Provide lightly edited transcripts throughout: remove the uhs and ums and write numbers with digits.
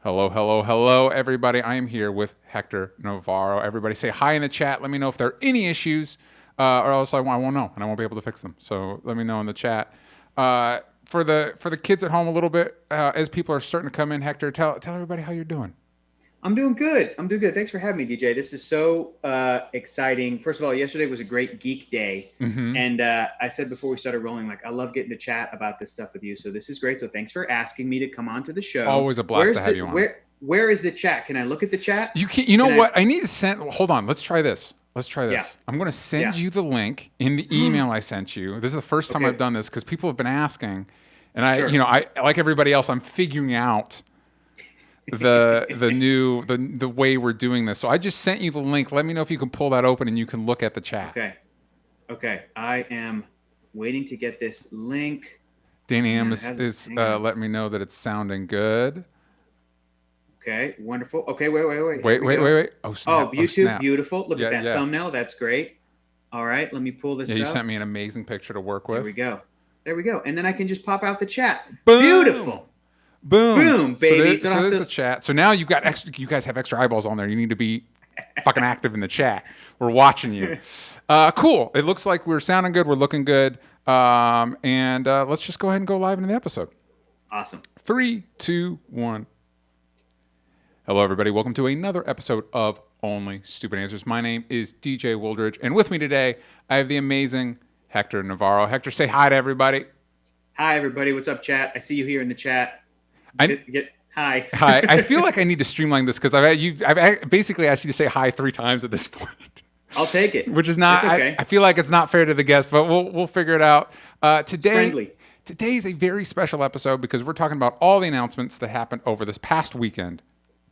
Hello, hello, hello, everybody. I am here with Hector Navarro. Everybody say hi in the chat. Let me know if there are any issues, or else I won't know, and I won't be able to fix them. So let me know in the chat. For the kids at home a little bit, as people are starting to come in, Hector, tell everybody how you're doing. I'm doing good. I'm doing good. Thanks for having me, DJ. This is so exciting. First of all, yesterday was a great geek day. Mm-hmm. And I said before we started rolling, like, I love getting to chat about this stuff with you. So this is great. So thanks for asking me to come on to the show. Always a blast to have you on. Where is the chat? Can I look at the chat? You can. You know Can I? what? I need to send. Hold on. Let's try this. Let's try Yeah. this. I'm going to send Yeah. you the link in the email I sent you. This is the first time I've Okay. done this because people have been asking, and Sure. I like everybody else. I'm figuring out the way we're doing this. So I just sent you the link. Let me know if you can pull that open and you can look at the chat. Okay. Okay. I am waiting to get this link. Danny Hang M on, it is, hasn't. is Hang on. letting me know that it's sounding good. Okay. Wonderful. Okay. Wait. Here Wait, we wait, go. wait, wait. Oh Oh, snap! Oh YouTube. snap! Beautiful. Look at Yeah, that yeah, thumbnail. That's great. All right. Let me pull yeah. this You sent up. me an amazing picture to work There with. we go. There we go. And then I can just pop out the chat. Boom! Beautiful. Boom. Boom, So baby. So I don't there's have the to. chat. So now you've got extra. You guys have extra eyeballs on there. You need to be fucking active in the chat. We're watching you. Cool. It looks like we're sounding good. We're looking good. And let's just go ahead and go live into the episode. Awesome. 3, 2, 1. Hello, everybody. Welcome to another episode of Only Stupid Answers. My name is DJ Wooldridge, and with me today, I have the amazing Hector Navarro. Hector, say hi to everybody. Hi, everybody. What's up, chat? I see you here in the chat. I, Hi. Hi. I feel like I need to streamline this because I've basically asked you to say hi 3 times at this point. I'll take it. Which is not. It's okay. I feel like it's not fair to the guest, but we'll figure it out. It's friendly. Today is a very special episode because we're talking about all the announcements that happened over this past weekend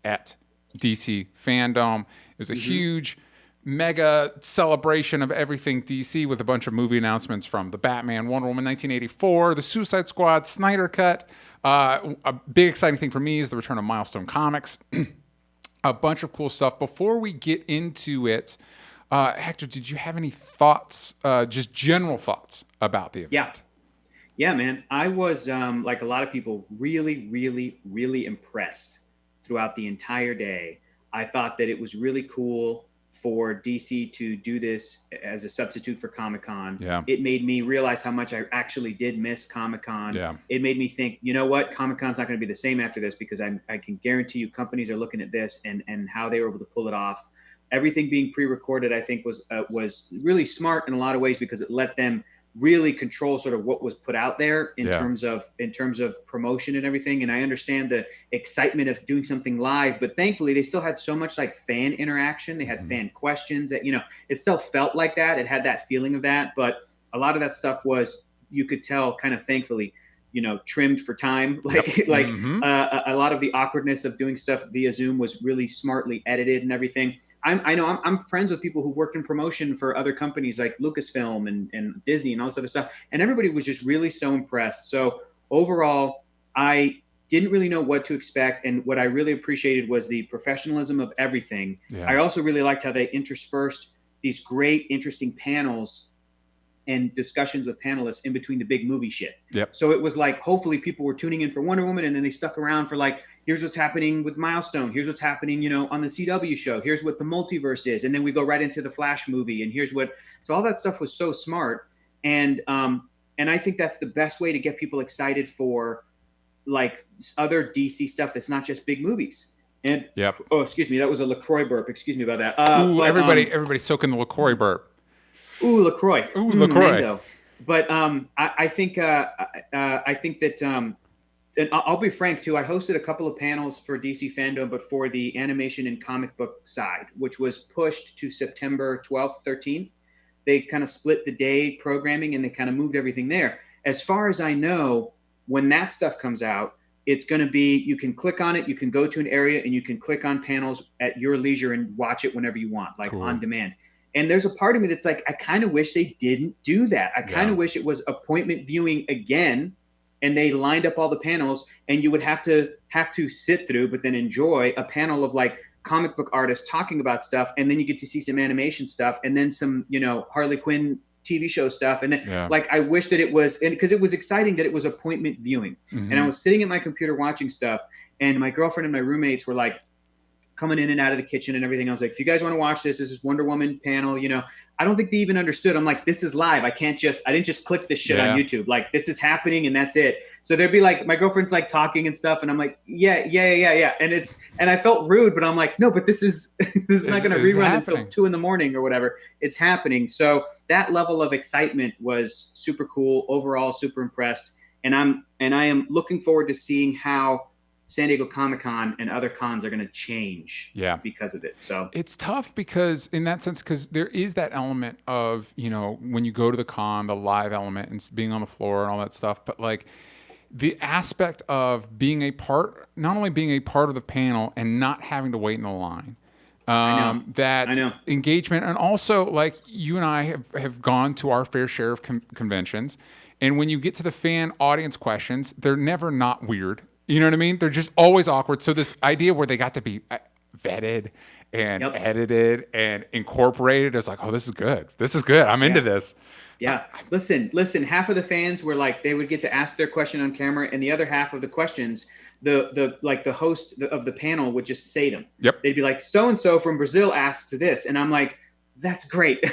at DC FanDome. It was a huge, mega celebration of everything DC with a bunch of movie announcements from the Batman, Wonder Woman 1984, the Suicide Squad, Snyder Cut. A big exciting thing for me is the return of Milestone Comics. A bunch of cool stuff. Before we get into it, Hector, did you have any thoughts, just general thoughts about the event? Yeah. Yeah, man. I was, like a lot of people, really, really, really impressed throughout the entire day. I thought that it was really cool for DC to do this as a substitute for Comic Con. Yeah. It made me realize how much I actually did miss Comic Con. Yeah. It made me think, you know what, Comic Con's not going to be the same after this because I can guarantee you companies are looking at this and how they were able to pull it off. Everything being pre-recorded, I think, was really smart in a lot of ways because it let them really control sort of what was put out there in Yeah. terms of promotion and everything. And I understand the excitement of doing something live, but thankfully they still had so much like fan interaction. They had fan questions that, it still felt like that. It had that feeling of that, but a lot of that stuff was, you could tell kind of thankfully, trimmed for time. Like, a lot of the awkwardness of doing stuff via Zoom was really smartly edited and everything. I know I'm friends with people who've worked in promotion for other companies like Lucasfilm and Disney and all this other stuff. And everybody was just really so impressed. So overall, I didn't really know what to expect. And what I really appreciated was the professionalism of everything. Yeah. I also really liked how they interspersed these great, interesting panels and discussions with panelists in between the big movie shit. Yep. So it was like, hopefully people were tuning in for Wonder Woman and then they stuck around for like, here's what's happening with Milestone. Here's what's happening, on the CW show. Here's what the multiverse is. And then we go right into the Flash movie. And so all that stuff was so smart. And I think that's the best way to get people excited for like other DC stuff that's not just big movies. And, Yep. oh, excuse me, that was a LaCroix burp. Excuse me about that. Ooh, everybody soaking the LaCroix burp. Ooh, LaCroix. Ooh, LaCroix. Mendo. But I think that, and I'll be frank too. I hosted a couple of panels for DC FanDome, but for the animation and comic book side, which was pushed to September 12th, 13th. They kind of split the day programming and they kind of moved everything there. As far as I know, when that stuff comes out, it's going to be, you can click on it, you can go to an area and you can click on panels at your leisure and watch it whenever you want, like Cool. on demand. And there's a part of me that's like, I kind of wish they didn't do that. I kind of wish it was appointment viewing again, and they lined up all the panels, and you would have to sit through, but then enjoy a panel of like comic book artists talking about stuff, and then you get to see some animation stuff, and then some, Harley Quinn TV show stuff. And then Yeah. like I wish that it was, and because it was exciting that it was appointment viewing. And I was sitting at my computer watching stuff, and my girlfriend and my roommates were like coming in and out of the kitchen and everything. I was like, if you guys want to watch this is Wonder Woman panel. I don't think they even understood. I'm like, this is live. I didn't just click this shit on YouTube. Like, this is happening and that's it. So there'd be like, my girlfriend's like talking and stuff. And I'm like, yeah. And I felt rude, but I'm like, no, but this is not going to rerun until 2 a.m. or whatever. It's happening. So that level of excitement was super cool. Overall, super impressed. And I am looking forward to seeing how San Diego Comic-Con and other cons are going to change because of it. So it's tough because in that sense, because there is that element of, when you go to the con, the live element and being on the floor and all that stuff, but like the aspect of being not only being a part of the panel and not having to wait in the line, that engagement. And also, like, you and I have gone to our fair share of conventions. And when you get to the fan audience questions, they're never not weird. You know what I mean? They're just always awkward. So this idea where they got to be vetted and edited and incorporated is like, oh, this is good. This is good. I'm into this. Yeah. Listen, half of the fans were like, they would get to ask their question on camera, and the other half of the questions, the host of the panel would just say them. Yep. They'd be like, so-and-so from Brazil asks this. And I'm like, that's great.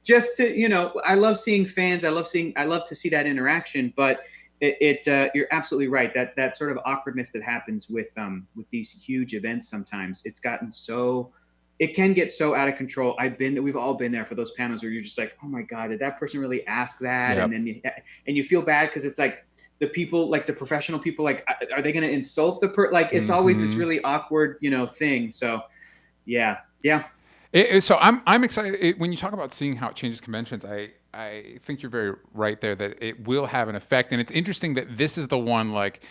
Just to, I love seeing fans. I love to see that interaction, but you're absolutely right. That sort of awkwardness that happens with these huge events, sometimes it can get so out of control. We've all been there for those panels where you're just like, oh my God, did that person really ask that? Yep. And then you feel bad because it's like the people, like the professional people, like, are they going to insult like, it's always this really awkward, thing. So yeah. So I'm excited when you talk about seeing how it changes conventions. I think you're very right there that it will have an effect, and it's interesting that this is the one. Like,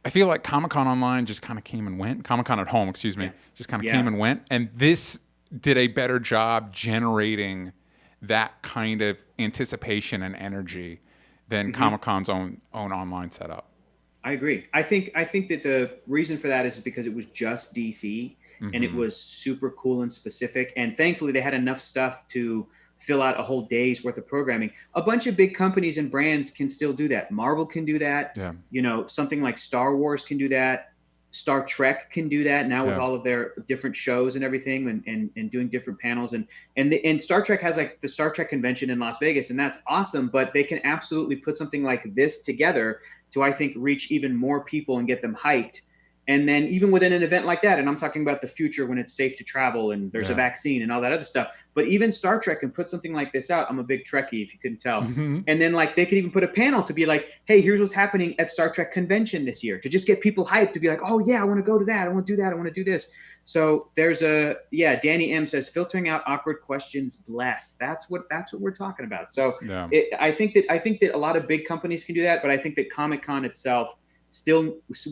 I feel like Comic-Con online just kind of came and went. Comic-Con at home, excuse me, just kind of came and went, and this did a better job generating that kind of anticipation and energy than Comic-Con's own online setup. I agree. I think that the reason for that is because it was just DC. And it was super cool and specific. And thankfully, they had enough stuff to fill out a whole day's worth of programming. A bunch of big companies and brands can still do that. Marvel can do that. Yeah. Something like Star Wars can do that. Star Trek can do that now with all of their different shows and everything, and doing different panels. And Star Trek has like the Star Trek convention in Las Vegas, and that's awesome. But they can absolutely put something like this together to, I think, reach even more people and get them hyped. And then even within an event like that, and I'm talking about the future when it's safe to travel and there's a vaccine and all that other stuff, but even Star Trek can put something like this out. I'm a big Trekkie, if you couldn't tell. And then like they could even put a panel to be like, hey, here's what's happening at Star Trek convention this year, to just get people hyped, to be like, oh yeah, I want to go to that. I want to do that. I want to do this. So there's Danny M says, filtering out awkward questions, bless. That's what we're talking about. So I think that a lot of big companies can do that, but I think that Comic-Con itself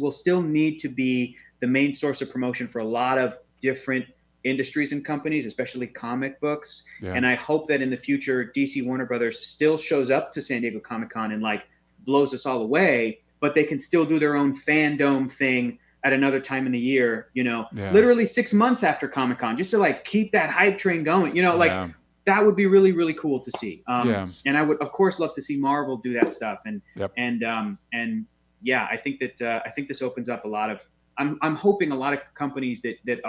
will still need to be the main source of promotion for a lot of different industries and companies, especially comic books. Yeah. And I hope that in the future, DC Warner Brothers still shows up to San Diego Comic-Con and like blows us all away, but they can still do their own FanDome thing at another time in the year, literally 6 months after Comic-Con, just to like keep that hype train going, that would be really, really cool to see. And I would, of course, love to see Marvel do that stuff. And I think that this opens up a lot of. I'm hoping a lot of companies that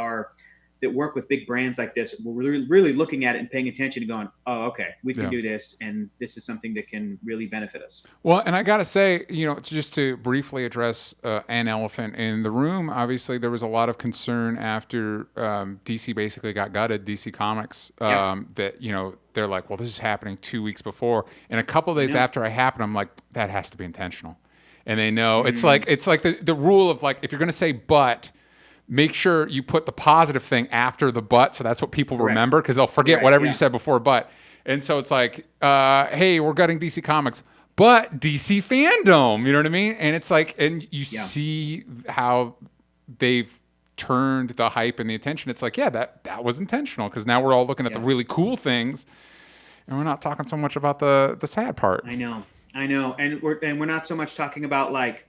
work with big brands like this were really looking at it and paying attention and going, oh, okay, we can do this, and this is something that can really benefit us. Well, and I gotta say, just to briefly address an elephant in the room. Obviously, there was a lot of concern after DC basically got gutted, DC Comics, that they're like, well, this is happening 2 weeks before, and a couple of days after it happened, I'm like, that has to be intentional. And they know it's like the rule of like, if you're going to say but, make sure you put the positive thing after the but, so that's what people remember, because they'll forget whatever you said before but. And so it's like, hey, we're gutting DC Comics, but DC FanDome, you know what I mean? And it's like, and you see how they've turned the hype and the attention. It's like, that was intentional, because now we're all looking at the really cool things, and we're not talking so much about the sad part. I know, and we're not so much talking about, like,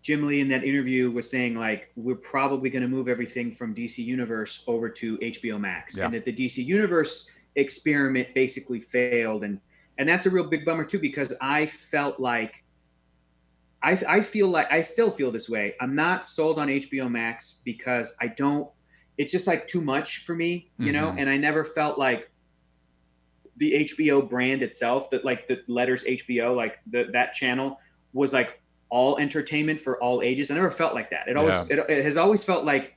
Jim Lee in that interview was saying, like, we're probably going to move everything from DC Universe over to HBO Max, and that the DC Universe experiment basically failed, and And that's a real big bummer too, because I felt like I feel like I still feel this way. I'm not sold on HBO Max because I don't. It's just like too much for me, you know. Mm-hmm. And I never felt like the HBO brand itself, that like the letters HBO, like that channel was like all entertainment for all ages. I never felt like that. Yeah. It has always felt like,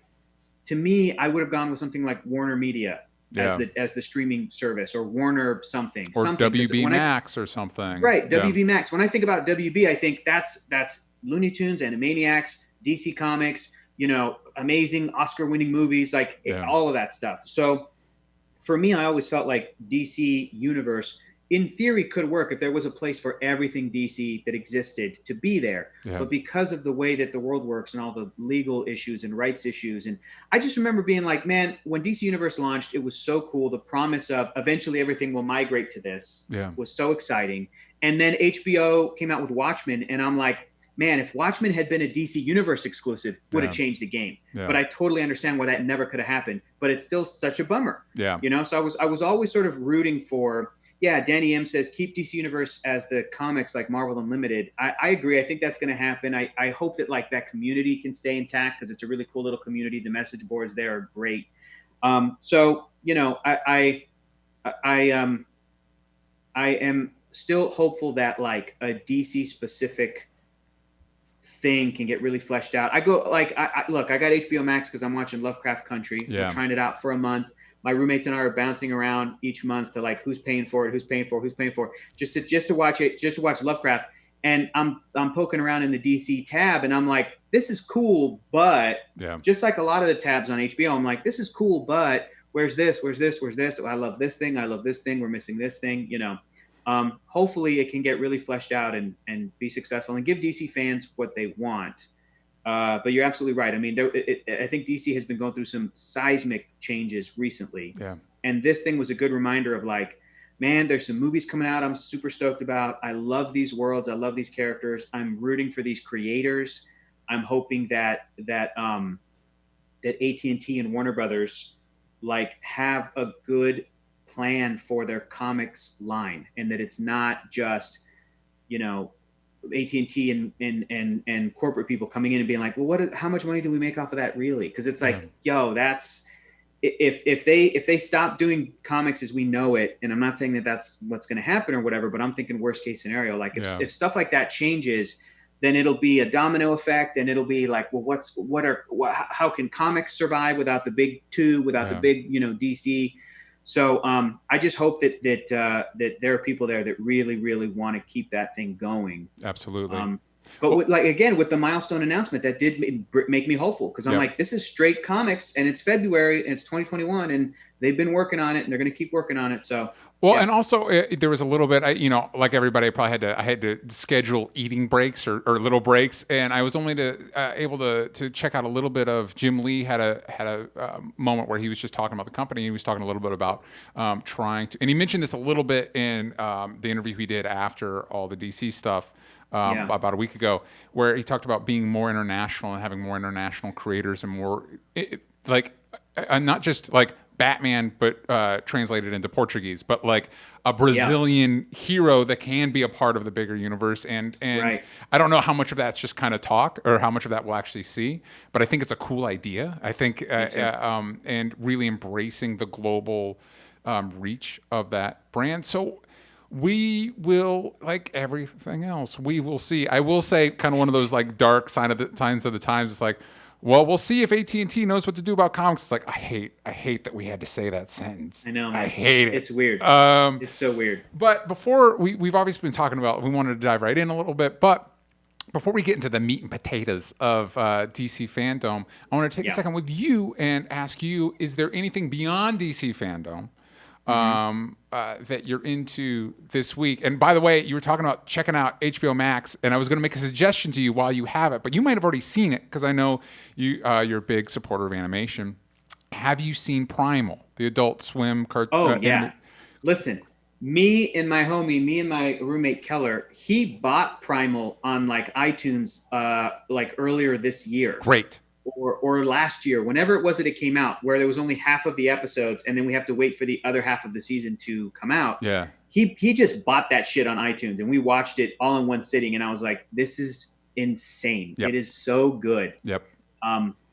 to me, I would have gone with something like Warner Media Yeah. as the streaming service, or Warner Or something. Because WB when I Max or something. right, Yeah. WB Max. When I think about WB, I think that's Looney Tunes, Animaniacs, DC Comics, you know, amazing Oscar-winning movies, like Yeah. all of that stuff. So for me, I always felt like DC Universe, in theory, could work if there was a place for everything DC that existed to be there. Yeah. But because of the way that the world works and all the legal issues and rights issues, and I just remember being like, man, when DC Universe launched, it was so cool. The promise of eventually everything will migrate to this was so exciting. And then HBO came out with Watchmen, and I'm like, man, if Watchmen had been a DC Universe exclusive, would have changed the game. Yeah. But I totally understand why that never could have happened. But it's still such a bummer. Yeah. You know, so I was always sort of rooting for, yeah, Danny M says keep DC Universe as the comics like Marvel Unlimited. I agree. I think that's going to happen. I hope that like that community can stay intact, because it's a really cool little community. The message boards there are great. So, you know, I am still hopeful that like a DC specific thing can get really fleshed out. I go like, look, I got HBO Max because I'm watching Lovecraft Country. Yeah. We're trying it out for a month. My roommates and I are bouncing around each month to like, who's paying for it, just to watch it, just to watch Lovecraft. And I'm poking around in the DC tab, and I'm like, this is cool, but just like a lot of the tabs on HBO, I'm like, this is cool, but where's this? I love this thing. We're missing this thing, you know. Hopefully it can get really fleshed out and be successful and give DC fans what they want. But you're absolutely right. I mean, I think DC has been going through some seismic changes recently. Yeah. And this thing was a good reminder of like, man, there's some movies coming out I'm super stoked about. I love these worlds. I love these characters. I'm rooting for these creators. I'm hoping that AT&T and Warner Brothers like have a good plan for their comics line, and that it's not just, you know, AT&T and corporate people coming in and being like, well, how much money do we make off of that really? Because it's like, yo, that's if they stop doing comics as we know it, and I'm not saying that that's what's going to happen or whatever, but I'm thinking worst case scenario, like if stuff like that changes, then it'll be a domino effect, and it'll be like, well, how can comics survive without the big two, without the big, you know, DC? So I just hope that there are people there that really, really want to keep that thing going. Absolutely. But with the milestone announcement, that did make me hopeful, because I'm like, this is straight comics, and it's February, and it's 2021, and they've been working on it, and they're going to keep working on it. So and also there was a little bit, you know, like everybody, I had to schedule eating breaks or little breaks, and I was only able to check out a little bit of Jim Lee had a moment where he was just talking about the company. He was talking a little bit about trying to, and he mentioned this a little bit in the interview he did after all the DC stuff. About a week ago, where he talked about being more international and having more international creators and more not just like Batman, but translated into Portuguese, but like a Brazilian hero that can be a part of the bigger universe. And I don't know how much of that's just kind of talk or how much of that we'll actually see, but I think it's a cool idea. I think, and really embracing the global reach of that brand. So we will, like everything else, we will see. I will say, kind of one of those like dark signs of the times. It's like, well, we'll see if AT&T knows what to do about comics. It's like, I hate that we had to say that sentence. I know, man. I hate it. It's weird. It's so weird. But before we've obviously been talking about, we wanted to dive right in a little bit, but before we get into the meat and potatoes of DC FanDome, I want to take a second with you and ask you: is there anything beyond DC FanDome that you're into this week? And by the way, you were talking about checking out HBO Max, and I was going to make a suggestion to you while you have it, but you might have already seen it, because I know you're a big supporter of animation. Have you seen Primal, the Adult Swim cartoon? Listen, me and my roommate Keller, he bought Primal on like iTunes like earlier this year. Great. or last year, whenever it was that it came out, where there was only half of the episodes, and then we have to wait for the other half of the season to come out. Yeah. He just bought that shit on iTunes, and we watched it all in one sitting, and I was like, this is insane. Yep. It is so good. Yep.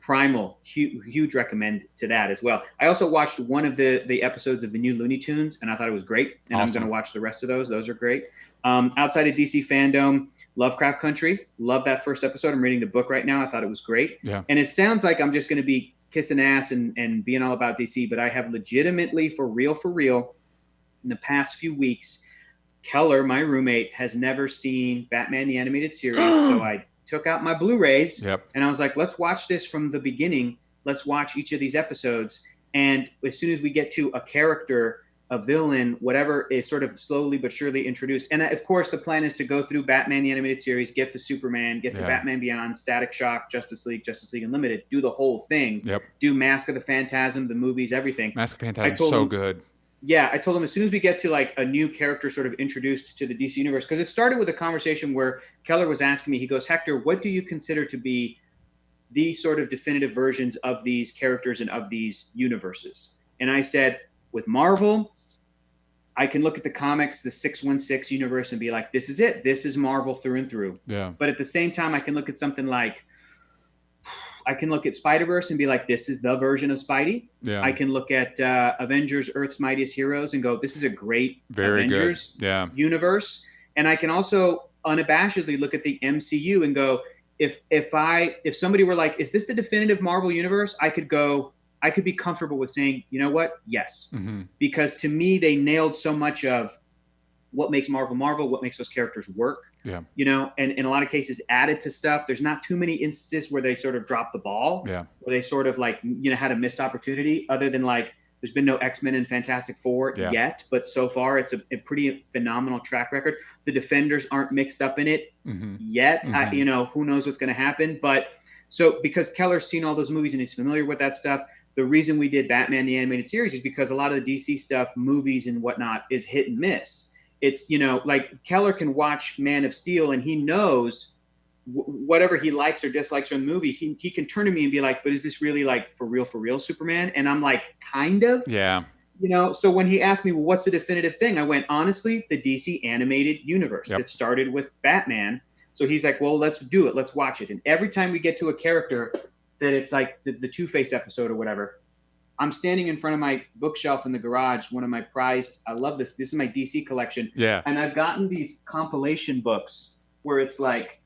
Primal, huge recommend to that as well. I also watched one of the episodes of the new Looney Tunes, and I thought it was great. And Awesome. I'm going to watch the rest of those. Those are great. Outside of DC FanDome, Lovecraft Country, love that first episode. I'm reading the book right now. I thought it was great. Yeah. And it sounds like I'm just going to be kissing ass and being all about DC, but I have legitimately, for real, in the past few weeks, Keller, my roommate, has never seen Batman the Animated Series, so I took out my Blu-rays, and I was like, let's watch this from the beginning. Let's watch each of these episodes. And as soon as we get to a character, a villain, whatever is sort of slowly but surely introduced. And of course, the plan is to go through Batman the Animated Series, get to Superman, get to Batman Beyond, Static Shock, Justice League Unlimited, do the whole thing. Do Mask of the Phantasm, the movies, everything. Mask of the Phantasm is so good. Yeah, I told him as soon as we get to like a new character sort of introduced to the DC universe, because it started with a conversation where Keller was asking me, he goes, Hector, what do you consider to be the sort of definitive versions of these characters and of these universes? And I said, with Marvel, I can look at the comics, the 616 universe, and be like, this is it. This is Marvel through and through. Yeah. But at the same time, I can look at something like, I can look at Spider-Verse and be like, this is the version of Spidey. Yeah. I can look at Avengers, Earth's Mightiest Heroes, and go, this is a great Very Avengers good. universe. And I can also unabashedly look at the MCU and go, if somebody were like, is this the definitive Marvel universe? I could be comfortable with saying, you know what? Yes. Mm-hmm. Because to me, they nailed so much of what makes Marvel, what makes those characters work. Yeah. You know, and in a lot of cases added to stuff. There's not too many instances where they sort of dropped the ball. Yeah. Where they sort of like, you know, had a missed opportunity, other than like, there's been no X-Men and Fantastic Four yet, but so far it's a pretty phenomenal track record. The Defenders aren't mixed up in it yet. Mm-hmm. You know, who knows what's going to happen. But so because Keller's seen all those movies and he's familiar with that stuff, the reason we did Batman the Animated Series is because a lot of the DC stuff, movies and whatnot, is hit and miss. It's, you know, like Keller can watch Man of Steel and he knows whatever he likes or dislikes from the movie. He can turn to me and be like, but is this really like for real Superman? And I'm like, kind of. Yeah. You know, so when he asked me, well, what's the definitive thing? I went, honestly, the DC animated universe. It started with Batman. So he's like, well, let's do it. Let's watch it. And every time we get to a character that it's like the Two-Face episode or whatever, I'm standing in front of my bookshelf in the garage, one of my prized, I love this. This is my DC collection. Yeah. And I've gotten these compilation books where it's like,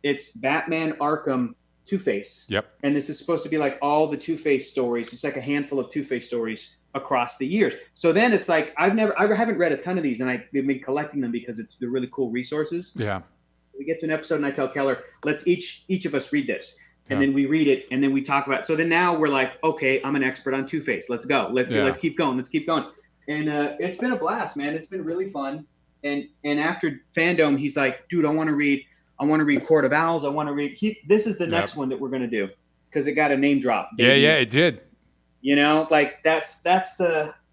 it's Batman, Arkham, Two-Face. Yep. And this is supposed to be like all the Two-Face stories. It's like a handful of Two-Face stories across the years. So then it's like, I haven't read a ton of these, and I've been collecting them because they're really cool resources. Yeah. We get to an episode and I tell Keller, let's each of us read this. And then we read it, and then we talk about it. So then now we're like, okay, I'm an expert on Two-Face. Let's go. Let's keep going. And it's been a blast, man. It's been really fun. And after FanDome, he's like, dude, I want to read Court of Owls. I want to read. This is the next one that we're gonna do because it got a name drop. Baby. Yeah, it did. You know, like that's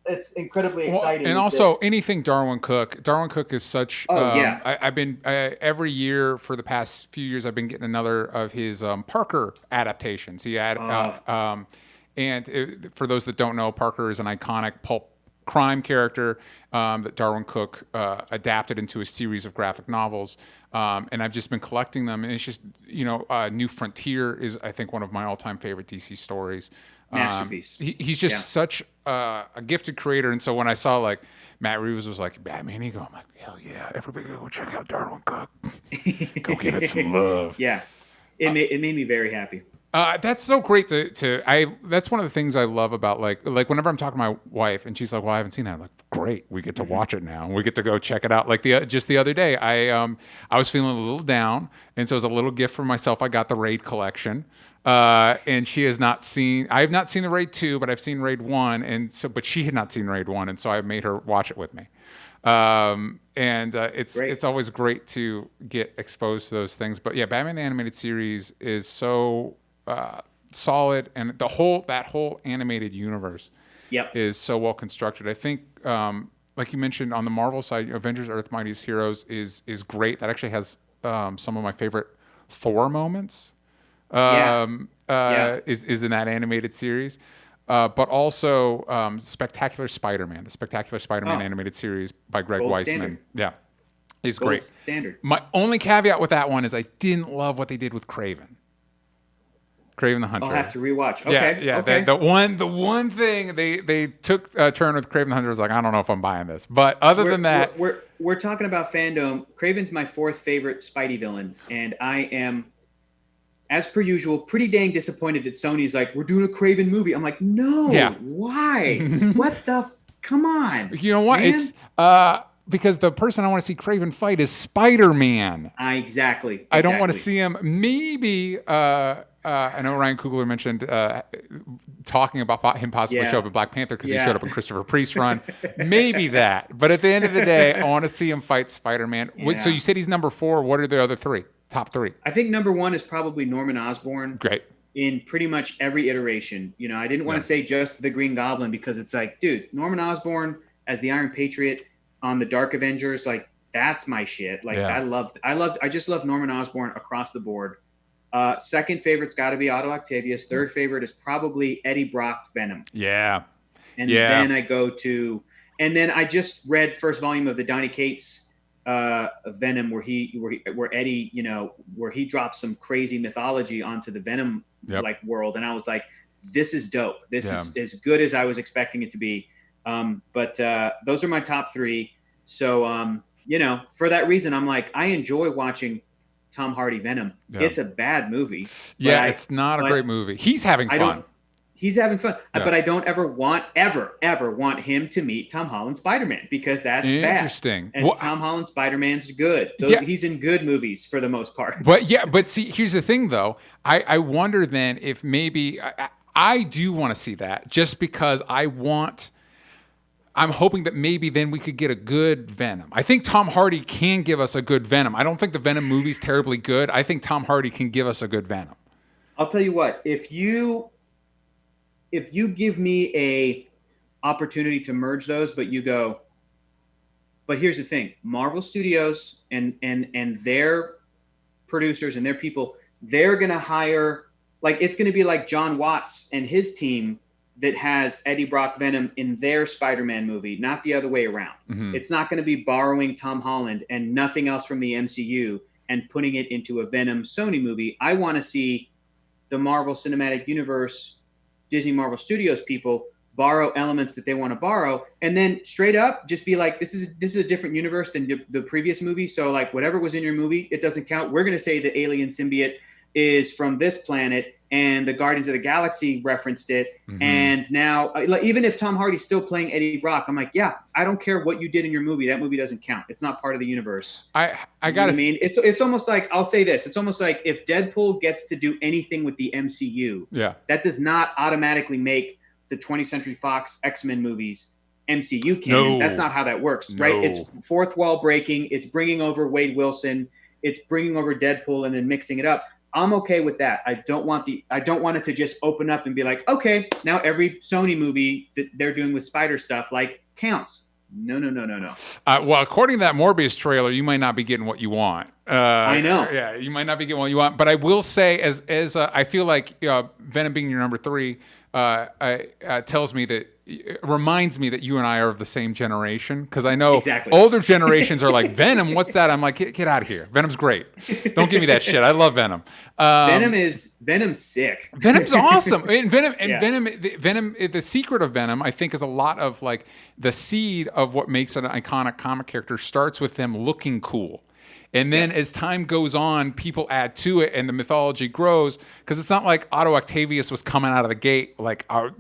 it's incredibly exciting. Well, and also anything Darwin Cook. Darwin Cook is such. I've been every year for the past few years. I've been getting another of his Parker adaptations. He had, for those that don't know, Parker is an iconic pulp crime character that Darwin Cook adapted into a series of graphic novels. And I've just been collecting them. And it's just, you know, New Frontier is, I think, one of my all-time favorite DC stories. Masterpiece. He's just such a gifted creator. And so when I saw like Matt Reeves was like Batman Ego, I'm like, hell yeah, everybody go check out Darwin Cook. Go give it some love. Yeah. It made me very happy. That's so great that's one of the things I love about like whenever I'm talking to my wife and she's like, well, I haven't seen that. I'm like, great. We get to watch it now. And we get to go check it out. Like just the other day, I was feeling a little down. And so as a little gift for myself, I got the Raid collection. And she has not seen, I have not seen the Raid 2, but I've seen Raid 1. But she had not seen Raid 1. And so I made her watch it with me. It's always great to get exposed to those things. But yeah, Batman the Animated Series is so solid, and that whole animated universe is so well constructed. I think, like you mentioned on the Marvel side, Avengers: Earth's Mightiest Heroes is great. That actually has some of my favorite Thor moments. Yeah. Yeah. is in that animated series. But also Spectacular Spider-Man, the Spectacular Spider-Man Oh, animated series by Greg gold Weisman. standard. Yeah, is Gold great. standard. My only caveat with that one is I didn't love what they did with Craven the I'll have Hunter. to rewatch. Yeah, Okay. yeah. Okay. The one thing they took a turn with Craven the Hunter was like, I don't know if I'm buying this. But other than We're, we're, that, we're, we're talking about FanDome. Craven's my fourth favorite Spidey villain. And I am, as per usual, pretty dang disappointed that Sony's like, we're doing a Craven movie. I'm like, yeah. no, why? What the? Come on, You know what? man. It's because the person I want to see Craven fight is Spider-Man. Exactly. I don't want to Exactly. see him. Maybe I know Ryan Coogler mentioned talking about him possibly Yeah. show up in Black Panther because he Yeah. showed up in Christopher Priest run. Maybe that. But at the end of the day, I want to see him fight Spider-Man. Wait, so Yeah. you said he's number 4. What are the other 3? Top 3? I think number one is probably Norman Osborn Great. in pretty much every iteration. You know, I didn't want Yeah. to say just the Green Goblin because it's like, dude, Norman Osborn as the Iron Patriot on the Dark Avengers, like that's my shit. Like Yeah. I just love Norman Osborn across the board. Second favorite's got to be Otto Octavius. Third favorite is probably Eddie Brock Venom. Yeah. And Yeah. then I go to, and then I just read first volume of the Donny Cates Venom, where Eddie, you know, where he drops some crazy mythology onto the Venom Yep. like world, and I was like, this is dope. This Yeah. is as good as I was expecting it to be. But those are my top 3. So you know, for that reason, I'm like, I enjoy watching Tom Hardy Venom. Yeah. It's a bad movie. Yeah, but it's not a but great movie. He's having I fun. don't. He's having fun, Yeah. but I don't ever want him to meet Tom Holland Spider-Man because that's Interesting. bad. And Well, Tom Holland Spider-Man's good. Yeah. He's in good movies for the most part. But see, here's the thing though. I wonder then if maybe I do want to see that just because I'm hoping that maybe then we could get a good Venom. I think Tom Hardy can give us a good Venom. I don't think the Venom movie's terribly good. I think Tom Hardy can give us a good Venom. I'll tell you what, if you give me a opportunity to merge those, but you go, but here's the thing, Marvel Studios and their producers and their people, they're going to hire, like, it's going to be like John Watts and his team that has Eddie Brock Venom in their Spider-Man movie, not the other way around. Mm-hmm. It's not going to be borrowing Tom Holland and nothing else from the MCU and putting it into a Venom Sony movie. I want to see the Marvel Cinematic Universe, Disney Marvel Studios people borrow elements that they want to borrow, and then straight up just be like, this is a different universe than the previous movie. So like whatever was in your movie, it doesn't count. We're going to say the alien symbiote is from this planet, and the Guardians of the Galaxy referenced it. Mm-hmm. And now, like, even if Tom Hardy's still playing Eddie Brock, I'm like, yeah, I don't care what you did in your movie. That movie doesn't count. It's not part of the universe. I You know gotta. what I mean, it's almost like, I'll say this. It's almost like if Deadpool gets to do anything with the MCU, Yeah. that does not automatically make the 20th Century Fox X-Men movies MCU canon. No. That's not how that works, No. right? It's fourth wall breaking. It's bringing over Wade Wilson. It's bringing over Deadpool and then mixing it up. I'm okay with that. I don't want it to just open up and be like, okay, now every Sony movie that they're doing with Spider stuff like counts. No. Well, according to that Morbius trailer, you might not be getting what you want. I know. Yeah, you might not be getting what you want. But I will say, as I feel like Venom being your number 3 tells me that, it reminds me that you and I are of the same generation, because I know Exactly. older generations are like, Venom, what's that? I'm like, get out of here. Venom's great. Don't give me that shit. I love Venom. Venom's sick. Venom's awesome. And Yeah. Venom. The secret of Venom, I think, is a lot of like the seed of what makes an iconic comic character starts with them looking cool. And then as time goes on, people add to it and the mythology grows, because it's not like Otto Octavius was coming out of the gate like a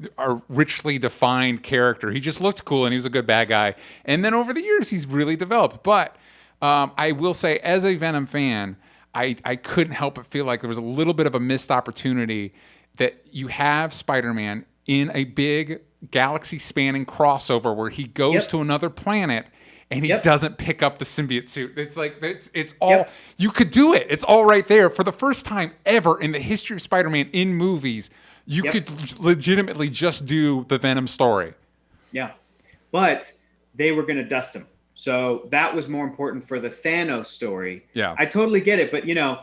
richly defined character. He just looked cool and he was a good bad guy. And then over the years, he's really developed. But I will say, as a Venom fan, I couldn't help but feel like there was a little bit of a missed opportunity that you have Spider-Man in a big galaxy-spanning crossover where he goes Yep. to another planet and he Yep. doesn't pick up the symbiote suit. It's like, it's all, you could do it. It's all right there. For the first time ever in the history of Spider-Man in movies, you Yep. could legitimately just do the Venom story. Yeah. But they were going to dust him. So that was more important for the Thanos story. Yeah. I totally get it. But, you know,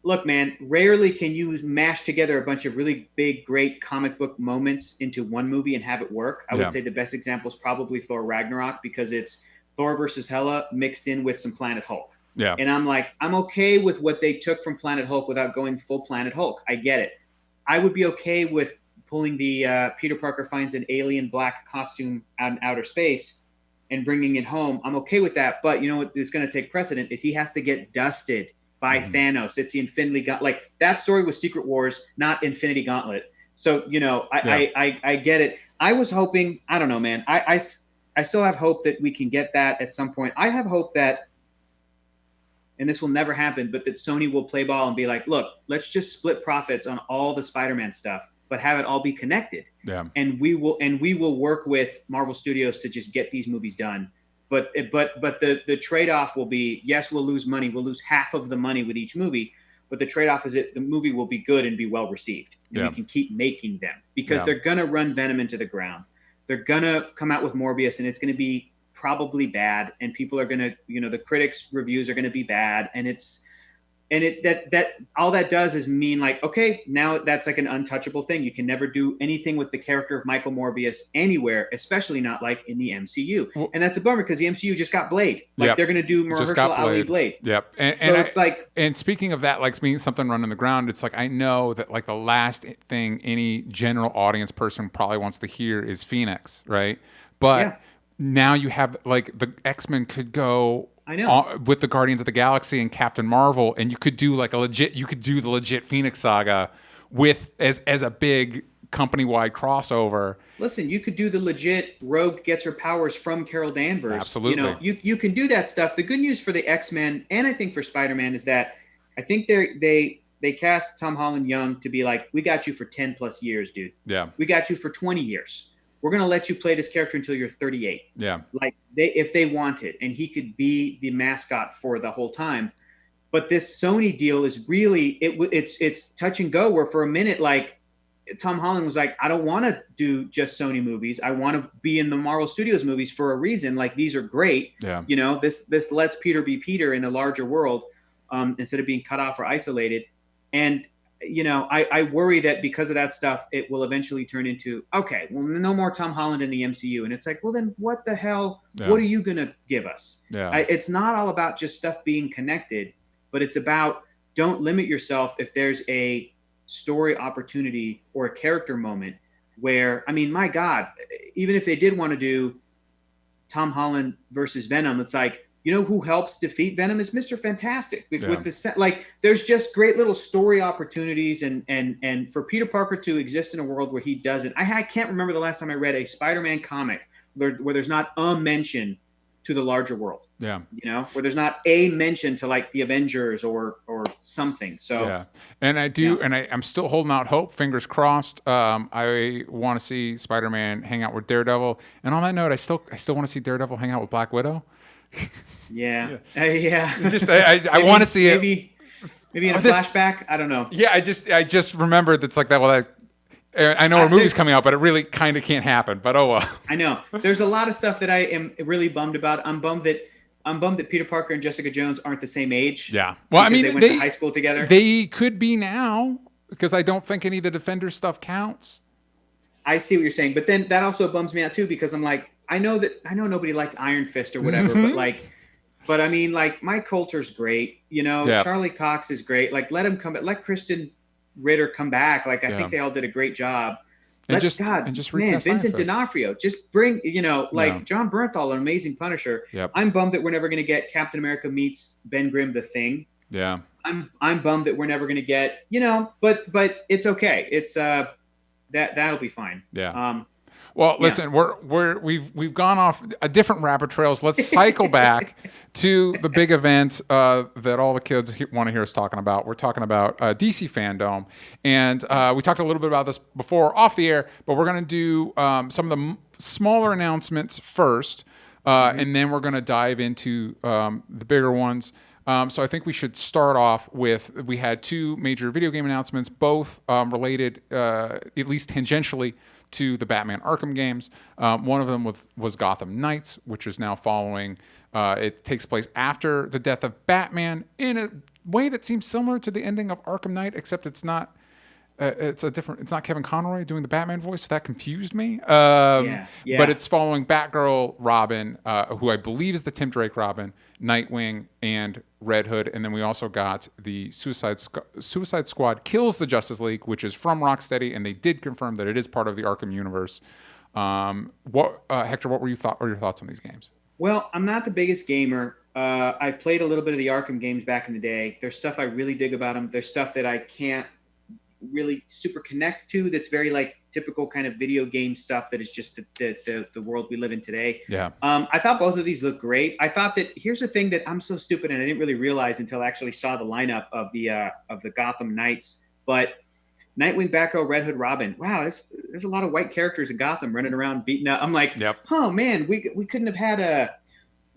look, man, rarely can you mash together a bunch of really big, great comic book moments into one movie and have it work. I would say the best example is probably Thor Ragnarok, because it's Thor versus Hela mixed in with some Planet Hulk. Yeah. And I'm like, I'm okay with what they took from Planet Hulk without going full Planet Hulk. I get it. I would be okay with pulling the Peter Parker finds an alien black costume out in outer space and bringing it home. I'm okay with that. But you know what is going to take precedent is he has to get dusted by Thanos. It's the Infinity Gauntlet. Like, that story was Secret Wars, not Infinity Gauntlet. So, you know, I get it. I was hoping, I don't know, man. I still have hope that we can get that at some point. I have hope that, and this will never happen, but that Sony will play ball and be like, look, let's just split profits on all the Spider-Man stuff, but have it all be connected. Yeah. And we will work with Marvel Studios to just get these movies done. But the trade-off will be, yes, we'll lose money. We'll lose half of the money with each movie. But the trade-off is that the movie will be good and be well received. And we can keep making them, because they're going to run Venom into the ground. They're going to come out with Morbius, and it's going to be probably bad. And people are going to, you know, the critics' reviews are going to be bad. And that all that does is mean, like, okay, now that's like an untouchable thing. You can never do anything with the character of Michael Morbius anywhere, especially not like in the MCU. Well, and that's a bummer, because the MCU just got Blade. Like, they're going to do Mahershala Ali Blade. Yep. And speaking of that, like, being something running the ground, it's like, I know that, like, the last thing any general audience person probably wants to hear is Phoenix, right? But now you have, like, the X-Men could go, I know, with the Guardians of the Galaxy and Captain Marvel, and you could do like the legit Phoenix saga with as a big company-wide crossover. Listen, you could do the legit Rogue gets her powers from Carol Danvers. Absolutely. You know, you can do that stuff. The good news for the X-Men, and I think for Spider-Man, is that I think they cast Tom Holland young to be like, we got you for 10 plus years, dude. Yeah. We got you for 20 years. We're going to let you play this character until you're 38. Yeah. Like, if they wanted, and he could be the mascot for the whole time. But this Sony deal is really, it's touch and go, where for a minute, like, Tom Holland was like, I don't want to do just Sony movies. I want to be in the Marvel Studios movies for a reason. Like, these are great. Yeah. You know, this lets Peter be Peter in a larger world, instead of being cut off or isolated. And, you know, I worry that because of that stuff, it will eventually turn into, okay, well, no more Tom Holland in the MCU. And it's like, well, then what the hell? Yeah. What are you going to give us? Yeah. It's not all about just stuff being connected, but it's about, don't limit yourself if there's a story opportunity or a character moment where, I mean, my God, even if they did want to do Tom Holland versus Venom, it's like, you know who helps defeat Venom is Mr. Fantastic with the, like, there's just great little story opportunities, and for Peter Parker to exist in a world where he doesn't. I can't remember the last time I read a Spider-Man comic where there's not a mention to the larger world. Yeah. You know, where there's not a mention to, like, the Avengers or something. So yeah, and I do, and I'm still holding out hope. Fingers crossed. I want to see Spider-Man hang out with Daredevil, and on that note, I still want to see Daredevil hang out with Black Widow. Yeah. Just I want to see it. Maybe in a flashback. I don't know. Yeah, I just remembered that's like that. Well, I know a movie's coming out, but it really kind of can't happen. But oh well. I know. There's a lot of stuff that I am really bummed about. I'm bummed that Peter Parker and Jessica Jones aren't the same age. Yeah. Well, I mean, they went to high school together. They could be now, because I don't think any of the Defender stuff counts. I see what you're saying, but then that also bums me out too, because I'm like, I know nobody likes Iron Fist or whatever, but I mean, like, Mike Coulter's great, you know, Charlie Cox is great. Like, let him come back. Let Kristen Ritter come back. Like, I think they all did a great job. Vincent D'Onofrio, just bring, you know, like John Bernthal, an amazing Punisher. Yep. I'm bummed that we're never going to get Captain America meets Ben Grimm, the Thing. Yeah. I'm bummed that we're never going to get, you know, but it's okay. It's that'll be fine. Yeah. Well, listen, we've gone off a different rabbit trails. Let's cycle back to the big event that all the kids want to hear us talking about. We're talking about DC FanDome, and we talked a little bit about this before off the air, but we're going to do some of the smaller announcements first, and then we're going to dive into the bigger ones. So I think we should start off with, we had two major video game announcements, both related, at least tangentially, to the Batman Arkham games. One of them was Gotham Knights, which is now following. It takes place after the death of Batman in a way that seems similar to the ending of Arkham Knight, except it's not. It's not Kevin Conroy doing the Batman voice, so that confused me. Yeah, But yeah. it's following Batgirl, Robin, who I believe is the Tim Drake Robin, Nightwing, and Red Hood, and then we also got the Suicide Squad kills the Justice League, which is from Rocksteady, and they did confirm that it is part of the Arkham universe. Hector, what were your thoughts on these games? Well, I'm not the biggest gamer. I played a little bit of the Arkham games back in the day. There's stuff I really dig about them. There's stuff that I can't really super connect to, that's very like typical kind of video game stuff that is just the world we live in today. Yeah. I thought both of these looked great. I thought that here's the thing that I'm so stupid and I didn't really realize until I actually saw the lineup of the Gotham Knights. But Nightwing, Batgirl, Red Hood, Robin. Wow, there's a lot of white characters in Gotham running around beating up. I'm like, yep. Oh man, we couldn't have had a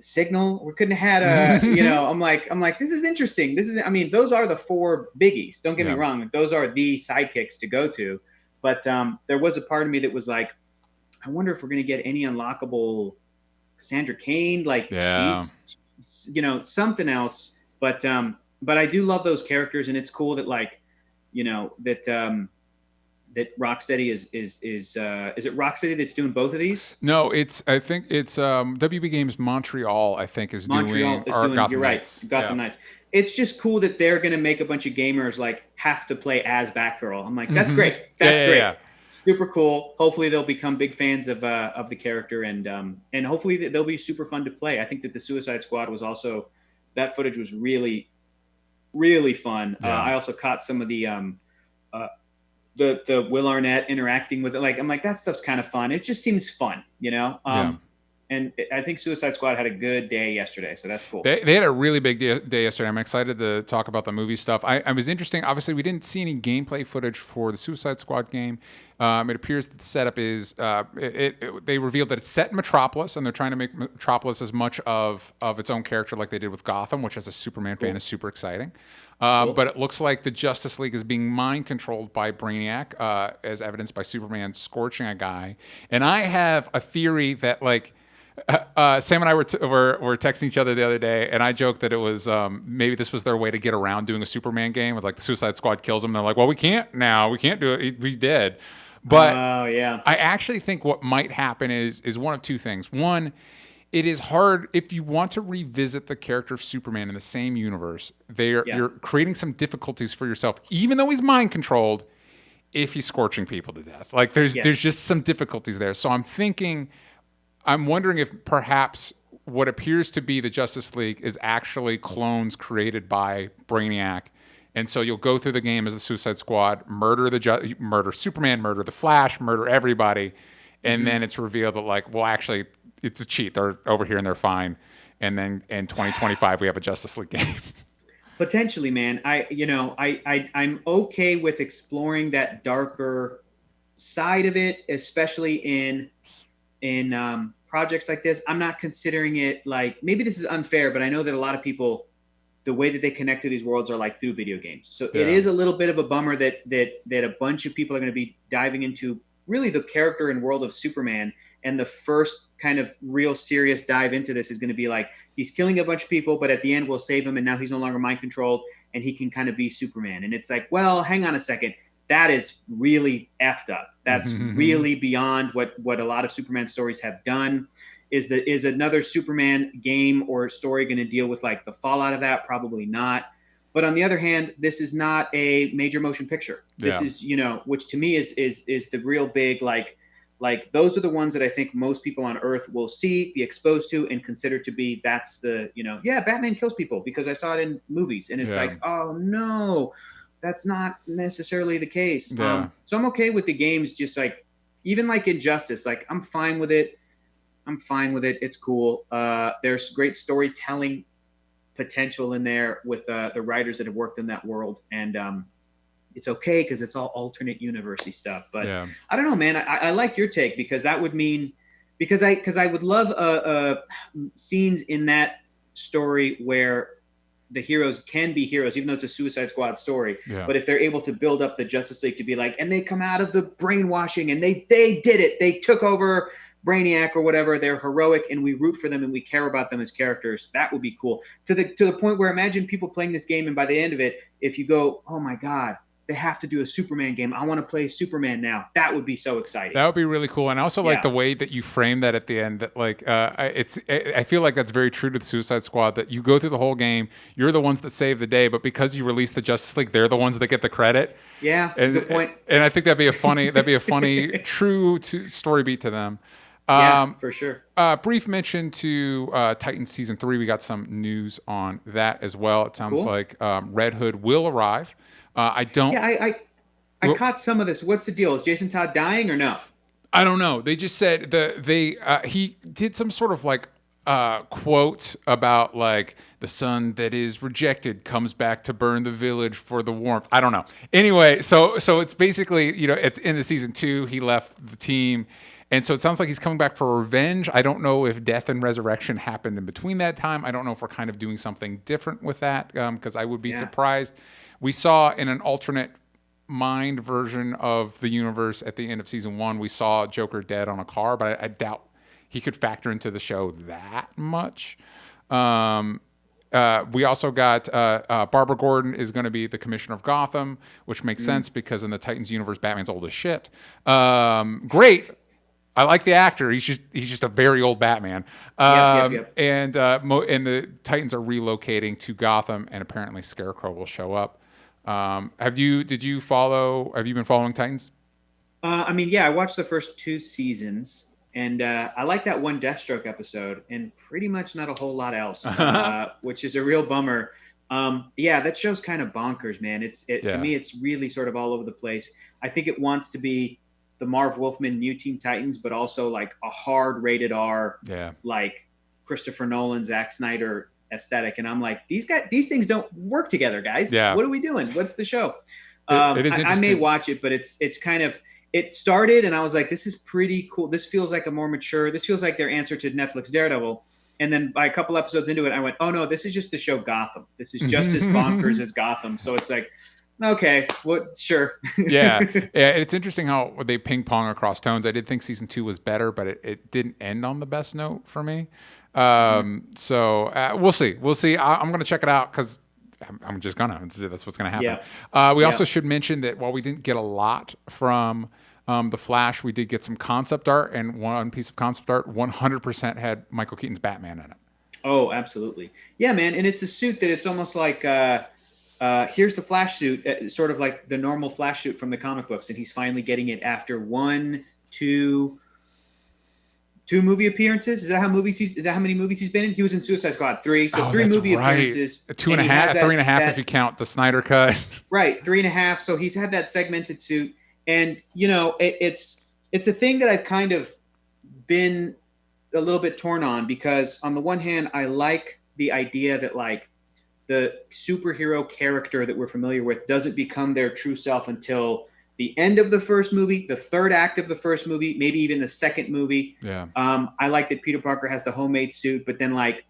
Signal. We couldn't have had a, I'm like, this is interesting. Those are the four biggies. Don't get me wrong. Those are the sidekicks to go to. But there was a part of me that was like, I wonder if we're going to get any unlockable Cassandra Cain, she's, something else. But I do love those characters, and it's cool that that Rocksteady is it Rocksteady that's doing both of these? No, I think it's WB Games Montreal. I think is doing Gotham you're Knights. Right, Gotham Knights. It's just cool that they're going to make a bunch of gamers have to play as Batgirl. I'm like, that's great. That's great. Yeah. Super cool. Hopefully they'll become big fans of the character, and hopefully they'll be super fun to play. I think that the Suicide Squad was also, that footage was really, really fun. Yeah. I also caught some of the Will Arnett interacting with it. I'm like, that stuff's kind of fun. It just seems fun, And I think Suicide Squad had a good day yesterday, so that's cool. They had a really big day yesterday. I'm excited to talk about the movie stuff. I was interesting. Obviously, we didn't see any gameplay footage for the Suicide Squad game. It appears that the setup is they revealed that it's set in Metropolis, and they're trying to make Metropolis as much of its own character like they did with Gotham, which as a Superman fan is super exciting. Cool. But it looks like the Justice League is being mind controlled by Brainiac, as evidenced by Superman scorching a guy. And I have a theory that Sam and I were texting each other the other day, and I joked that it was maybe this was their way to get around doing a Superman game with the Suicide Squad kills him. And they're like, well, we can't now. We can't do it. He's dead. But yeah. I actually think what might happen is one of two things. One, it is hard if you want to revisit the character of Superman in the same universe. You're creating some difficulties for yourself, even though he's mind controlled. If he's scorching people to death, there's just some difficulties there. So I'm wondering if perhaps what appears to be the Justice League is actually clones created by Brainiac. And so you'll go through the game as the Suicide Squad, murder Superman, murder the Flash, murder everybody. And then it's revealed that actually it's a cheat. They're over here and they're fine. And then in 2025, we have a Justice League game. Potentially, man. I'm okay with exploring that darker side of it, especially in projects like this. I'm not considering it maybe this is unfair, but I know that a lot of people, the way that they connect to these worlds are through video games. So it is a little bit of a bummer that a bunch of people are going to be diving into really the character and world of Superman. And the first kind of real serious dive into this is going to be he's killing a bunch of people, but at the end we'll save him. And now he's no longer mind controlled and he can kind of be Superman. And it's well, hang on a second. That is really effed up. That's really beyond what a lot of Superman stories have done. Is another Superman game or story going to deal with the fallout of that? Probably not. But on the other hand, this is not a major motion picture. This is, which to me is the real big, those are the ones that I think most people on Earth will see, be exposed to, and consider to be, that's the, Batman kills people because I saw it in movies. And it's oh no, that's not necessarily the case. Yeah. So I'm okay with the games, just even Injustice, I'm fine with it. It's cool. There's great storytelling potential in there with the writers that have worked in that world. And it's okay because it's all alternate universe-y stuff. But I don't know, man. I like your take because that would mean because I would love scenes in that story where the heroes can be heroes, even though it's a Suicide Squad story. Yeah. But if they're able to build up the Justice League to be and they come out of the brainwashing and they did it. They took over Brainiac or whatever, they're heroic and we root for them and we care about them as characters. That would be cool. To the point where imagine people playing this game and by the end of it, if you go, oh my God, they have to do a Superman game. I want to play Superman now. That would be so exciting. That would be really cool, and I also like Yeah. the way that you frame that at the end. That like, I feel like that's very true to the Suicide Squad. That you go through the whole game, you're the ones that save the day, but because you release the Justice League, they're the ones that get the credit. Yeah, And, good point. And I think that'd be a funny, true story beat to them. Yeah, for sure. Brief mention to Titans season 3. We got some news on that as well. It sounds Cool. like Red Hood will arrive. I don't. Yeah, I caught some of this. What's the deal? Is Jason Todd dying or no? I don't know. They just said he did some sort of like quote about like the sun that is rejected comes back to burn the village for the warmth. I don't know. Anyway, so it's basically, it's in the season 2 he left the team. And so it sounds like he's coming back for revenge. I don't know if death and resurrection happened in between that time. I don't know if we're kind of doing something different with that, because I would be surprised. We saw in an alternate mind version of the universe at the end of season 1, we saw Joker dead on a car, but I doubt he could factor into the show that much. We also got Barbara Gordon is going to be the commissioner of Gotham, which makes sense because in the Titans universe, Batman's old as shit. Great. I like the actor. He's just a very old Batman. Yep. And the Titans are relocating to Gotham, and apparently Scarecrow will show up. Have you been following Titans? I watched the first 2 seasons, and I like that one Deathstroke episode, and pretty much not a whole lot else, which is a real bummer. That show's kind of bonkers, man. To me, it's really sort of all over the place. I think it wants to be the Marv Wolfman New Teen Titans, but also like a hard rated R, like Christopher Nolan, Zack Snyder aesthetic. And I'm like, these things don't work together, guys. Yeah. What are we doing? What's the show? It is I may watch it, but it's kind of, it started and I was like, this is pretty cool. This feels like this feels like their answer to Netflix Daredevil. And then by a couple episodes into it, I went, oh no, this is just the show Gotham. This is just as bonkers as Gotham. So it's like, okay, well, sure. yeah. It's interesting how they ping pong across tones. I did think season 2 was better, but it didn't end on the best note for me. So we'll see. I'm going to check it out because I'm just gonna. That's what's going to happen. Yeah. We also should mention that while we didn't get a lot from The Flash, we did get some concept art, and one piece of concept art 100% had Michael Keaton's Batman in it. Oh, absolutely. Yeah, man. And it's a suit that it's almost like here's the Flash suit, sort of like the normal Flash suit from the comic books, and he's finally getting it after 2 movie appearances. Is that how many movies he's been in? He was in Suicide Squad 3, so 3 movie appearances. 2.5, 3.5 if you count the Snyder cut. Right, 3.5. So he's had that segmented suit, and it's a thing that I've kind of been a little bit torn on, because on the one hand, I like the idea that like the superhero character that we're familiar with doesn't become their true self until the end of the first movie, the third act of the first movie, maybe even the second movie. Yeah. I like that Peter Parker has the homemade suit, but then like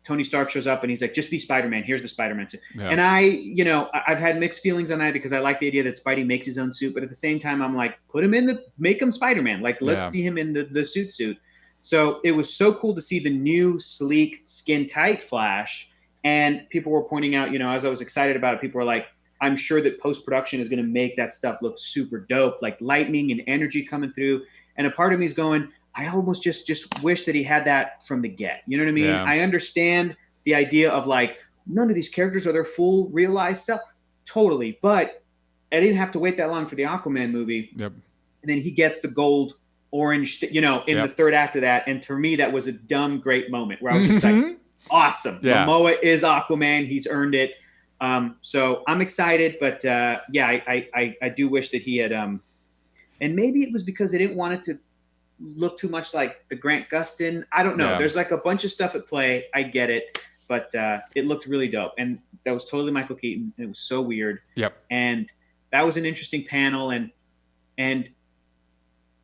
Tony Stark shows up and he's like, just be Spider-Man. Here's the Spider-Man suit. Yeah. And I've had mixed feelings on that because I like the idea that Spidey makes his own suit, but at the same time, I'm like, make him Spider-Man. Like, let's see him in the suit. So it was so cool to see the new sleek skin tight Flash. And people were pointing out, as I was excited about it, people were like, I'm sure that post-production is going to make that stuff look super dope, like lightning and energy coming through. And a part of me is going, I almost just wish that he had that from the get. You know what I mean? Yeah. I understand the idea of like, none of these characters are their full realized self. Totally. But I didn't have to wait that long for the Aquaman movie. Yep. And then he gets the gold orange, in the third act of that. And for me, that was a dumb, great moment where I was just like, awesome. Yeah. Momoa is Aquaman. He's earned it. So I'm excited, but I do wish that he had, and maybe it was because they didn't want it to look too much like the Grant Gustin. I don't know. Yeah. There's like a bunch of stuff at play. I get it, but it looked really dope. And that was totally Michael Keaton. It was so weird. Yep. And that was an interesting panel. And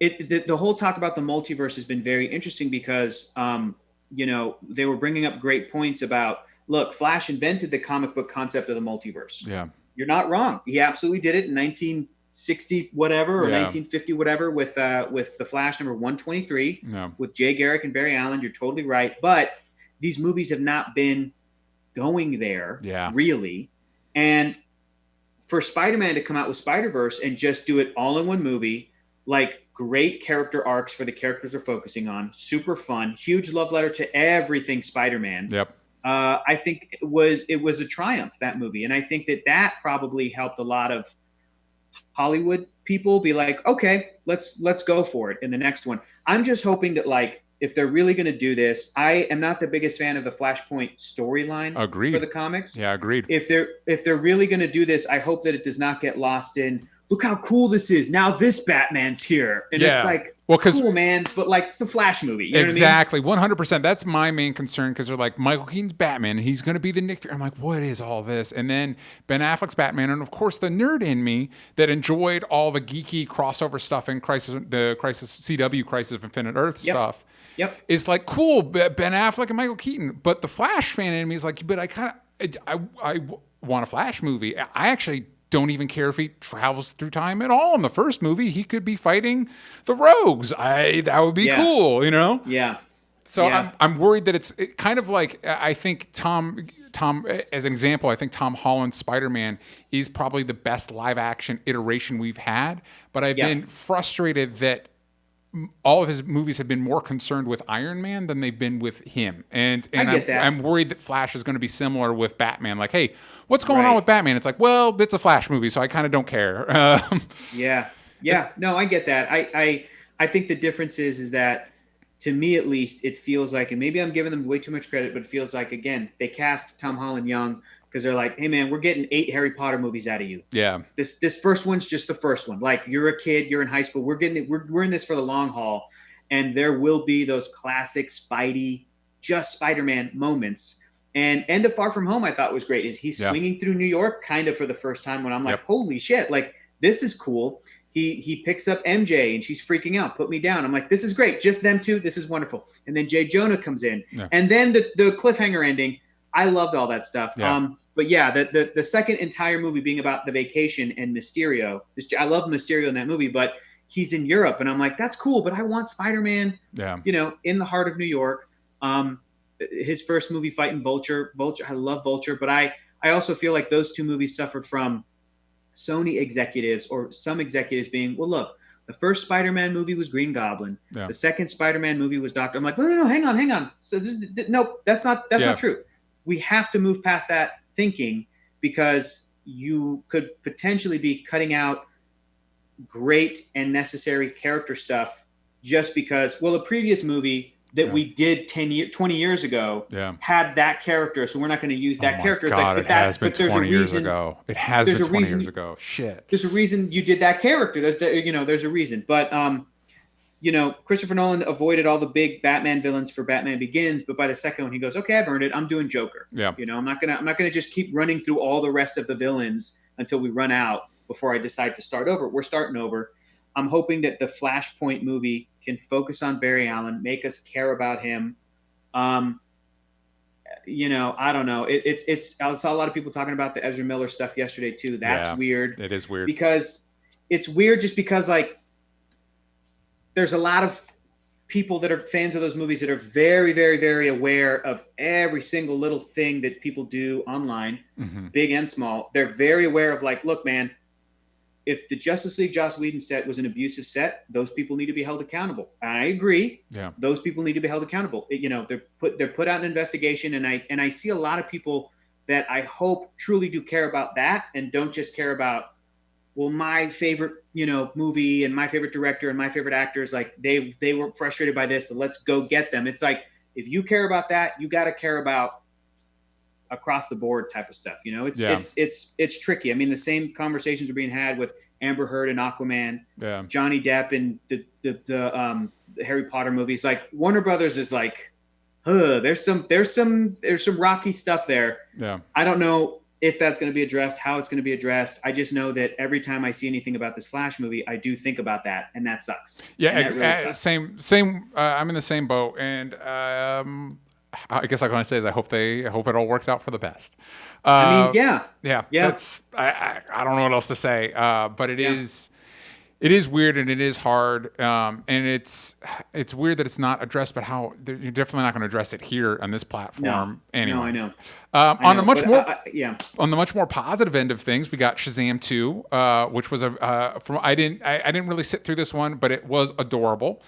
the whole talk about the multiverse has been very interesting because, they were bringing up great points about, look, Flash invented the comic book concept of the multiverse. Yeah. You're not wrong. He absolutely did it in 1960 whatever or Yeah. 1950 whatever with the Flash number 123 No. with Jay Garrick and Barry Allen. You're totally right, but these movies have not been going there Yeah. really, and for Spider-Man to come out with Spider-Verse and just do it all in one movie, like great character arcs for the characters they're focusing on, super fun, huge love letter to everything Spider-Man. Yep. I think it was a triumph, that movie, and I think that probably helped a lot of Hollywood people be like, okay, let's go for it in the next one. I'm just hoping that like if they're really going to do this, I am not the biggest fan of the Flashpoint storyline Agreed. for the comics. Yeah, agreed. If they're really going to do this, I hope that it does not get lost in look how cool this is. Now this Batman's here, and Yeah. it's like, Well, 'cause- cool, man, but like it's a Flash movie. You know Exactly, 100%. That's my main concern because they're like, Michael Keaton's Batman, and he's going to be the Nick Fury. I'm like, what is all this? And then Ben Affleck's Batman, and of course the nerd in me that enjoyed all the geeky crossover stuff in CW Crisis of Infinite Earth stuff. Yep. Is like cool, Ben Affleck and Michael Keaton. But the Flash fan in me is like, but I want a Flash movie. I actually don't even care if he travels through time at all. In the first movie, he could be fighting the Rogues. That would be cool, you know? Yeah. So I'm worried that it's kind of like, I think Tom, as an example, I think Tom Holland's Spider-Man is probably the best live action iteration we've had. But I've been frustrated that all of his movies have been more concerned with Iron Man than they've been with him. And I get that. I'm worried that Flash is going to be similar with Batman. Like, hey, what's going on with Batman? It's like, well, it's a Flash movie, so I kind of don't care. Yeah. No, I get that. I think the difference is that, to me at least, it feels like, and maybe I'm giving them way too much credit, but it feels like, again, they cast Tom Holland young because they're like, hey, man, we're getting 8 Harry Potter movies out of you. Yeah. This first one's just the first one. Like, you're a kid, you're in high school. We're in this for the long haul. And there will be those classic Spidey, just Spider-Man moments. And End of Far From Home, I thought was great. Is he's swinging through New York kind of for the first time when I'm like, holy shit, like, this is cool. He picks up MJ and she's freaking out. Put me down. I'm like, this is great. Just them two. This is wonderful. And then Jay Jonah comes in. Yeah. And then the cliffhanger ending. I loved all that stuff. Yeah. But yeah, the second entire movie being about the vacation and Mysterio. I love Mysterio in that movie, but he's in Europe. And I'm like, that's cool, but I want Spider-Man, in the heart of New York. His first movie fighting Vulture. I love Vulture, but I also feel like those two movies suffered from Sony executives or some executives being, well, look, the first Spider-Man movie was Green Goblin. Yeah. The second Spider-Man movie was Doctor. I'm like, no, hang on. So nope, that's not true. We have to move past that thinking because you could potentially be cutting out great and necessary character stuff just because, well, a previous movie that we did 20 years ago had that character, so we're not going to use that character. God, it's like, it has been 20 years ago. It has been 20 years ago. Shit. There's a reason you did that character. There's a reason. But Christopher Nolan avoided all the big Batman villains for Batman Begins, but by the second one, he goes, "Okay, I've earned it. I'm doing Joker." Yeah. I'm not gonna just keep running through all the rest of the villains until we run out before I decide to start over. We're starting over. I'm hoping that the Flashpoint movie can focus on Barry Allen, make us care about him. I don't know. I saw a lot of people talking about the Ezra Miller stuff yesterday too. That's weird. It is weird because it's weird just because like there's a lot of people that are fans of those movies that are very, very, very aware of every single little thing that people do online, big and small. They're very aware of like, look, man, if the Justice League Joss Whedon set was an abusive set, those people need to be held accountable. I agree. Yeah. Those people need to be held accountable. They're put out an investigation, and I see a lot of people that I hope truly do care about that and don't just care about, well, my favorite, movie and my favorite director and my favorite actors, like they were frustrated by this, so let's go get them. It's like, if you care about that, you got to care about across the board type of stuff. It's tricky. I mean, the same conversations are being had with Amber Heard and Aquaman, Johnny Depp and the Harry Potter movies. Like Warner Brothers is like, there's some rocky stuff there. Yeah. I don't know if that's going to be addressed, how it's going to be addressed. I just know that every time I see anything about this Flash movie, I do think about that, and that sucks. Yeah, really sucks. Same. I'm in the same boat, and I guess I'm going to say is I hope it all works out for the best. I mean, yeah, Yeah, yeah, that's I don't know what else to say. But yeah. it is weird and it is hard. And it's weird that it's not addressed, but how you're definitely not going to address it here on this No, platform no, I anyway. know, I On a know, much but more yeah. on the much more positive end of things, we got Shazam 2, which was I didn't really sit through this one, but it was adorable.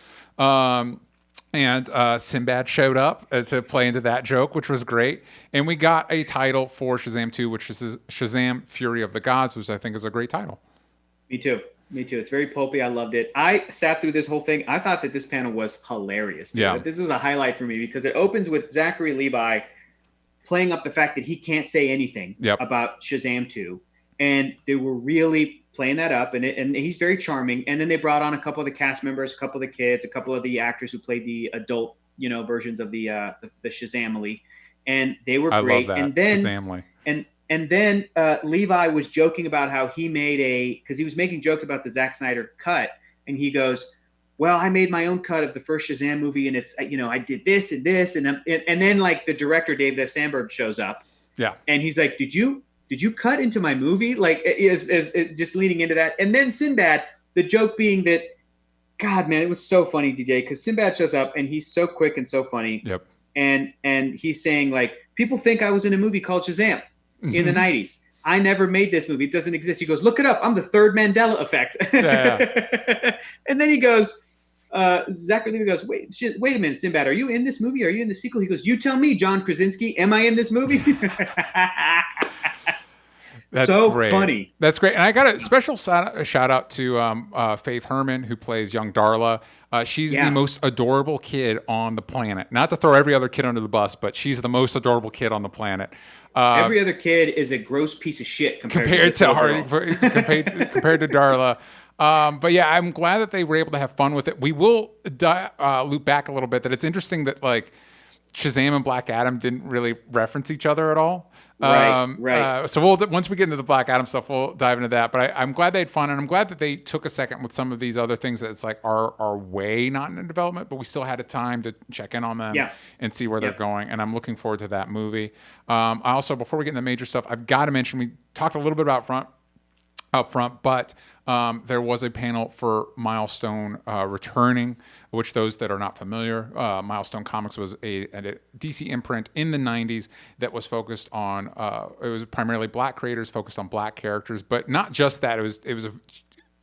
And Sinbad showed up to play into that joke, which was great. And we got a title for Shazam 2, which is Shazam Fury of the Gods, which I think is a great title. Me too. Me too. It's very pulpy. I loved it. I sat through this whole thing. I thought that this panel was hilarious, dude. Yeah. This was a highlight for me because it opens with Zachary Levi playing up the fact that he can't say anything Yep. about Shazam 2. And they were really playing that up, and he's very charming. And then they brought on a couple of the cast members, a couple of the kids, a couple of the actors who played the adult, versions of the Shazamily, and they were great. I love that. Shazamily. And then Levi was joking about how he made because he was making jokes about the Zack Snyder cut, and he goes, "Well, I made my own cut of the first Shazam movie, and it's I did this and this, and then like the director David F. Sandberg shows up, Yeah, and he's like, Did you cut into my movie?" Like is just leaning into that, and then Sinbad, the joke being that, God, man, it was so funny, DJ, because Sinbad shows up and he's so quick and so funny, yep, and he's saying like, people think I was in a movie called Shazam in the 90s. I never made this movie. It doesn't exist. He goes, look it up. I'm the third Mandela effect. Yeah. And then he goes, Zachary Levi goes, wait a minute, Sinbad, are you in this movie? Are you in the sequel? He goes, you tell me, John Krasinski, am I in this movie? That's so great. Funny. That's great. And I got a special shout out to Faith Herman, who plays young Darla. She's the most adorable kid on the planet. Not to throw every other kid under the bus, but she's the most adorable kid on the planet. Every other kid is a gross piece of shit compared to Darla. But yeah, I'm glad that they were able to have fun with it. We will loop back a little bit. That it's interesting that like Shazam and Black Adam didn't really reference each other at all. Right. So once we get into the Black Adam stuff, we'll dive into that. But I'm glad they had fun, and I'm glad that they took a second with some of these other things that it's like are way not in development, but we still had a time to check in on them and see where they're going. And I'm looking forward to that movie. I also, before we get into the major stuff, I've got to mention we talked a little bit about up front, but there was a panel for Milestone returning, which those that are not familiar, Milestone Comics was a DC imprint in the 90s that was focused on, it was primarily black creators focused on black characters, but not just that, it was a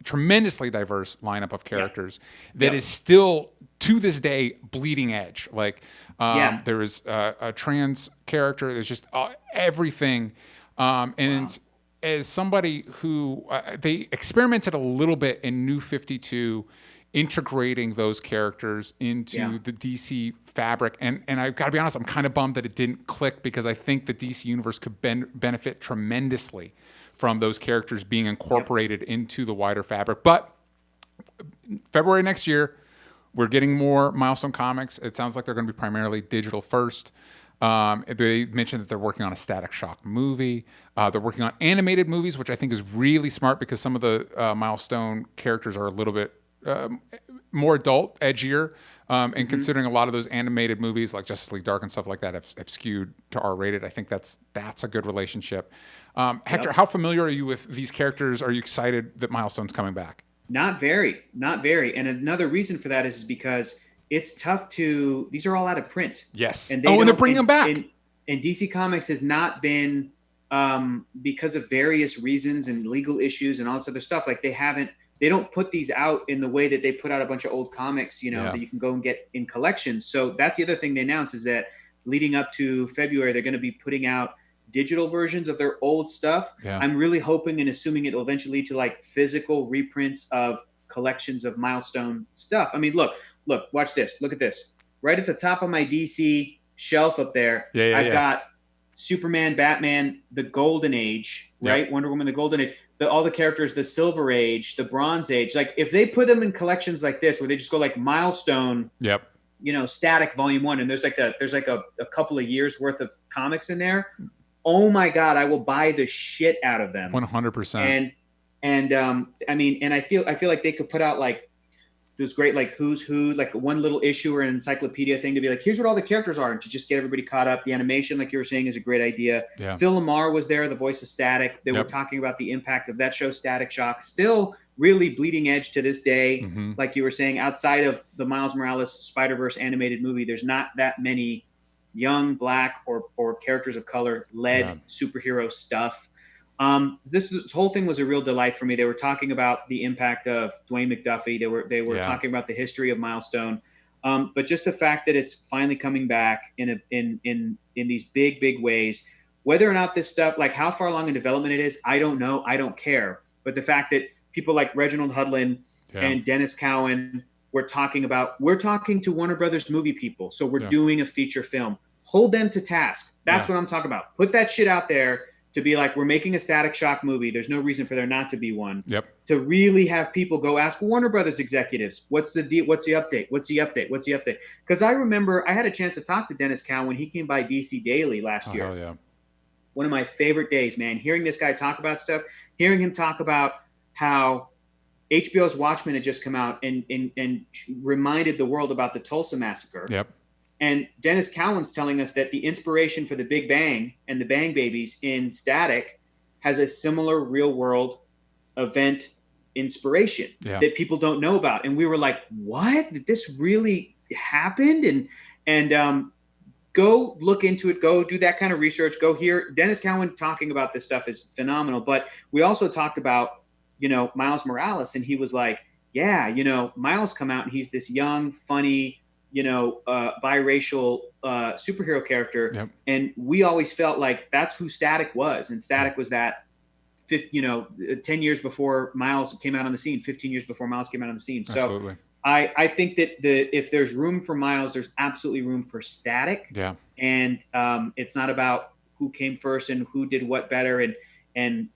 tremendously diverse lineup of characters that is still, to this day, bleeding edge. Like, there is a trans character, there's just everything, as somebody who they experimented a little bit in New 52, integrating those characters into the DC fabric, and I've got to be honest, I'm kind of bummed that it didn't click, because I think the DC universe could benefit tremendously from those characters being incorporated into the wider fabric. But February next year, we're getting more Milestone Comics. It sounds like they're going to be primarily digital first. They mentioned that they're working on a Static Shock movie. They're working on animated movies, which I think is really smart, because some of the Milestone characters are a little bit more adult, edgier. And considering a lot of those animated movies like Justice League Dark and stuff like that have skewed to R-rated, I think that's a good relationship. Hector, how familiar are you with these characters? Are you excited that Milestone's coming back? Not very. And another reason for that is because it's tough these are all out of print. Yes. And they're bringing them back. And DC Comics has not been, because of various reasons and legal issues and all this other stuff, like they don't put these out in the way that they put out a bunch of old comics, that you can go and get in collections. So that's the other thing they announced, is that leading up to February, they're going to be putting out digital versions of their old stuff. Yeah. I'm really hoping and assuming it will eventually lead to like physical reprints of collections of Milestone stuff. I mean, look, watch this. Look at this. Right at the top of my DC shelf up there, I've got Superman, Batman, the Golden Age, right? Wonder Woman, the Golden Age. All the characters, the Silver Age, the Bronze Age. Like, if they put them in collections like this, where they just go like Milestone, Static Volume 1, and there's like a couple of years worth of comics in there. Oh my God, I will buy the shit out of them. 100%. And I mean, and I feel like they could put out like those great like who's who, like one little issue or an encyclopedia thing to be like, here's what all the characters are, and to just get everybody caught up. The animation, like you were saying, is a great idea. Yeah. Phil Lamar was there, the voice of Static. They were talking about the impact of that show, Static Shock, still really bleeding edge to this day. Like you were saying, outside of the Miles Morales Spider-Verse animated movie, there's not that many young black or characters of color led superhero stuff. This whole thing was a real delight for me. They were talking about the impact of Dwayne McDuffie. They were talking about the history of Milestone, but just the fact that it's finally coming back in these big ways. Whether or not this stuff, like how far along in development it is, I don't know. I don't care. But the fact that people like Reginald Hudlin and Dennis Cowan we're talking to Warner Brothers movie people, so we're doing a feature film. Hold them to task. That's what I'm talking about. Put that shit out there. To be like, we're making a Static Shock movie. There's no reason for there not to be one. To really have people go ask Warner Brothers executives, what's the deal? What's the update? What's the update? What's the update? Because I remember I had a chance to talk to Dennis Cowan when he came by DC Daily last year. Hell yeah. One of my favorite days, man. Hearing this guy talk about stuff, hearing him talk about how HBO's Watchmen had just come out and reminded the world about the Tulsa massacre. And Dennis Cowan's telling us that the inspiration for the Big Bang and the Bang Babies in Static has a similar real world event inspiration that people don't know about. And we were like, what? Did this really happen? And go look into it. Go do that kind of research. Go hear Dennis Cowan talking about this stuff is phenomenal. But we also talked about, Miles Morales. And he was like, Miles come out and he's this young, funny, biracial superhero character. And we always felt like that's who Static was. And Static was that, 10 years before Miles came out on the scene, 15 years before Miles came out on the scene. Absolutely. So I think that if there's room for Miles, there's absolutely room for Static. And it's not about who came first and who did what better. And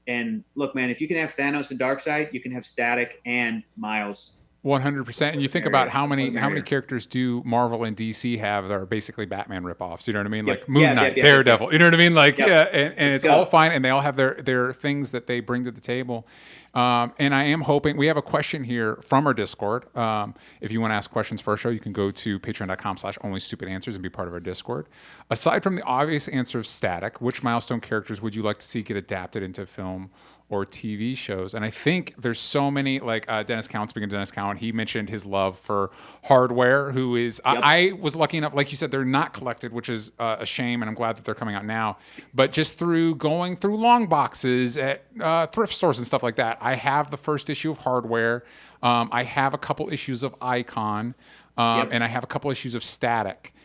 look, man, if you can have Thanos and Darkseid, you can have Static and Miles. 100%. And you think about how many characters do Marvel and DC have that are basically Batman ripoffs? You know what I mean? Like Moon Knight, Daredevil. You know what I mean? Like and it's all fine, and they all have their things that they bring to the table. And I am hoping we have a question here from our Discord. If you want to ask questions for our show, you can go to patreon.com/onlystupidanswers and be part of our Discord. Aside from the obvious answer of Static, which Milestone characters would you like to see get adapted into film or TV shows? And I think there's so many, like Dennis Cowan, speaking of Dennis Cowan, he mentioned his love for Hardware, who is, I was lucky enough, like you said, they're not collected, which is a shame, and I'm glad that they're coming out now. But just through going through long boxes at thrift stores and stuff like that, I have the first issue of Hardware. I have a couple issues of Icon, and I have a couple issues of Static.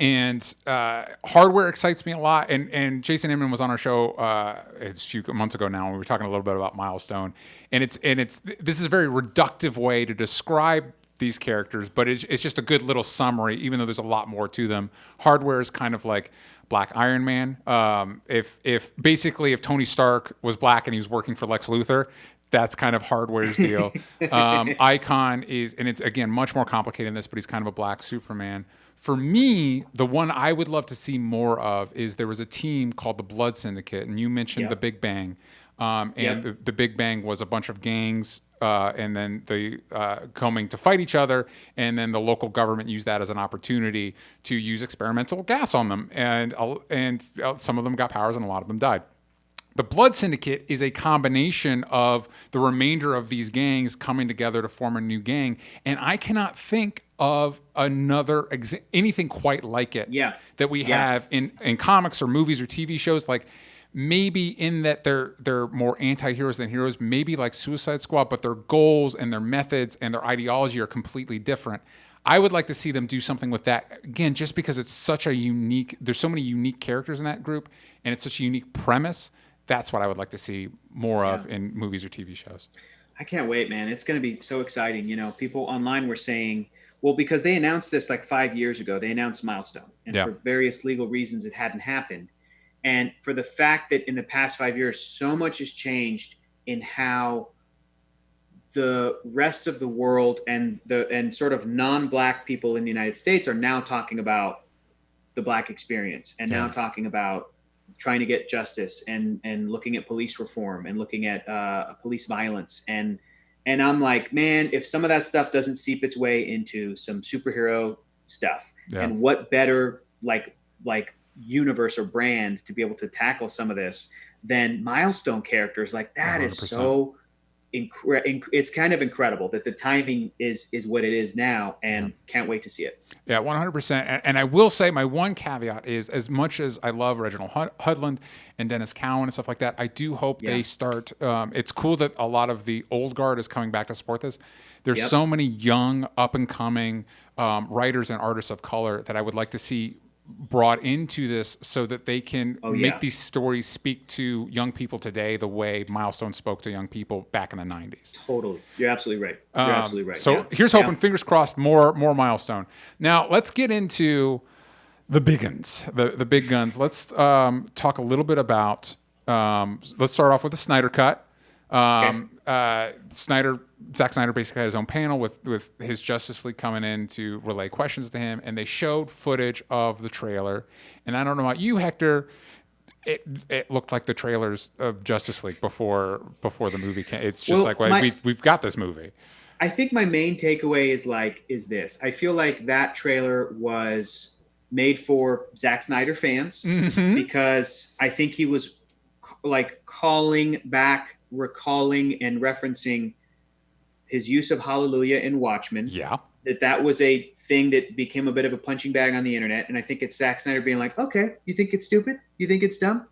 And Hardware excites me a lot. And Jason Inman was on our show a few months ago now. And we were talking a little bit about Milestone. And this is a very reductive way to describe these characters, but it's just a good little summary, even though there's a lot more to them. Hardware is kind of like Black Iron Man. If Tony Stark was black and he was working for Lex Luthor, that's kind of Hardware's deal. Icon is, and it's again much more complicated than this, but he's kind of a black Superman. For me, the one I would love to see more of is there was a team called the Blood Syndicate, and you mentioned the Big Bang. The Big Bang was a bunch of gangs, and then they coming to fight each other, and then the local government used that as an opportunity to use experimental gas on them, and some of them got powers, and a lot of them died. The Blood Syndicate is a combination of the remainder of these gangs coming together to form a new gang, and I cannot think of another anything quite like it that we have in comics or movies or TV shows. Like maybe in that they're more anti-heroes than heroes, maybe like Suicide Squad, but their goals and their methods and their ideology are completely different. I would like to see them do something with that, again, just because it's such a unique, there's so many unique characters in that group, and it's such a unique premise. That's what I would like to see more of in movies or TV shows. I can't wait, man. It's going to be so exciting. People online were saying, well, because they announced this like 5 years ago, they announced Milestone. And for various legal reasons, it hadn't happened. And for the fact that in the past 5 years, so much has changed in how the rest of the world and sort of non-black people in the United States are now talking about the black experience and now talking about trying to get justice and looking at police reform and looking at police violence and And I'm like, man, if some of that stuff doesn't seep its way into some superhero stuff, Yeah. and what better like universe or brand to be able to tackle some of this than milestone characters, like that is 100%. so it's kind of incredible that the timing is what it is now, and can't wait to see it. Yeah, 100%. And I will say my one caveat is, as much as I love Reginald Hudlin and Dennis Cowan and stuff like that, I do hope they start. It's cool that a lot of the old guard is coming back to support this. There's so many young, up and coming writers and artists of color that I would like to see brought into this so that they can make these stories speak to young people today the way Milestone spoke to young people back in the 90s. Totally. You're absolutely right. You're absolutely right. So here's hoping, fingers crossed, more Milestone. Now let's get into the big guns, the big guns. Let's talk a little bit about, let's start off with the Snyder Cut. Zack Snyder basically had his own panel with his Justice League coming in to relay questions to him, and they showed footage of the trailer. And I don't know about you, Hector, it looked like the trailers of Justice League before the movie came. It's just we've got this movie. I think my main takeaway is this. I feel like that trailer was made for Zack Snyder fans because I think he was like recalling and referencing his use of Hallelujah in Watchmen. Yeah. That was a thing that became a bit of a punching bag on the internet. And I think it's Zack Snyder being like, okay, you think it's stupid? You think it's dumb?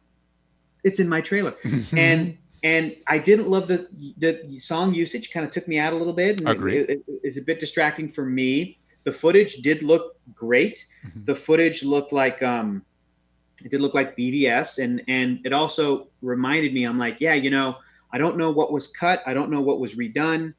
It's in my trailer. and I didn't love the song usage. Kind of took me out a little bit. And Agreed. It is a bit distracting for me. The footage did look great. The footage looked like it did look like BVS, and it also reminded me, I'm like, I don't know what was cut. I don't know what was redone.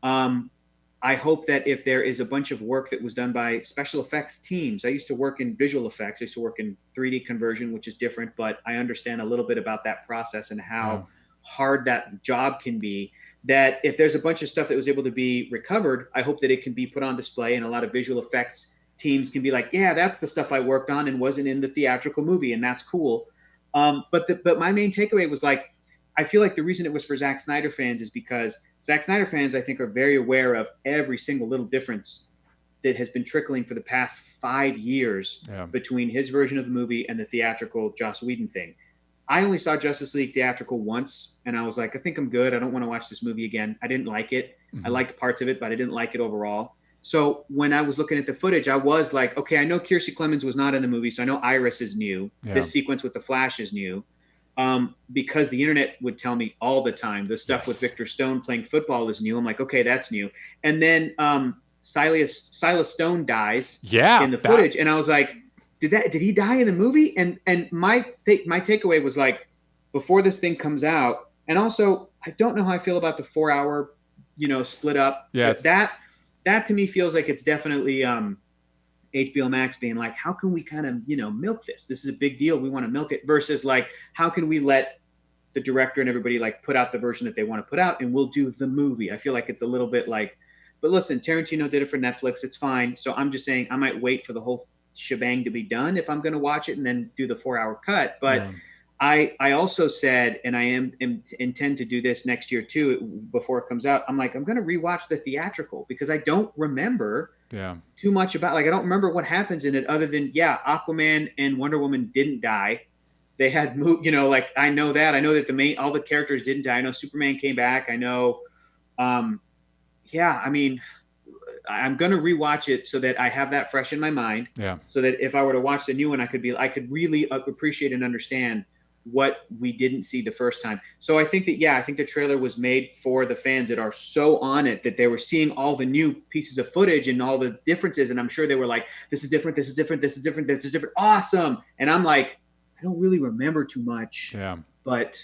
I hope that if there is a bunch of work that was done by special effects teams, I used to work in visual effects. I used to work in 3D conversion, which is different, but I understand a little bit about that process and how hard that job can be. That if there's a bunch of stuff that was able to be recovered, I hope that it can be put on display, and a lot of visual effects teams can be like, yeah, that's the stuff I worked on and wasn't in the theatrical movie, and that's cool. But my main takeaway was like, I feel like the reason it was for Zack Snyder fans is because Zack Snyder fans, I think, are very aware of every single little difference that has been trickling for the past 5 years between his version of the movie and the theatrical Joss Whedon thing. I only saw Justice League theatrical once, and I was like, I think I'm good. I don't want to watch this movie again. I didn't like it. I liked parts of it, but I didn't like it overall. So when I was looking at the footage, I was like, okay, I know Kiersey Clemons was not in the movie, so I know Iris is new. This sequence with the Flash is new. Because the internet would tell me all the time the stuff with Victor Stone playing football is new. I'm like, okay, that's new. And then Silas Stone dies in the footage, and I was like, did he die in the movie? And my takeaway was like, before this thing comes out, and also I don't know how I feel about the 4-hour, split up. Yeah, that to me feels like it's definitely HBO Max being like, how can we kind of, milk this? This is a big deal. We want to milk it, versus like, how can we let the director and everybody like put out the version that they want to put out, and we'll do the movie. I feel like it's a little bit like, but listen, Tarantino did it for Netflix. It's fine. So I'm just saying I might wait for the whole shebang to be done if I'm going to watch it and then do the 4-hour cut. But I also said, and I intend to do this next year too, before it comes out, I'm like, I'm going to rewatch the theatrical because I don't remember too much about, like, I don't remember what happens in it other than, Aquaman and Wonder Woman didn't die. They had moved, I know that all the characters didn't die. I know Superman came back. I know, I'm going to rewatch it so that I have that fresh in my mind. Yeah. So that if I were to watch the new one, I could really appreciate and understand what we didn't see the first time. So I think the trailer was made for the fans that are so on it that they were seeing all the new pieces of footage and all the differences. And I'm sure they were like, this is different. This is different. This is different. This is different. Awesome. And I'm like, I don't really remember too much. Yeah. But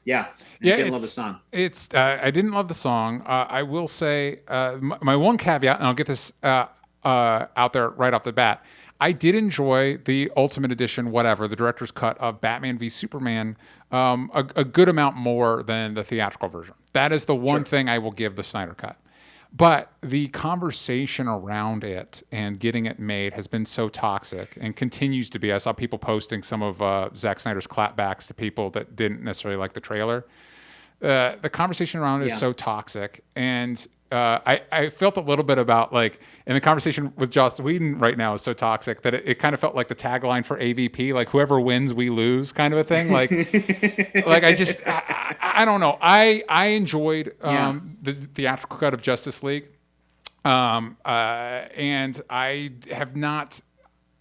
I didn't love the song. I didn't love the song. I will say my one caveat, and I'll get this out there right off the bat. I did enjoy the Ultimate Edition, the director's cut of Batman v Superman, a good amount more than the theatrical version. That is the one thing I will give the Snyder Cut. But the conversation around it and getting it made has been so toxic and continues to be. I saw people posting some of Zack Snyder's clapbacks to people that didn't necessarily like the trailer. the conversation around it is so toxic, and I felt a little bit about like, and the conversation with Joss Whedon right now is so toxic that it kind of felt like the tagline for AVP, like whoever wins, we lose, kind of a thing. Like, I don't know. I enjoyed the theatrical cut of Justice League, and I have not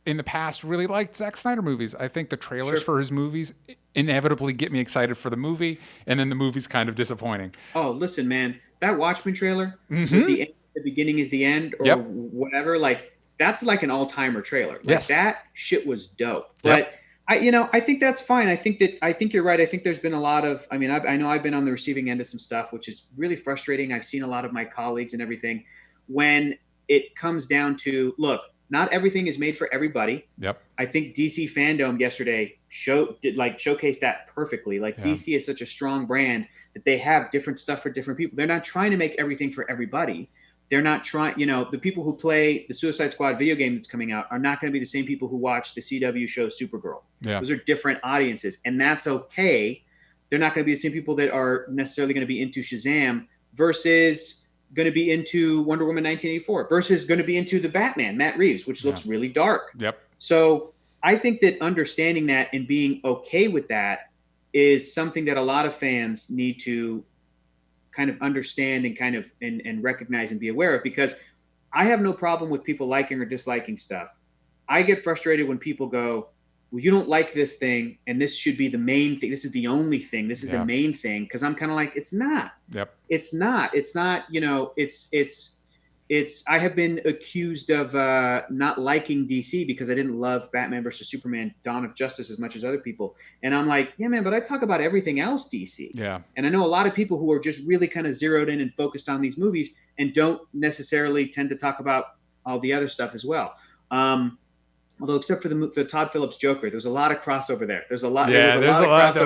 in the past really liked Zack Snyder movies. I think the trailers for his movies inevitably get me excited for the movie, and then the movie's kind of disappointing. Oh, listen, man, that Watchmen trailer, with the beginning is the end, or whatever, like that's like an all-timer trailer. Like that shit was dope. But I think that's fine. I think you're right. I think there's been a lot of, I mean, I know I've been on the receiving end of some stuff, which is really frustrating. I've seen a lot of my colleagues and everything when it comes down to, look, not everything is made for everybody. Yep. I think DC FanDome yesterday showcased that perfectly. Like DC is such a strong brand that they have different stuff for different people. They're not trying to make everything for everybody. They're not trying, the people who play the Suicide Squad video game that's coming out are not going to be the same people who watch the CW show Supergirl. Yeah. Those are different audiences, and that's okay. They're not going to be the same people that are necessarily going to be into Shazam versus going to be into Wonder Woman 1984 versus going to be into the Batman, Matt Reeves, which looks really dark. Yep. So I think that understanding that and being okay with that is something that a lot of fans need to kind of understand and kind of and recognize and be aware of, because I have no problem with people liking or disliking stuff. I get frustrated when people go, well, you don't like this thing, and this should be the main thing. This is the only thing. This is the main thing. Because I'm kind of like, it's not. Yep. It's not. It's not. I have been accused of not liking DC because I didn't love Batman versus Superman: Dawn of Justice as much as other people. And I'm like, yeah, man, but I talk about everything else DC. Yeah. And I know a lot of people who are just really kind of zeroed in and focused on these movies and don't necessarily tend to talk about all the other stuff as well. Although, except for the Todd Phillips Joker, there's a lot of crossover there. There's a lot. Yeah, there's a lot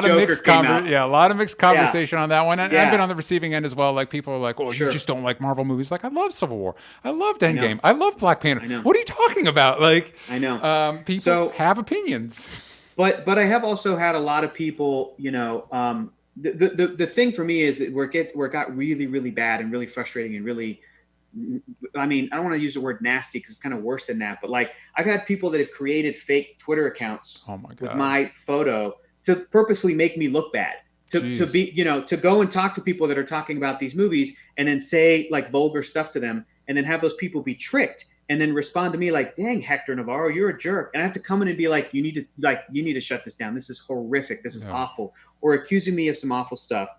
of mixed a lot of mixed conversation on that one. And I've been on the receiving end as well. Like people are like, "Oh, you just don't like Marvel movies." Like, I love Civil War. I loved Endgame. I love Black Panther. What are you talking about? Like, I know. People have opinions. But I have also had a lot of people. The thing for me is that where it got really, really bad and really frustrating and really. I mean, I don't want to use the word nasty because it's kind of worse than that. But like, I've had people that have created fake Twitter accounts with my photo to purposely make me look bad, to be, to go and talk to people that are talking about these movies and then say like vulgar stuff to them and then have those people be tricked and then respond to me like, dang, Hector Navarro, you're a jerk. And I have to come in and be like, you need to shut this down. This is horrific. This is awful. Or accusing me of some awful stuff.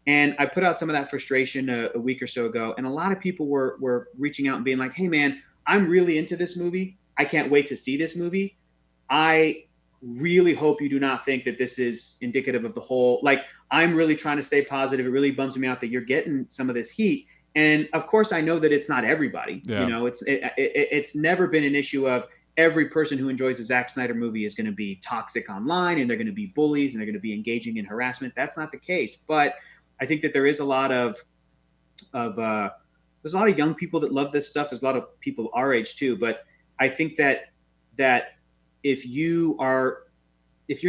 And I put out some of that frustration a week or so ago. And a lot of people were reaching out and being like, hey, man, I'm really into this movie. I can't wait to see this movie. I really hope you do not think that this is indicative of the whole. Like, I'm really trying to stay positive. It really bums me out that you're getting some of this heat. And of course, I know that it's not everybody. Yeah. It's never been an issue of every person who enjoys a Zack Snyder movie is going to be toxic online and they're going to be bullies and they're going to be engaging in harassment. That's not the case. But I think that there is a lot of there's a lot of young people that love this stuff. There's a lot of people our age too. But I think that if you're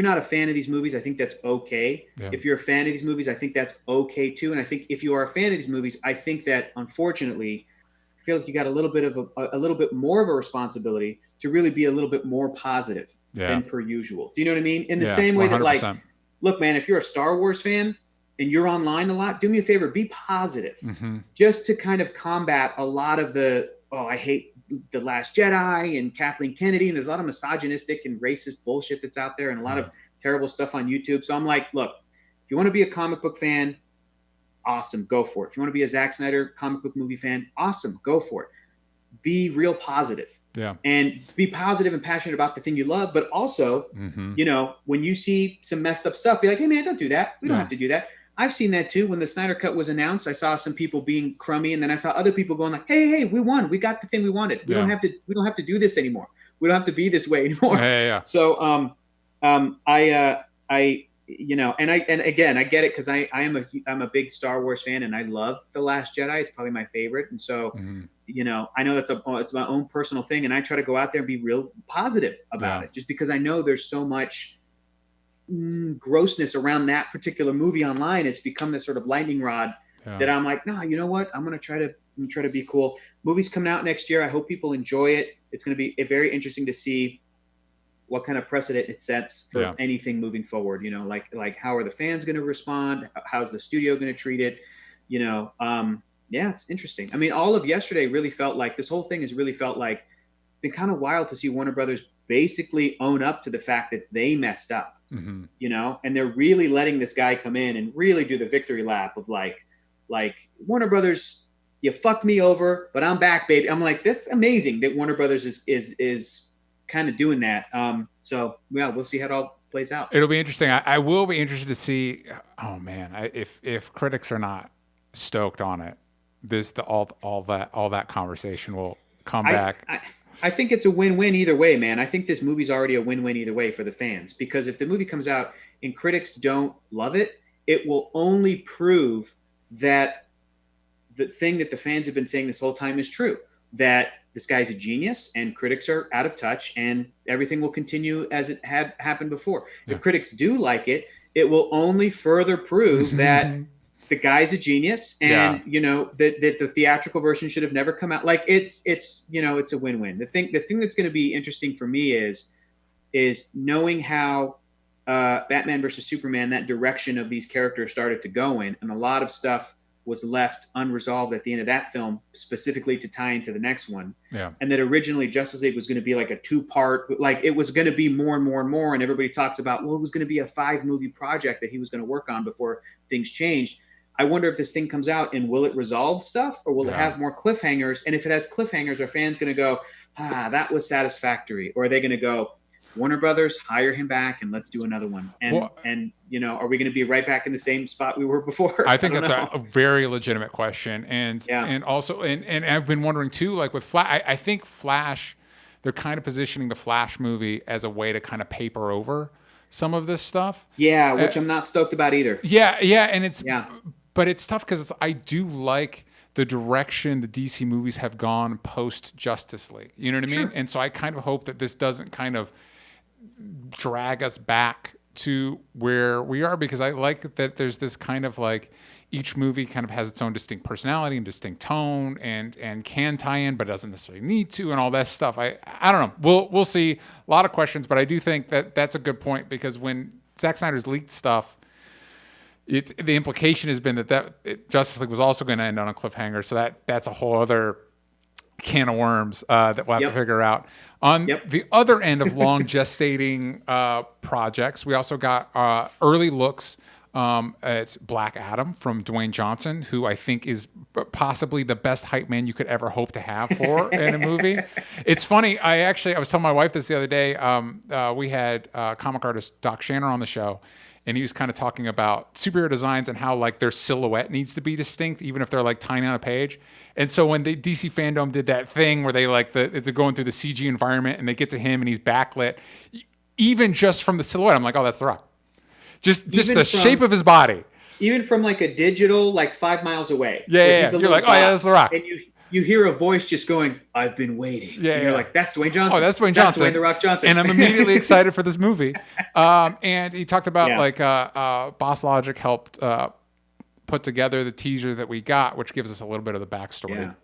not a fan of these movies, I think that's okay. Yeah. If you're a fan of these movies, I think that's okay too. And I think if you are a fan of these movies, I think that unfortunately, I feel like you got a little bit more of a responsibility to really be a little bit more positive than per usual. Do you know what I mean? In the same way 100%. That like, look, man, if you're a Star Wars fan and you're online a lot, do me a favor, be positive, just to kind of combat a lot of I hate The Last Jedi and Kathleen Kennedy. And there's a lot of misogynistic and racist bullshit that's out there and a lot of terrible stuff on YouTube. So I'm like, look, if you want to be a comic book fan, awesome, go for it. If you want to be a Zack Snyder comic book movie fan, awesome, go for it. Be real positive. Yeah. And be positive and passionate about the thing you love, but also, when you see some messed up stuff, be like, hey man, don't do that. We don't have to do that. I've seen that too. When the Snyder Cut was announced, I saw some people being crummy, and then I saw other people going like, hey, we won. We got the thing we wanted. We don't have to do this anymore. We don't have to be this way anymore. Yeah. So I get it, because I'm a big Star Wars fan and I love The Last Jedi. It's probably my favorite. And so, I know it's my own personal thing, and I try to go out there and be real positive about it, just because I know there's so much grossness around that particular movie online. It's become this sort of lightning rod that I'm like, no, you know what? I'm going to try to be cool. Movie's coming out next year. I hope people enjoy it. It's going to be very interesting to see what kind of precedent it sets for anything moving forward. Like how are the fans going to respond? How's the studio going to treat it? It's interesting. I mean, all of yesterday really felt like this whole thing has really felt like been kind of wild to see Warner Brothers basically own up to the fact that they messed up, and they're really letting this guy come in and really do the victory lap of like Warner Brothers, you fucked me over, but I'm back, baby. I'm like, this is amazing that Warner Brothers is kind of doing that. So we'll see how it all plays out. It'll be interesting. I will be interested to see. Oh man, if critics are not stoked on it, all that conversation will come back. I think it's a win-win either way, man. I think this movie's already a win-win either way for the fans, because if the movie comes out and critics don't love it, it will only prove that the thing that the fans have been saying this whole time is true, that this guy's a genius and critics are out of touch and everything will continue as it had happened before. Yeah. If critics do like it, it will only further prove that the guy's a genius and that the theatrical version should have never come out. Like it's a win-win. The thing that's going to be interesting for me is knowing how Batman versus Superman, that direction of these characters started to go in, and a lot of stuff was left unresolved at the end of that film, specifically to tie into the next one. Yeah. And that originally Justice League was going to be like a 2-part, like it was going to be more and more and more. And everybody talks about, well, it was going to be a 5-movie project that he was going to work on before things changed. I wonder if this thing comes out and will it resolve stuff or will it have more cliffhangers? And if it has cliffhangers, are fans going to go, that was satisfactory? Or are they going to go, Warner Brothers, hire him back and let's do another one? And are we going to be right back in the same spot we were before? I think that's a very legitimate question. And also I've been wondering too, like with Flash, I think Flash, they're kind of positioning the Flash movie as a way to kind of paper over some of this stuff. Yeah, which I'm not stoked about either. Yeah, and but it's tough because I do like the direction the DC movies have gone post Justice League. You know what I mean? And so I kind of hope that this doesn't kind of drag us back to where we are, because I like that there's this kind of like each movie kind of has its own distinct personality and distinct tone and can tie in, but doesn't necessarily need to, and all that stuff. I don't know. We'll see. A lot of questions, but I do think that that's a good point, because when Zack Snyder's leaked stuff, the implication has been that Justice League was also going to end on a cliffhanger. So that's a whole other can of worms that we'll have to figure out. On the other end of long gestating projects, we also got early looks at Black Adam from Dwayne Johnson, who I think is possibly the best hype man you could ever hope to have for in a movie. It's funny. I was telling my wife this the other day. We had comic artist Doc Shanner on the show, and he was kind of talking about superhero designs and how like their silhouette needs to be distinct, even if they're like tiny on a page. And so when the DC FanDome did that thing where they they're going through the CG environment and they get to him and he's backlit, even just from the silhouette, I'm like, oh, that's The Rock. Just the shape of his body. Even from like a digital, like 5 miles away. Yeah. You're like, oh yeah, that's The Rock. And you hear a voice just going, I've been waiting. Yeah, and you're like, that's Dwayne Johnson. Oh, that's Dwayne Johnson. That's Dwayne The Rock Johnson. And I'm immediately excited for this movie. And he talked about Boss Logic helped put together the teaser that we got, which gives us a little bit of the backstory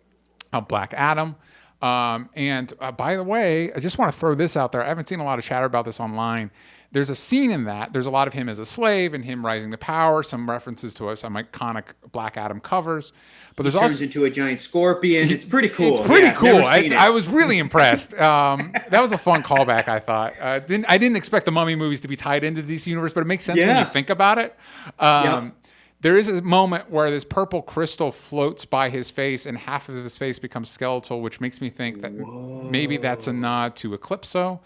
of Black Adam. And by the way, I just want to throw this out there. I haven't seen a lot of chatter about this online. There's a scene in that. There's a lot of him as a slave and him rising to power, some references to some iconic Black Adam covers. But there's turns into a giant scorpion. It's pretty cool. It's pretty cool. I was really impressed. That was a fun callback, I thought. I didn't expect the Mummy movies to be tied into the DC universe, but it makes sense when you think about it. There is a moment where this purple crystal floats by his face and half of his face becomes skeletal, which makes me think that maybe that's a nod to Eclipso,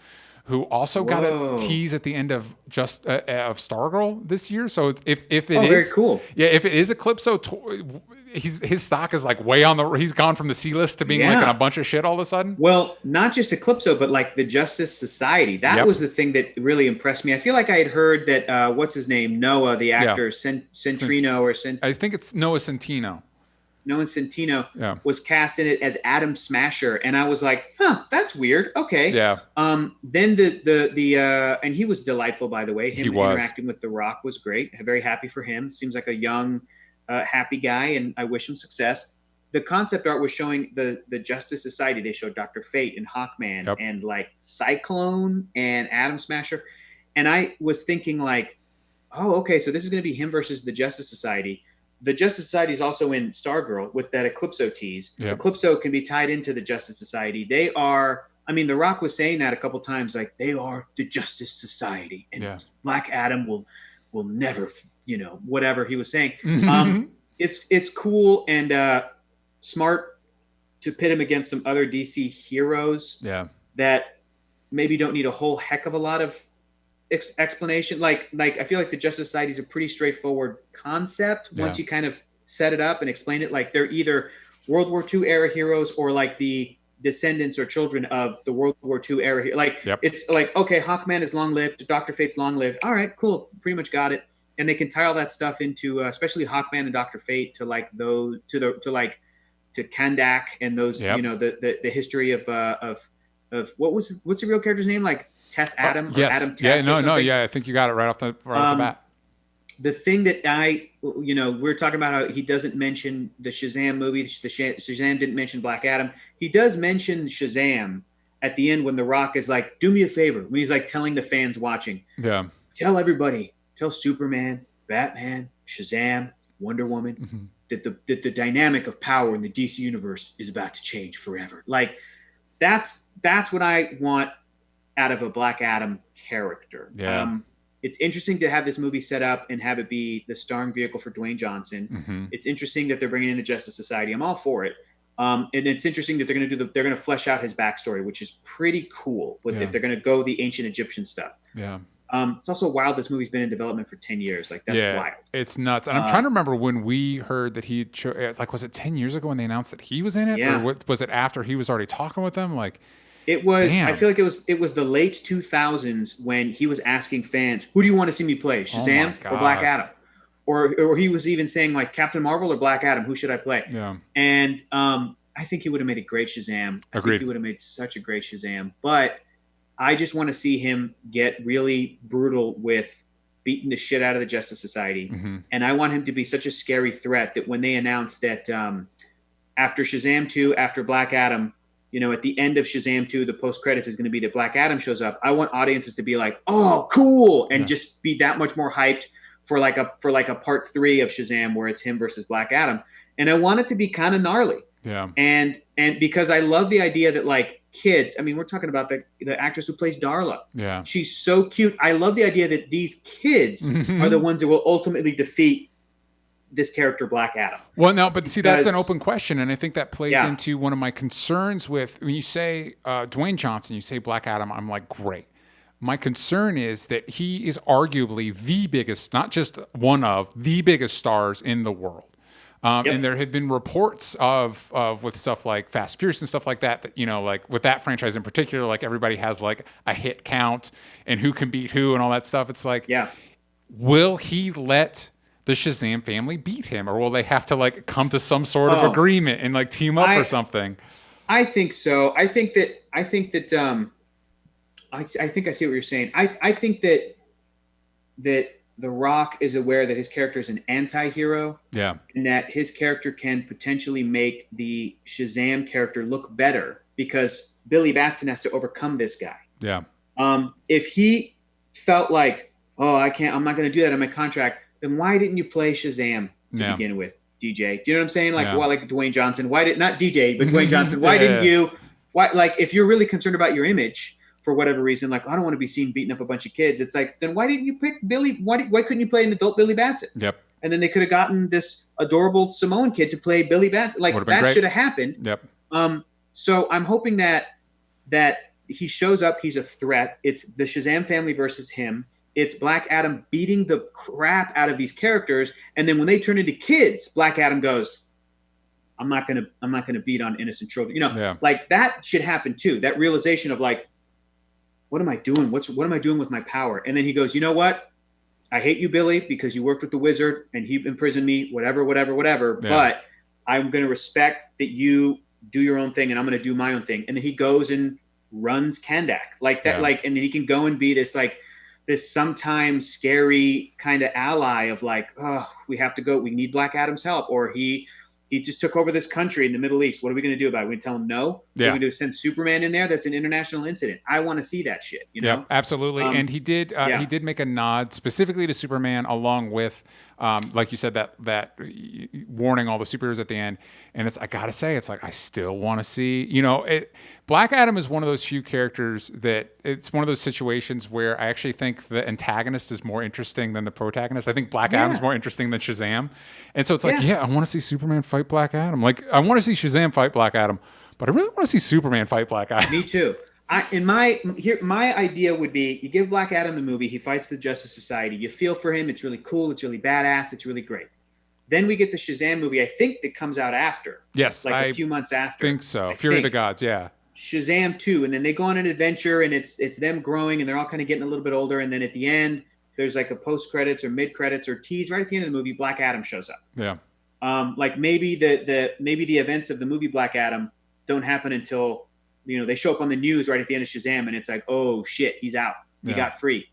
who also got a tease at the end of of Stargirl this year. So if it is very cool. Yeah, if it is Eclipso, his stock is like way on he's gone from the C list to being like on a bunch of shit all of a sudden. Well, not just Eclipso, but like the Justice Society. That was the thing that really impressed me. I feel like I had heard that what's his name, Noah, the actor, Centrino or I think it's Noah Centino. Noah Centineo Yeah. was cast in it as Adam Smasher, and I was like, huh, that's weird. Okay. Yeah. Then the and he was delightful, by the way. He Him was. interacting with The Rock was great. Very happy for him. Seems like a young, happy guy, and I wish him success. The concept art was showing the Justice Society. They showed Dr. Fate and Hawkman Yep. and like Cyclone and Atom Smasher. And I was thinking like, oh, okay, so this is going to be him versus the Justice Society. The Justice Society is also in Stargirl with that Eclipso tease. Yep. Eclipso can be tied into the Justice Society. They are, I mean, The Rock was saying that a couple times, like they are the Justice Society, and Black Adam will never, whatever he was saying. It's cool and smart to pit him against some other DC heroes that maybe don't need a whole heck of a lot of explanation. Like I feel like the Justice Society is a pretty straightforward concept once you kind of set it up and explain it. Like they're either World War II era heroes or like the descendants or children of the World War II era. Like it's like, okay, Hawkman is long lived, Dr. Fate's long lived. All right, cool, pretty much got it. And they can tie all that stuff into especially Hawkman and Dr. Fate to like those to Kandak and those the history of what's the real character's name, like Teth Adam or Adam Teth I think you got it right off the bat. The thing that we're talking about how he doesn't mention the Shazam movie. Shazam didn't mention Black Adam. He does mention Shazam at the end when The Rock is like, do me a favor, when he's like telling the fans watching, tell everybody, tell Superman, Batman, Shazam, Wonder Woman, that the dynamic of power in the DC universe is about to change forever. Like that's what I want out of a Black Adam character. It's interesting to have this movie set up and have it be the starring vehicle for Dwayne Johnson. It's interesting that they're bringing in the Justice Society. I'm all for it. And it's interesting that they're going to flesh out his backstory, which is pretty cool if they're going to go the ancient Egyptian stuff. It's also wild. This movie's been in development for 10 years. Like that's wild. It's nuts. And I'm trying to remember when we heard that was it 10 years ago when they announced that he was in it? Or was it after he was already talking with them? Like, it was. Damn. I feel like it was the late 2000s when he was asking fans, "Who do you want to see me play, Shazam or Black Adam?" Or he was even saying like Captain Marvel or Black Adam. Who should I play? And I think he would have made a great Shazam. I think he would have made such a great Shazam. But I just want to see him get really brutal with beating the shit out of the Justice Society, and I want him to be such a scary threat that when they announce that after Shazam 2, after Black Adam. At the end of Shazam 2, the post credits is going to be that Black Adam shows up. I want audiences to be like, "Oh, cool," and just be that much more hyped for like a part 3 of Shazam where it's him versus Black Adam. And I want it to be kind of gnarly. And because I love the idea that like kids, I mean, we're talking about the actress who plays Darla. She's so cute. I love the idea that these kids are the ones that will ultimately defeat this character Black Adam. Well, no, but see, that's an open question, and I think that plays into one of my concerns with when you say Dwayne Johnson, you say Black Adam, I'm like, great. My concern is that he is arguably the biggest, not just one of the biggest stars in the world. And there had been reports of with stuff like Fast Furious and stuff like that, like with that franchise in particular, like everybody has like a hit count and who can beat who and all that stuff. It's like, will he let the Shazam family beat him, or will they have to like come to some sort of agreement and like team up or something? I think so. I think I think I see what you're saying. I think that The Rock is aware that his character is an anti-hero. And that his character can potentially make the Shazam character look better because Billy Batson has to overcome this guy. If he felt like, I'm not going to do that in my contract, then why didn't you play Shazam to begin with, DJ? Do you know what I'm saying? Like, like Dwayne Johnson, not DJ, but Dwayne Johnson, why didn't you? Why, like, if you're really concerned about your image for whatever reason, like, I don't want to be seen beating up a bunch of kids. It's like, then why didn't you pick Billy? Why couldn't you play an adult Billy Batson? And then they could have gotten this adorable Samoan kid to play Billy Batson. Like, that should have happened. So I'm hoping that he shows up. He's a threat. It's the Shazam family versus him. It's Black Adam beating the crap out of these characters, and then when they turn into kids, Black Adam goes, "I'm not gonna beat on innocent children." Like that should happen too. That realization of like, what am I doing? What am I doing with my power? And then he goes, "You know what? I hate you, Billy, because you worked with the Wizard and he imprisoned me. Whatever. But I'm going to respect that you do your own thing and I'm going to do my own thing. And then he goes and runs Kandak like that. Yeah. Like, and then he can go and be this, like, this sometimes scary kind of ally of like, oh, we have to go. We need Black Adam's help. Or he just took over this country in the Middle East. What are we going to do about it? We tell him no. What are we going to do? Send Superman in there? That's an international incident. I want to see that shit. You know? Yeah, absolutely. And he did make a nod specifically to Superman, along with, like you said, that warning all the superheroes at the end. And I gotta say, it's like I still want to see. Black Adam is one of those few characters that it's one of those situations where I actually think the antagonist is more interesting than the protagonist. I think Black Adam's more interesting than Shazam. And so it's like, I want to see Superman fight Black Adam. Like, I want to see Shazam fight Black Adam, but I really want to see Superman fight Black Adam. Me too. My idea would be, you give Black Adam the movie, he fights the Justice Society. You feel for him. It's really cool. It's really badass. It's really great. Then we get the Shazam movie, I think, that comes out after. Yes. Like a few months after. I think so. Fury of the Gods, yeah. Shazam 2, and then they go on an adventure, and it's them growing, and they're all kind of getting a little bit older, and then at the end, there's like a post-credits or mid-credits or tease right at the end of the movie, Black Adam shows up. Yeah. Like maybe the events of the movie Black Adam don't happen until, they show up on the news right at the end of Shazam, and it's like, oh shit, he's out. He got free.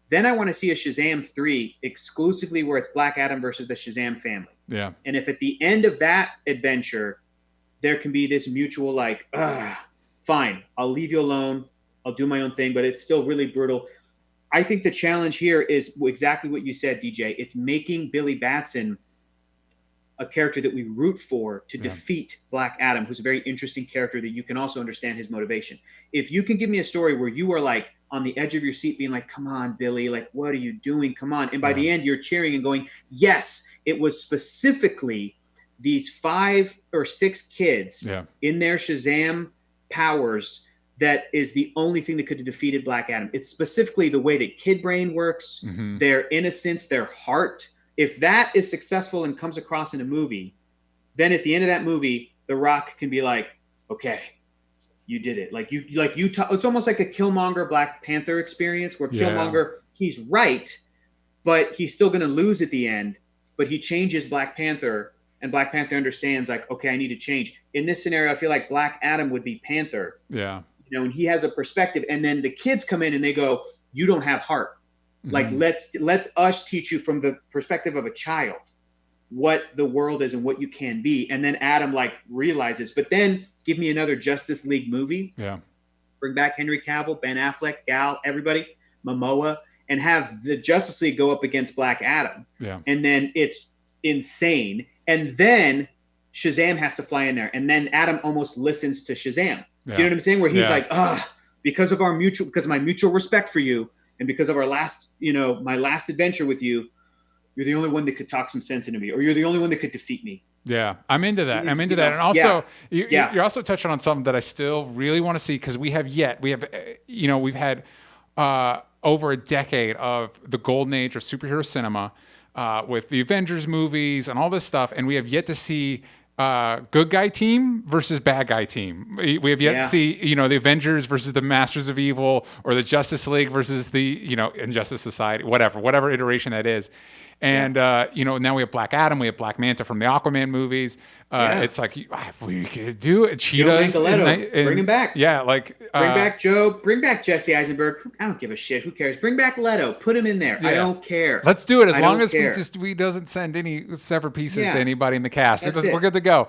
Then I want to see a Shazam 3 exclusively where it's Black Adam versus the Shazam family. Yeah. And if at the end of that adventure, there can be this mutual like, fine, I'll leave you alone. I'll do my own thing, but it's still really brutal. I think the challenge here is exactly what you said, DJ. It's making Billy Batson a character that we root for to defeat Black Adam, who's a very interesting character that you can also understand his motivation. If you can give me a story where you are like on the edge of your seat being like, come on, Billy, like, what are you doing? Come on. And by the end, you're cheering and going, yes, it was specifically these 5 or 6 kids in their Shazam powers that is the only thing that could have defeated Black Adam. It's specifically the way that Kid Brain works, their innocence, their heart. If that is successful and comes across in a movie, then at the end of that movie, The Rock can be like, okay, you did it. It's almost like a Killmonger Black Panther experience where Killmonger, he's right, but he's still going to lose at the end, but he changes Black Panther, and Black Panther understands like, okay, I need to change. In this scenario, I feel like Black Adam would be Panther. Yeah. And he has a perspective, and then the kids come in and they go, you don't have heart. Like, let's us teach you from the perspective of a child what the world is and what you can be. And then Adam like realizes, but then give me another Justice League movie. Yeah. Bring back Henry Cavill, Ben Affleck, Gal, everybody, Momoa, and have the Justice League go up against Black Adam. Yeah. And then it's insane. And then Shazam has to fly in there. And then Adam almost listens to Shazam. Do you know what I'm saying? Where he's like, because of my mutual respect for you, and because of our last, my last adventure with you, you're the only one that could talk some sense into me, or you're the only one that could defeat me. Yeah, I'm into that. And also, you're also touching on something that I still really want to see, because we've had over a decade of the golden age of superhero cinema with the Avengers movies and all this stuff, and we have yet to see good guy team versus bad guy team. We have yet to see, the Avengers versus the Masters of Evil, or the Justice League versus the, Injustice Society, whatever iteration that is. And, now we have Black Adam, we have Black Manta from the Aquaman movies. It's like, we could do it. Cheetahs. Bring him back. Yeah. Like, bring back Joe, bring back Jesse Eisenberg. I don't give a shit. Who cares? Bring back Leto. Put him in there. Yeah. I don't care. Let's do it. As long as we doesn't send any severed pieces to anybody in the cast. We're good to go.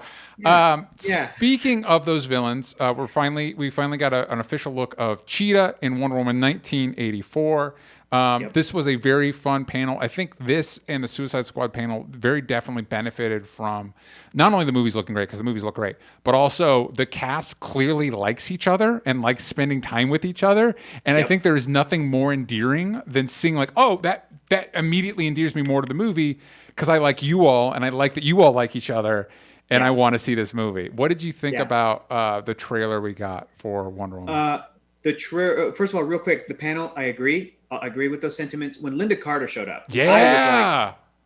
Speaking of those villains, we finally got an official look of Cheetah in Wonder Woman 1984. This was a very fun panel. I think this and the Suicide Squad panel very definitely benefited from not only the movies looking great, because the movies look great, but also the cast clearly likes each other and likes spending time with each other. And I think there is nothing more endearing than seeing like, oh, that immediately endears me more to the movie, because I like you all, and I like that you all like each other, and I want to see this movie. What did you think about the trailer we got for Wonder Woman? First of all, real quick, the panel, I agree with those sentiments. When Linda Carter showed up,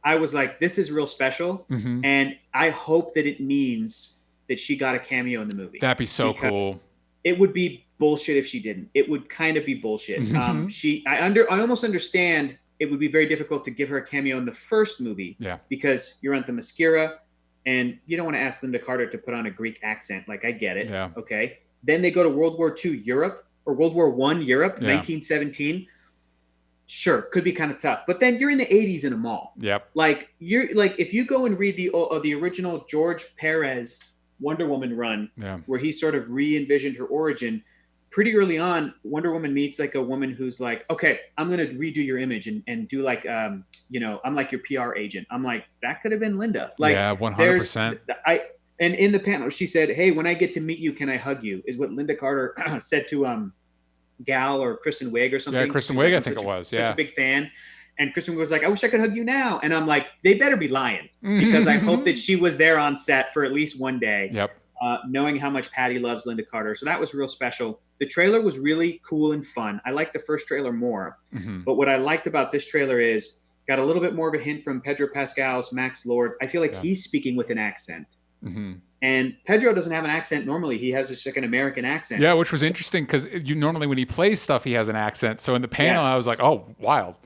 I was like, this is real special. And I hope that it means that she got a cameo in the movie. That'd be so cool. It would be bullshit if she didn't. It would kind of be bullshit. I almost understand it would be very difficult to give her a cameo in the first movie. Yeah. Because you're on the Themyscira. And you don't want to ask Linda Carter to put on a Greek accent. Like, I get it. Yeah. Okay. Then they go to World War II Europe or World War I Europe, Yeah. 1917. Sure, could be kind of tough. But then you're in the 80s in a mall. Yep. Like, you're like, if you go and read the original George Perez Wonder Woman run, Yeah. where he sort of re-envisioned her origin, pretty early on, Wonder Woman meets like a woman who's like, okay, I'm going to redo your image and do like, I'm like your PR agent. I'm like, that could have been Linda. Like, yeah, 100%. And in the panel, she said, hey, when I get to meet you, can I hug you? Is what Linda Carter said to Gal or Kristen Wiig or something. Yeah, Kristen Wiig, I think it was. Yeah. Such a big fan. And Kristen was like, I wish I could hug you now. And I'm like, they better be lying, because I hope that she was there on set for at least one day. Yep. Knowing how much Patty loves Linda Carter. So that was real special. The trailer was really cool and fun. I liked the first trailer more. Mm-hmm. But what I liked about this trailer is got a little bit more of a hint from Pedro Pascal's Max Lord. I feel like he's speaking with an accent. Mm-hmm. And Pedro doesn't have an accent normally. He has just like an American accent. Yeah, which was interesting because you normally when he plays stuff, he has an accent. So in the panel, Yes. I was like, oh, wild.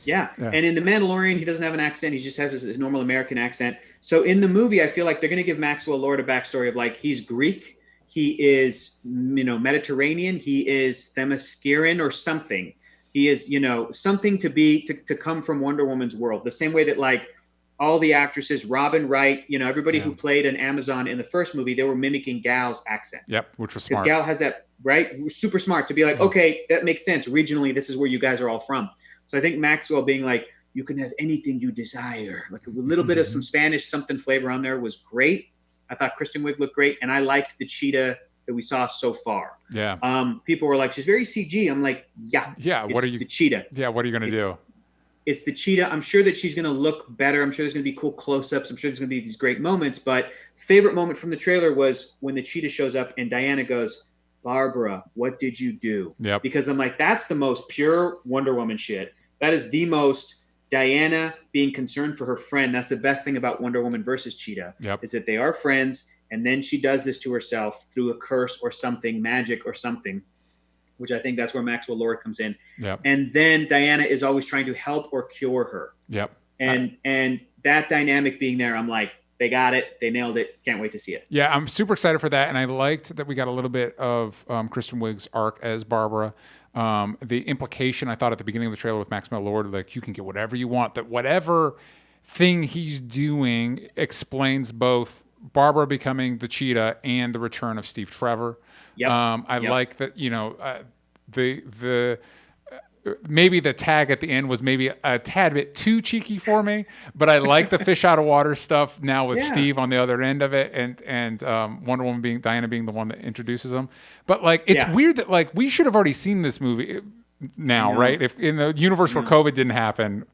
Yeah. And in The Mandalorian, he doesn't have an accent. He just has his normal American accent. So in the movie, I feel like they're going to give Maxwell Lord a backstory of like, he's Greek. He is, Mediterranean. He is Themysciran or something. He is, something to come from Wonder Woman's world. The same way that like all the actresses, Robin Wright, everybody who played an Amazon in the first movie, they were mimicking Gal's accent. Yep, which was Because smart. Gal has that, right? Super smart to be like, okay, that makes sense. Regionally, this is where you guys are all from. So I think Maxwell being like, you can have anything you desire. Like a little bit of some Spanish something flavor on there was great. I thought Kristen Wiig looked great. And I liked the cheetah that we saw so far. Yeah. People were like, she's very CG. I'm like, yeah. What are you? The cheetah. Yeah. What are you going to do? It's the cheetah. I'm sure that she's going to look better. I'm sure there's going to be cool close-ups. I'm sure there's going to be these great moments. But favorite moment from the trailer was when the cheetah shows up and Diana goes, Barbara, what did you do? Yep. Because I'm like, that's the most pure Wonder Woman shit. That is the most Diana being concerned for her friend. That's the best thing about Wonder Woman versus Cheetah. Yep. Is that they are friends. And then she does this to herself through a curse or something, magic or something, which I think that's where Maxwell Lord comes in. Yep. And then Diana is always trying to help or cure her. Yep. And that dynamic being there, I'm like, they got it. They nailed it. Can't wait to see it. Yeah, I'm super excited for that. And I liked that we got a little bit of Kristen Wiig's arc as Barbara. The implication I thought at the beginning of the trailer with Maxwell Lord, like you can get whatever you want, that whatever thing he's doing explains both Barbara becoming the cheetah and the return of Steve Trevor. Yep. I like that, the maybe the tag at the end was maybe a tad bit too cheeky for me, but I like the fish out of water stuff now with Steve on the other end of it, and Wonder Woman Diana being the one that introduces them. But like, it's weird that like we should have already seen this movie now, right? If in the universe where COVID didn't happen.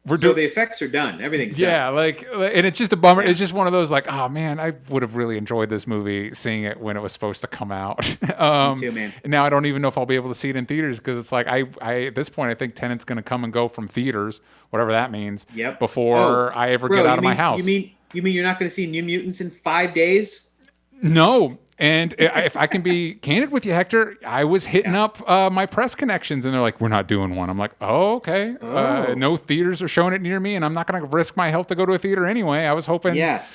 So the effects are done. Everything's done. Yeah, and it's just a bummer. Yeah. It's just one of those like, oh man, I would have really enjoyed this movie seeing it when it was supposed to come out. Me too, man. And now I don't even know if I'll be able to see it in theaters because it's like I at this point I think Tenet's going to come and go from theaters, whatever that means. Yep. Before I ever get out of my house. You mean you're not going to see New Mutants in 5 days? No. And if I can be candid with you, Hector, I was hitting up my press connections, and they're like, "We're not doing one." I'm like, "Oh, okay. No theaters are showing it near me, and I'm not going to risk my health to go to a theater anyway." I was hoping. Yeah,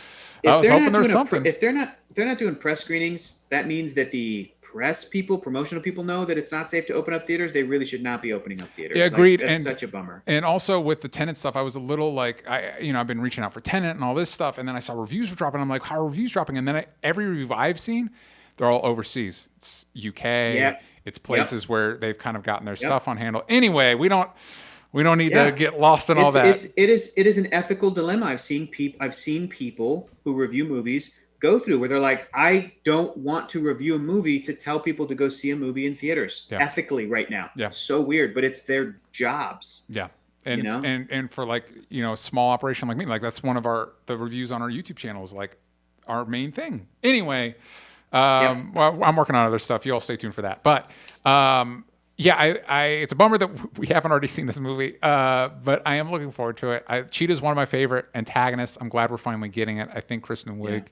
I was hoping there's something. If they're not doing press screenings, that means that the press people, promotional people, know that it's not safe to open up theaters. They really should not be opening up theaters. Yeah, agreed. Like, that's such a bummer. And also with the Tenet stuff, I was a little like, I've been reaching out for Tenet and all this stuff, and then I saw reviews were dropping. I'm like, how are reviews dropping? And then every review I've seen, they're all overseas. It's UK. Yep. It's places where they've kind of gotten their stuff on handle. Anyway, we don't need to get lost in all that. It is an ethical dilemma. I've seen people who review movies go through where they're like, I don't want to review a movie to tell people to go see a movie in theaters ethically right now. Yeah. It's so weird, but it's their jobs. Yeah. And and for like, a small operation like me, like that's one of the reviews on our YouTube channel is like our main thing. Anyway, well, I'm working on other stuff. You all stay tuned for that. But it's a bummer that we haven't already seen this movie, but I am looking forward to it. Cheetah's one of my favorite antagonists. I'm glad we're finally getting it. I think Kristen Wiig,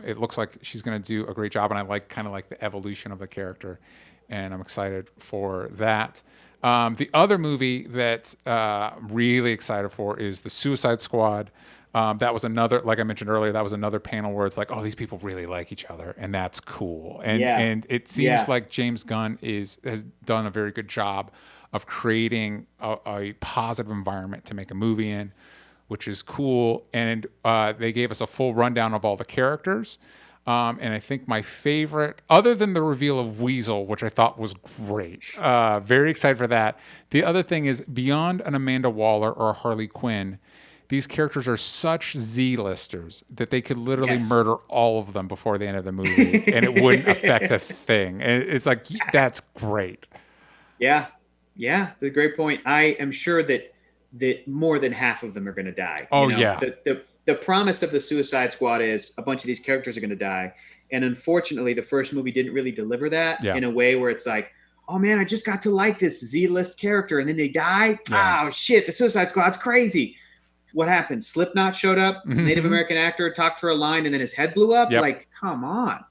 it looks like she's going to do a great job, and I like kind of like the evolution of the character, and I'm excited for that. The other movie that really excited for is The Suicide Squad. That was another, like I mentioned earlier, that was another panel where it's like, oh, these people really like each other, and that's cool. And it seems like James Gunn has done a very good job of creating a positive environment to make a movie in, which is cool. And they gave us a full rundown of all the characters. And I think my favorite, other than the reveal of Weasel, which I thought was great, very excited for that. The other thing is, beyond an Amanda Waller or a Harley Quinn, these characters are such Z-listers that they could literally murder all of them before the end of the movie, and it wouldn't affect a thing. And it's like, that's great. Yeah, that's a great point. I am sure that more than half of them are going to die. Oh, yeah. The promise of the Suicide Squad is a bunch of these characters are going to die, and unfortunately, the first movie didn't really deliver that in a way where it's like, oh man, I just got to like this Z-list character, and then they die. Oh shit, the Suicide Squad's crazy. What happened? Slipknot showed up, Native American actor, talked for a line, and then his head blew up. Like, come on,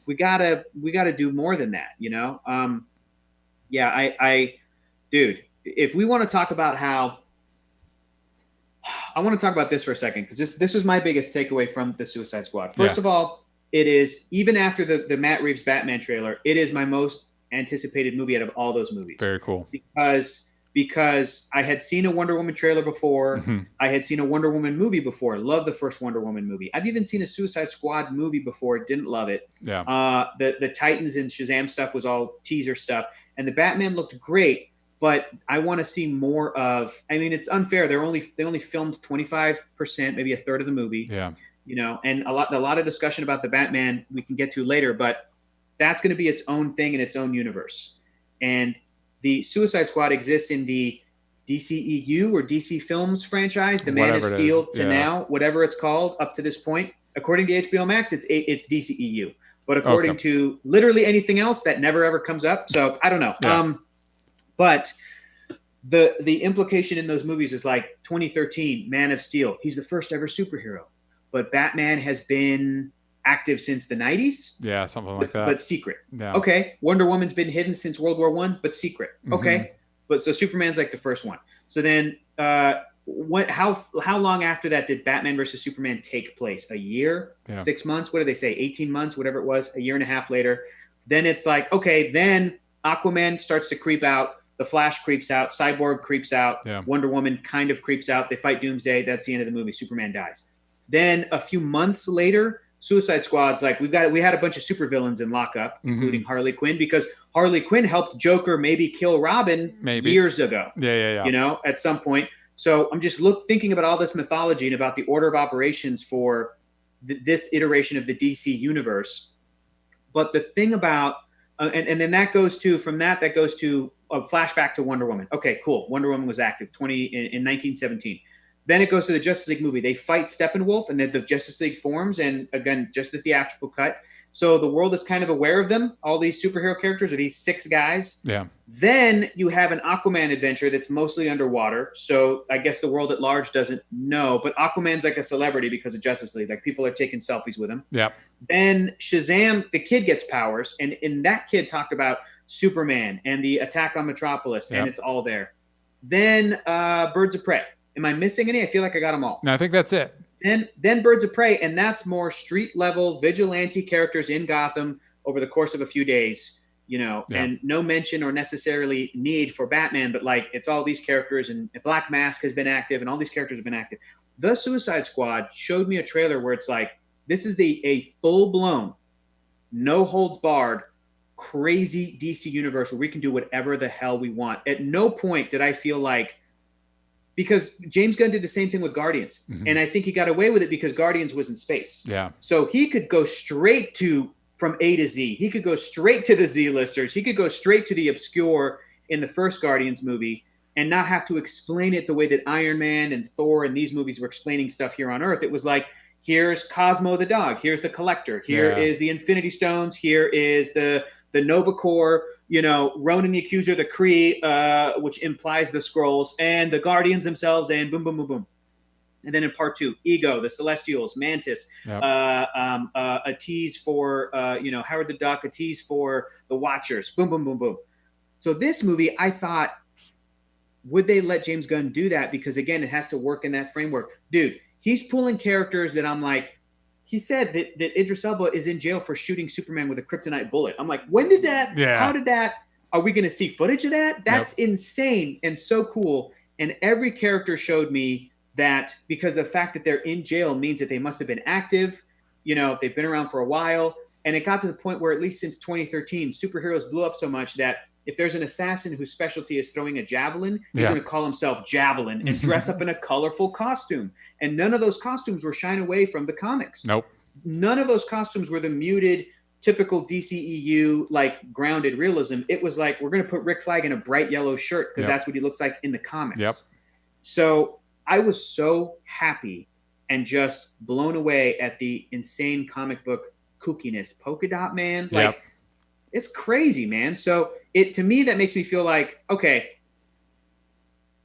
we gotta do more than that, you know? Dude, if we want to talk about how, I want to talk about this for a second, because this was my biggest takeaway from the Suicide Squad. First of all, it is, even after the Matt Reeves Batman trailer, it is my most anticipated movie out of all those movies. Very cool. Because I had seen a Wonder Woman trailer before. I had seen a Wonder Woman movie before. Loved the first Wonder Woman movie. I've even seen a Suicide Squad movie before. Didn't love it. Yeah. The Titans and Shazam stuff was all teaser stuff. And the Batman looked great, but I want to see more of, I mean, it's unfair. They only filmed 25%, maybe a third of the movie. Yeah. You know, and a lot of discussion about the Batman we can get to later, but that's going to be its own thing in its own universe. And the Suicide Squad exists in the DCEU or DC Films franchise, the Man of Steel to now, whatever it's called up to this point. According to HBO Max, it's DCEU. But according to literally anything else, that never ever comes up. So I don't know. Yeah. But the implication in those movies is like 2013, Man of Steel. He's the first ever superhero. But Batman has been active since the 90s. Yeah, something like that. But secret. Yeah. Okay. Wonder Woman's been hidden since World War I, but secret. Okay. But so Superman's like the first one. So then how long after that did Batman versus Superman take place? A year? 6 months? What did they say? 18 months, whatever it was, a year and a half later. Then it's like, okay, then Aquaman starts to creep out. The Flash creeps out. Cyborg creeps out. Yeah. Wonder Woman kind of creeps out. They fight Doomsday. That's the end of the movie. Superman dies. Then a few months later, Suicide Squad's like, we had a bunch of supervillains in lockup, including Harley Quinn, because Harley Quinn helped Joker maybe kill Robin years ago. Yeah. You know, at some point. So I'm just thinking about all this mythology and about the order of operations for this iteration of the DC universe. But the thing about, and then that goes to, from that goes to a flashback to Wonder Woman. Okay, cool. Wonder Woman was active in 1917. Then it goes to the Justice League movie. They fight Steppenwolf, and then the Justice League forms, and again, just the theatrical cut. So the world is kind of aware of them, all these superhero characters, or these 6 guys. Yeah. Then you have an Aquaman adventure that's mostly underwater. So I guess the world at large doesn't know, but Aquaman's like a celebrity because of Justice League. Like, people are taking selfies with him. Yeah. Then Shazam, the kid gets powers, and that kid talked about Superman and the attack on Metropolis, and it's all there. Then Birds of Prey. Am I missing any? I feel like I got them all. No, I think that's it. Then Birds of Prey, and that's more street level vigilante characters in Gotham over the course of a few days, you know, and no mention or necessarily need for Batman, but like, it's all these characters, and Black Mask has been active, and all these characters have been active. The Suicide Squad showed me a trailer where it's like, this is a full blown, no holds barred, crazy DC universe where we can do whatever the hell we want. At no point did I feel like, because James Gunn did the same thing with Guardians. And I think he got away with it because Guardians was in space. Yeah. So he could go straight from A to Z. He could go straight to the Z-listers. He could go straight to the obscure in the first Guardians movie and not have to explain it the way that Iron Man and Thor and these movies were explaining stuff here on Earth. It was like, here's Cosmo the dog. Here's the Collector. Here is the Infinity Stones. Here is the Nova Corps, you know, Ronan the Accuser, the Kree, which implies the Skrulls, and the Guardians themselves, and boom, boom, boom, boom. And then in part 2, Ego, the Celestials, Mantis, a tease for, Howard the Duck, a tease for the Watchers, boom, boom, boom, boom. So this movie, I thought, would they let James Gunn do that? Because again, it has to work in that framework. Dude, he's pulling characters that I'm like, he said that Idris Elba is in jail for shooting Superman with a kryptonite bullet. I'm like, when did that? Yeah. How did that? Are we going to see footage of that? That's insane and so cool. And every character showed me that, because the fact that they're in jail means that they must have been active. You know, they've been around for a while. And it got to the point where, at least since 2013, superheroes blew up so much that if there's an assassin whose specialty is throwing a javelin, he's going to call himself Javelin and dress up in a colorful costume. And none of those costumes were shying away from the comics. Nope. None of those costumes were the muted, typical DCEU, like, grounded realism. It was like, we're going to put Rick Flag in a bright yellow shirt because that's what he looks like in the comics. Yep. So I was so happy and just blown away at the insane comic book kookiness. Polka Dot Man, like, it's crazy, man. So to me, that makes me feel like, okay,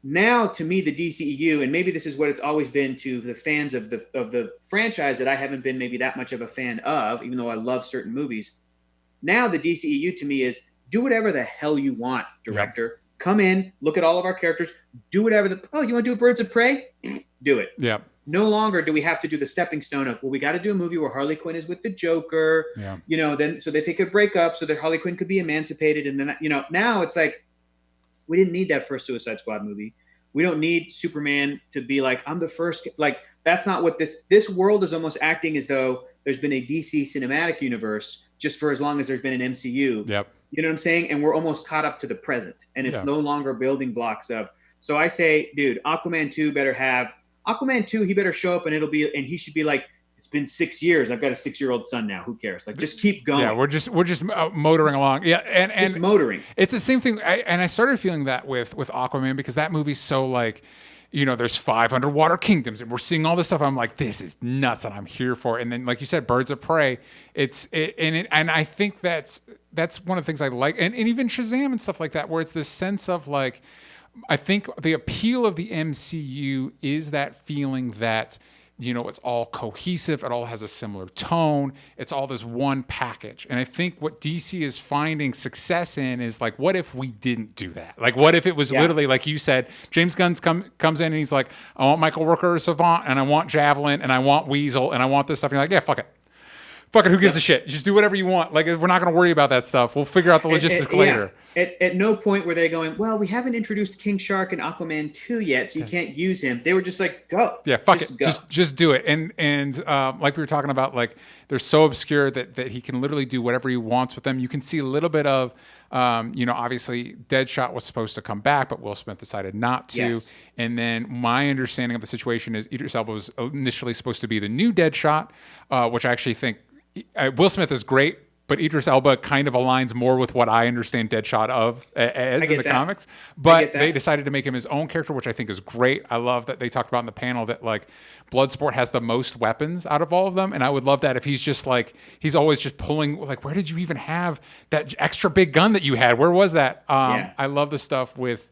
now to me, the DCEU, and maybe this is what it's always been to the fans of the franchise that I haven't been maybe that much of a fan of, even though I love certain movies. Now the DCEU to me is, do whatever the hell you want, director. Yep. Come in, look at all of our characters, do whatever you want to do Birds of Prey? Do it. Yeah. No longer do we have to do the stepping stone of, well, we got to do a movie where Harley Quinn is with the Joker, you know, then so that they could break up so that Harley Quinn could be emancipated. And then, you know, now it's like, we didn't need that first Suicide Squad movie. We don't need Superman to be like, I'm the first. Like, that's not what this world is almost acting as though there's been a DC cinematic universe just for as long as there's been an MCU. Yep. You know what I'm saying? And we're almost caught up to the present. And it's no longer building blocks of. So I say, dude, Aquaman 2 better have. Aquaman 2, he better show up and he should be like, it's been 6 years. I've got a 6-year-old son now. Who cares? Like, just keep going. Yeah, we're just motoring along. Yeah, and just motoring. It's the same thing. I started feeling that with Aquaman, because that movie's so, like, you know, there's 5 underwater kingdoms and we're seeing all this stuff. I'm like, this is nuts, and I'm here for it. And then, like you said, Birds of Prey. And I think that's one of the things I like, and even Shazam and stuff like that, where it's this sense of, like, I think the appeal of the MCU is that feeling that, you know, it's all cohesive. It all has a similar tone. It's all this one package. And I think what DC is finding success in is, like, what if we didn't do that? Like, what if it was literally, like you said, James Gunn comes in and he's like, I want Michael Rooker as Savant, and I want Javelin, and I want Weasel, and I want this stuff. And you're like, yeah, fuck it. Fuck it, who gives a shit? Just do whatever you want. Like, we're not going to worry about that stuff. We'll figure out the logistics later. At no point were they going, well, we haven't introduced King Shark and Aquaman 2 yet, so you can't use him. They were just like, go. Yeah, fuck it. Just do it. And like we were talking about, like, they're so obscure that he can literally do whatever he wants with them. You can see a little bit of, you know, obviously Deadshot was supposed to come back, but Will Smith decided not to. Yes. And then my understanding of the situation is Idris Elba was initially supposed to be the new Deadshot, which I actually think Will Smith is great, but Idris Elba kind of aligns more with what I understand Deadshot as in the comics. But they decided to make him his own character, which I think is great. I love that they talked about in the panel that, like, Bloodsport has the most weapons out of all of them. And I would love that if he's just like, he's always just pulling, like, where did you even have that extra big gun that you had? Where was that? I love the stuff with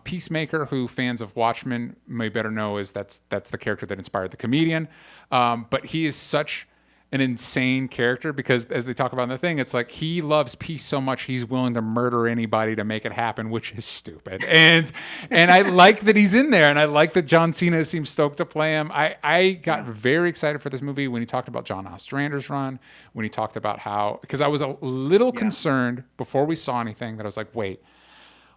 Peacemaker, who fans of Watchmen may better know is that's the character that inspired the comedian. But he is such an insane character, because as they talk about in the thing, it's like he loves peace so much he's willing to murder anybody to make it happen, which is stupid. And I like that he's in there, and I like that John Cena seems stoked to play him. I got very excited for this movie when he talked about John Ostrander's run, when he talked about how, because I was a little concerned before we saw anything, that I was like, wait,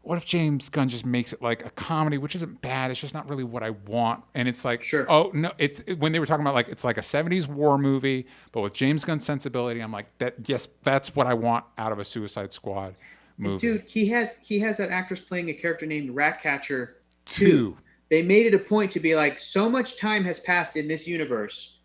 what if James Gunn just makes it like a comedy, which isn't bad. It's just not really what I want. And it's like, oh no, it's when they were talking about, like, it's like a 70s war movie, but with James Gunn's sensibility, I'm like, yes, that's what I want out of a Suicide Squad movie. Dude, he has that actress playing a character named Ratcatcher 2. They made it a point to be like, so much time has passed in this universe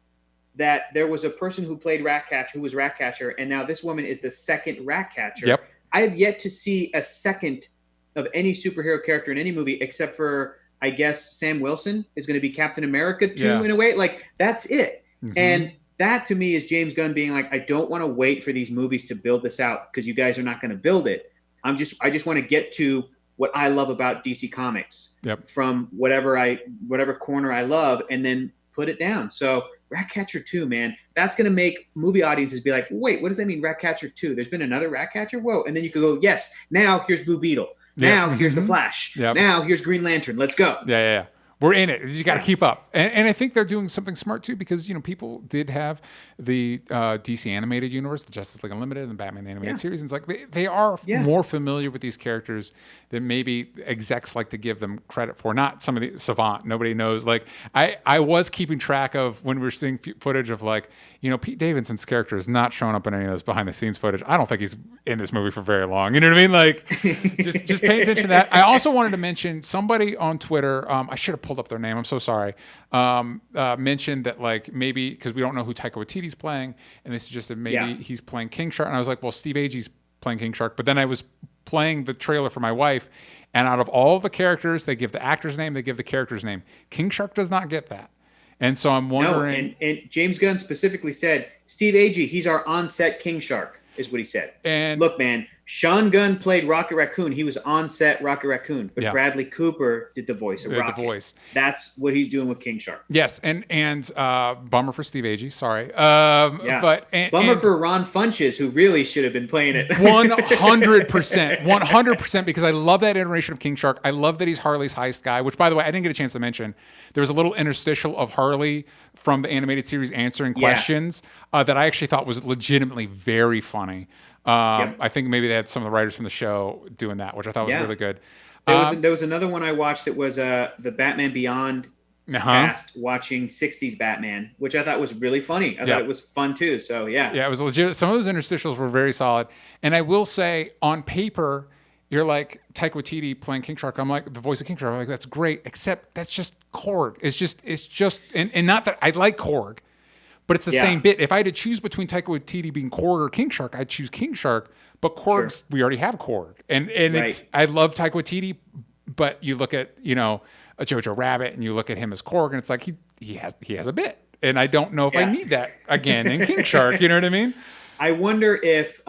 that there was a person who played Ratcatcher, who was Ratcatcher, and now this woman is the second Ratcatcher. Yep. I have yet to see a second of any superhero character in any movie, except for, I guess, Sam Wilson is going to be Captain America 2 in a way. Like, that's it. Mm-hmm. And that to me is James Gunn being like, I don't want to wait for these movies to build this out because you guys are not going to build it. I just want to get to what I love about DC Comics from whatever corner I love, and then put it down. So Ratcatcher 2, man, that's going to make movie audiences be like, wait, what does that mean, Ratcatcher 2? There's been another Ratcatcher? Whoa. And then you could go, yes, now here's Blue Beetle. Now here's the Flash. Yep. Now here's Green Lantern. Let's go. Yeah. We're in it. You got to keep up. And I think they're doing something smart too, because, people did have the DC animated universe, the Justice League Unlimited and the Batman the Animated Series. And it's like they are more familiar with these characters than maybe execs like to give them credit for. Not some of the savant. Nobody knows. Like I was keeping track of when we were seeing footage of Pete Davidson's character is not showing up in any of this behind the scenes footage. I don't think he's in this movie for very long. You know what I mean? Like just pay attention to that. I also wanted to mention somebody on Twitter. I should have pulled up their name. I'm so sorry. Mentioned that maybe because we don't know who Taika Waititi's playing, and they suggested maybe he's playing King Shark. And I was like, well, Steve Agee's playing King Shark. But then I was playing the trailer for my wife, and out of all the characters, they give the actor's name, they give the character's name. King Shark does not get that. And so I'm wondering. No, and James Gunn specifically said, Steve Agee, he's our on-set King Shark, is what he said. And look, man, Sean Gunn played Rocket Raccoon. He was on set Rocket Raccoon, but Bradley Cooper did the voice of Rocket. The voice. That's what he's doing with King Shark. Yes, and bummer for Steve Agee. Sorry. But bummer for Ron Funches, who really should have been playing it. 100%, because I love that iteration of King Shark. I love that he's Harley's heist guy. Which, by the way, I didn't get a chance to mention. There was a little interstitial of Harley from the animated series answering questions that I actually thought was legitimately very funny. I think maybe they had some of the writers from the show doing that, which I thought was really good. There was another one I watched that was the Batman Beyond cast watching 60s Batman, which I thought was really funny. I thought it was fun too. So yeah, it was legit. Some of those interstitials were very solid. And I will say, on paper, you're like Taika Waititi playing King Shark. I'm like the voice of King Shark. I'm like, that's great, except that's just Korg. It's just, and not that I like Korg. But it's the same bit. If I had to choose between Taika Waititi being Korg or King Shark, I'd choose King Shark. But Korg's, we already have Korg. And it's, I love Taika Waititi, but you look at, a Jojo Rabbit and you look at him as Korg, and it's like he has a bit. And I don't know if I need that again in King Shark. You know what I mean? I wonder if,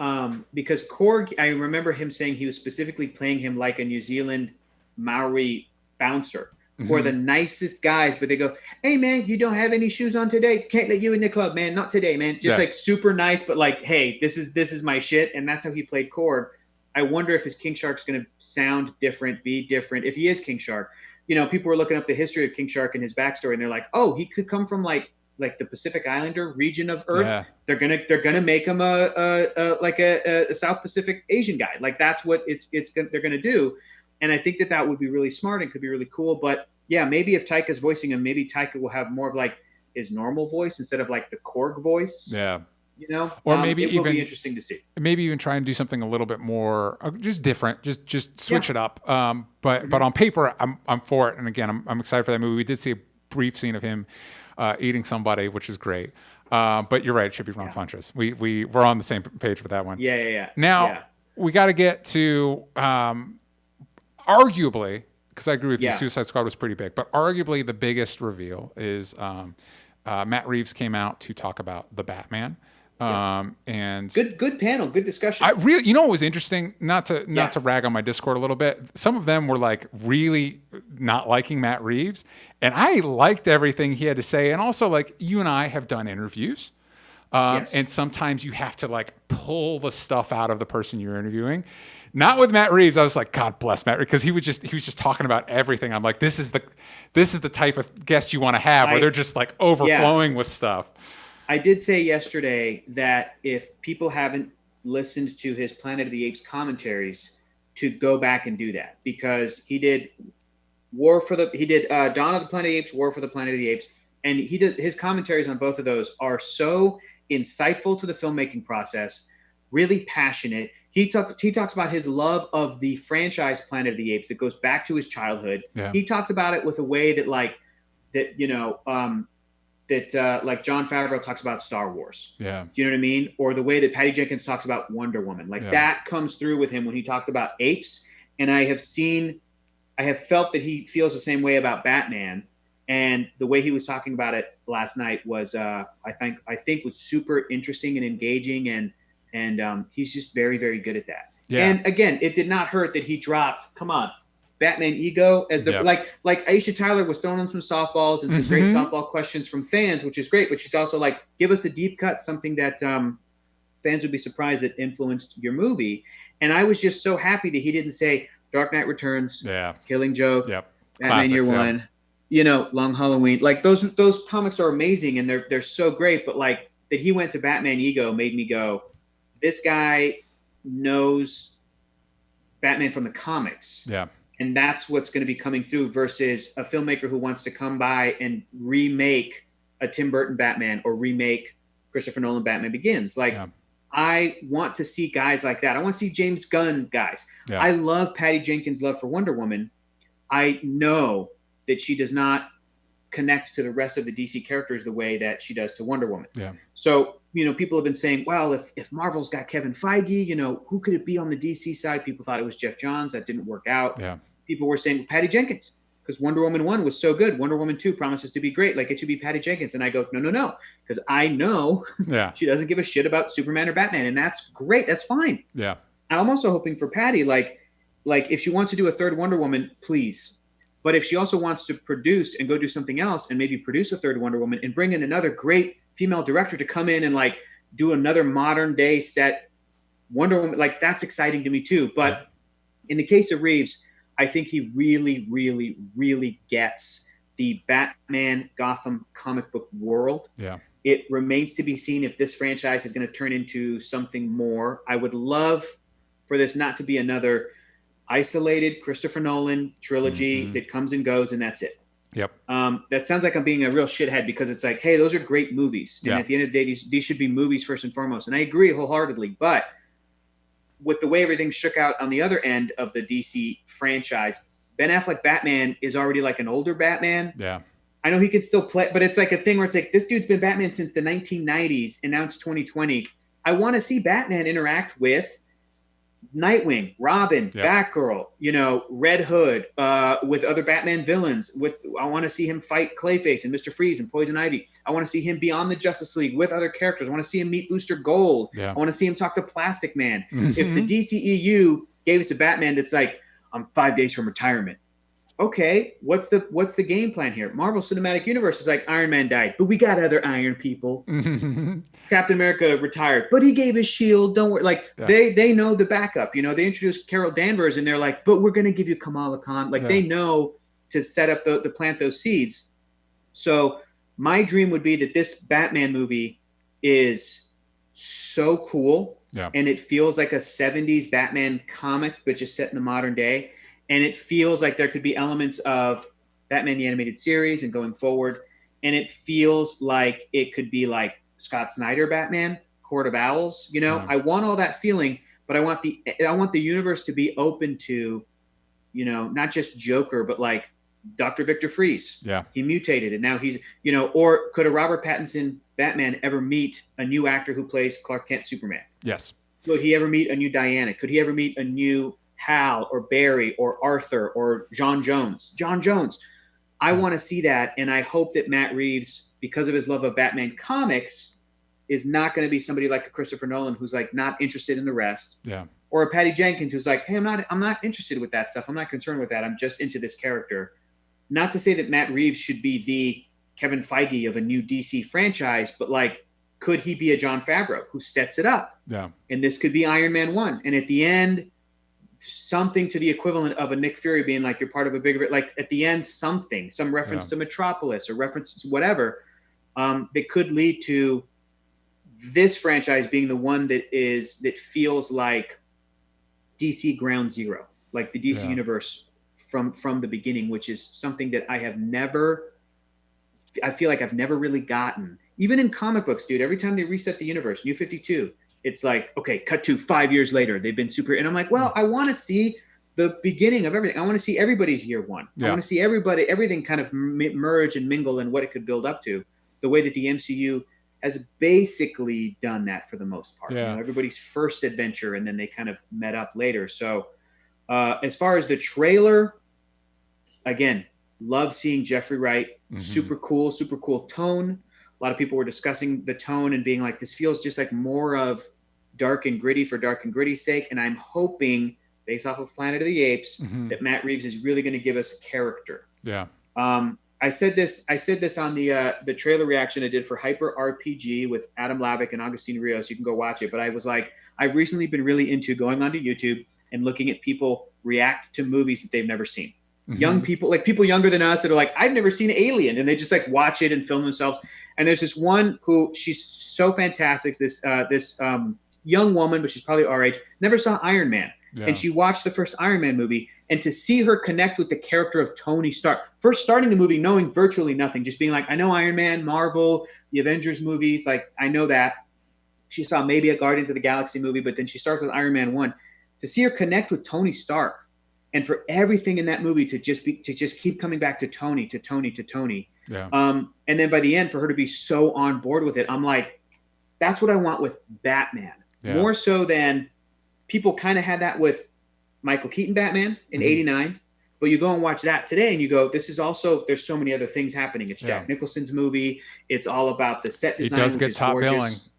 because Korg, I remember him saying he was specifically playing him like a New Zealand Maori bouncer. Who are the nicest guys, but they go, hey, man, you don't have any shoes on today. Can't let you in the club, man. Not today, man. Just like super nice, but like, hey, this is my shit. And that's how he played Korg. I wonder if his King Shark's going to sound different, be different. If he is King Shark, people were looking up the history of King Shark and his backstory, and they're like, oh, he could come from like the Pacific Islander region of Earth. Yeah. They're gonna make him a South Pacific Asian guy. Like that's what they're gonna do. And I think that would be really smart and could be really cool. But yeah, maybe if Taika's voicing him, maybe Taika will have more of like his normal voice instead of like the Korg voice. Yeah. Or maybe it will be interesting to see. Maybe even try and do something a little bit more, just different, just switch it up. But on paper, I'm for it. And again, I'm excited for that movie. We did see a brief scene of him eating somebody, which is great. But you're right, it should be Ron Funches. We're on the same page with that one. Yeah. Now we got to get to. Arguably, because I agree with you, Suicide Squad was pretty big, but arguably the biggest reveal is Matt Reeves came out to talk about the Batman. And good panel, good discussion. What was interesting, not to rag on my Discord a little bit. Some of them were like really not liking Matt Reeves, and I liked everything he had to say. And also, like, you and I have done interviews, and sometimes you have to like pull the stuff out of the person you're interviewing. Not with Matt Reeves. I was like, God bless Matt, because he was just talking about everything. I'm like, this is the type of guest you want to have, where they're just like overflowing with stuff. I did say yesterday that if people haven't listened to his Planet of the Apes commentaries, to go back and do that, because he did Dawn of the Planet of the Apes, War for the Planet of the Apes, and his commentaries on both of those are so insightful to the filmmaking process, really passionate. He talks about his love of the franchise Planet of the Apes that goes back to his childhood. Yeah. He talks about it with a way that like Jon Favreau talks about Star Wars. Yeah. Do you know what I mean? Or the way that Patty Jenkins talks about Wonder Woman. Like that comes through with him when he talked about apes. And I have felt that he feels the same way about Batman. And the way he was talking about it last night was, I think was super interesting and engaging, and he's just very, very good at that. Yeah. And again, it did not hurt that he dropped, come on, Batman ego as the like Aisha Tyler was throwing him some softballs and some great softball questions from fans, which is great. But she's also like, give us a deep cut, something that fans would be surprised that influenced your movie. And I was just so happy that he didn't say, Dark Knight Returns, Yeah. Killing Joke, Yep. Batman Year Classics, yeah. One, Long Halloween. Like those comics are amazing and they're so great. But like that he went to Batman Ego made me go, this guy knows Batman from the comics. Yeah. And that's what's going to be coming through versus a filmmaker who wants to come by and remake a Tim Burton Batman or remake Christopher Nolan Batman Begins. Like, Yeah. I want to see guys like that. I want to see James Gunn guys. Yeah. I love Patty Jenkins' love for Wonder Woman. I know that she does not connect to the rest of the DC characters the way that she does to Wonder Woman. Yeah. So, people have been saying, well, if Marvel's got Kevin Feige, who could it be on the DC side? People thought it was Jeff Johns. That didn't work out. Yeah. People were saying Patty Jenkins because Wonder Woman 1 was so good. Wonder Woman 2 promises to be great. Like, it should be Patty Jenkins. And I go, no, because I know she doesn't give a shit about Superman or Batman. And that's great. That's fine. Yeah. I'm also hoping for Patty, like if she wants to do a third Wonder Woman, please. But if she also wants to produce and go do something else and maybe produce a third Wonder Woman and bring in another great female director to come in and like do another modern day set Wonder Woman, like that's exciting to me too. But in the case of Reeves, I think he really, really, really gets the Batman Gotham comic book world. Yeah. It remains to be seen if this franchise is going to turn into something more. I would love for this not to be another isolated Christopher Nolan trilogy that comes and goes and that's it. Yep. That sounds like I'm being a real shithead because it's like, hey, those are great movies. And at the end of the day, these should be movies first and foremost. And I agree wholeheartedly. But with the way everything shook out on the other end of the DC franchise, Ben Affleck Batman is already like an older Batman. Yeah. I know he can still play, but it's like a thing where it's like, this dude's been Batman since the 1990s and now it's 2020. I want to see Batman interact with Nightwing, Robin, Batgirl, Red Hood, with other Batman villains. I want to see him fight Clayface and Mr. Freeze and Poison Ivy. I want to see him be on the Justice League with other characters. I want to see him meet Booster Gold. Yeah. I want to see him talk to Plastic Man. If the DCEU gave us a Batman that's like, I'm 5 days from retirement. Okay, what's the game plan here? Marvel Cinematic Universe is like, Iron Man died, but we got other Iron people. Captain America retired, but he gave his shield. Don't worry. Like they know the backup. They introduced Carol Danvers, and they're like, but we're gonna give you Kamala Khan. Like they know to set up the plant those seeds. So my dream would be that this Batman movie is so cool, and it feels like a 70s Batman comic, but just set in the modern day. And it feels like there could be elements of Batman the Animated Series and going forward. And it feels like it could be like Scott Snyder Batman, Court of Owls. I want all that feeling, but I want the universe to be open to, not just Joker, but like Dr. Victor Freeze. Yeah. He mutated and now he's, or could a Robert Pattinson Batman ever meet a new actor who plays Clark Kent Superman? Yes. Could he ever meet a new Diana? Could he ever meet a new Hal or Barry or Arthur or John Jones. I want to see that. And I hope that Matt Reeves, because of his love of Batman comics, is not going to be somebody like a Christopher Nolan who's like not interested in the rest. Yeah. Or a Patty Jenkins who's like, hey, I'm not interested with that stuff. I'm not concerned with that. I'm just into this character. Not to say that Matt Reeves should be the Kevin Feige of a new DC franchise, but like, could he be a Jon Favreau who sets it up? Yeah. And this could be Iron Man 1. And at the end, something to the equivalent of a Nick Fury being like, you're part of a bigger, like at the end, some reference to Metropolis or reference to whatever, that could lead to this franchise being the one that feels like DC ground zero, like the DC universe from the beginning, which is something that I feel like I've never really gotten. Even in comic books, dude, every time they reset the universe, New 52, it's like, okay, cut to 5 years later. They've been super. And I'm like, well, I want to see the beginning of everything. I want to see everybody's year one. I want to see everything kind of merge and mingle and what it could build up to, the way that the MCU has basically done that for the most part. Yeah. Everybody's first adventure, and then they kind of met up later. So as far as the trailer, again, love seeing Jeffrey Wright. Super cool tone. A lot of people were discussing the tone and being like, this feels just like more of dark and gritty for dark and gritty's sake. And I'm hoping, based off of Planet of the Apes, that Matt Reeves is really going to give us a character. Yeah. I said this on the trailer reaction I did for Hyper RPG with Adam Lavick and Augustine Rios. You can go watch it. But I was like, I've recently been really into going onto YouTube and looking at people react to movies that they've never seen. Young people, like people younger than us that are like, I've never seen Alien, and they just like watch it and film themselves. And there's this one who she's so fantastic. This young woman, but she's probably our age, never saw Iron Man. Yeah. And she watched the first Iron Man movie, and to see her connect with the character of Tony Stark, first starting the movie knowing virtually nothing, just being like, I know Iron Man, Marvel, the Avengers movies, like I know that. She saw maybe a Guardians of the Galaxy movie, but then she starts with Iron Man 1. To see her connect with Tony Stark, and for everything in that movie to just keep coming back to Tony, to Tony, to Tony. Yeah. And then by the end, for her to be so on board with it, I'm like, that's what I want with Batman. Yeah. More so than people kind of had that with Michael Keaton Batman in '89. But you go and watch that today and you go, this is also, there's so many other things happening. It's Jack Nicholson's movie. It's all about the set design, which is gorgeous.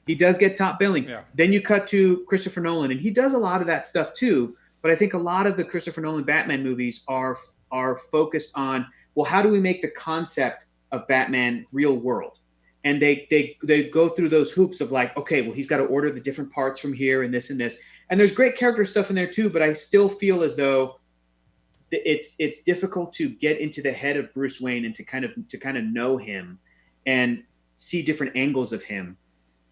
He does get top billing. Yeah. Then you cut to Christopher Nolan, and he does a lot of that stuff too. But I think a lot of the Christopher Nolan Batman movies are focused on, well, how do we make the concept of Batman real world? And they go through those hoops of like, okay, well, he's got to order the different parts from here and this and this. And there's great character stuff in there too, but I still feel as though it's difficult to get into the head of Bruce Wayne and to kind of know him and see different angles of him.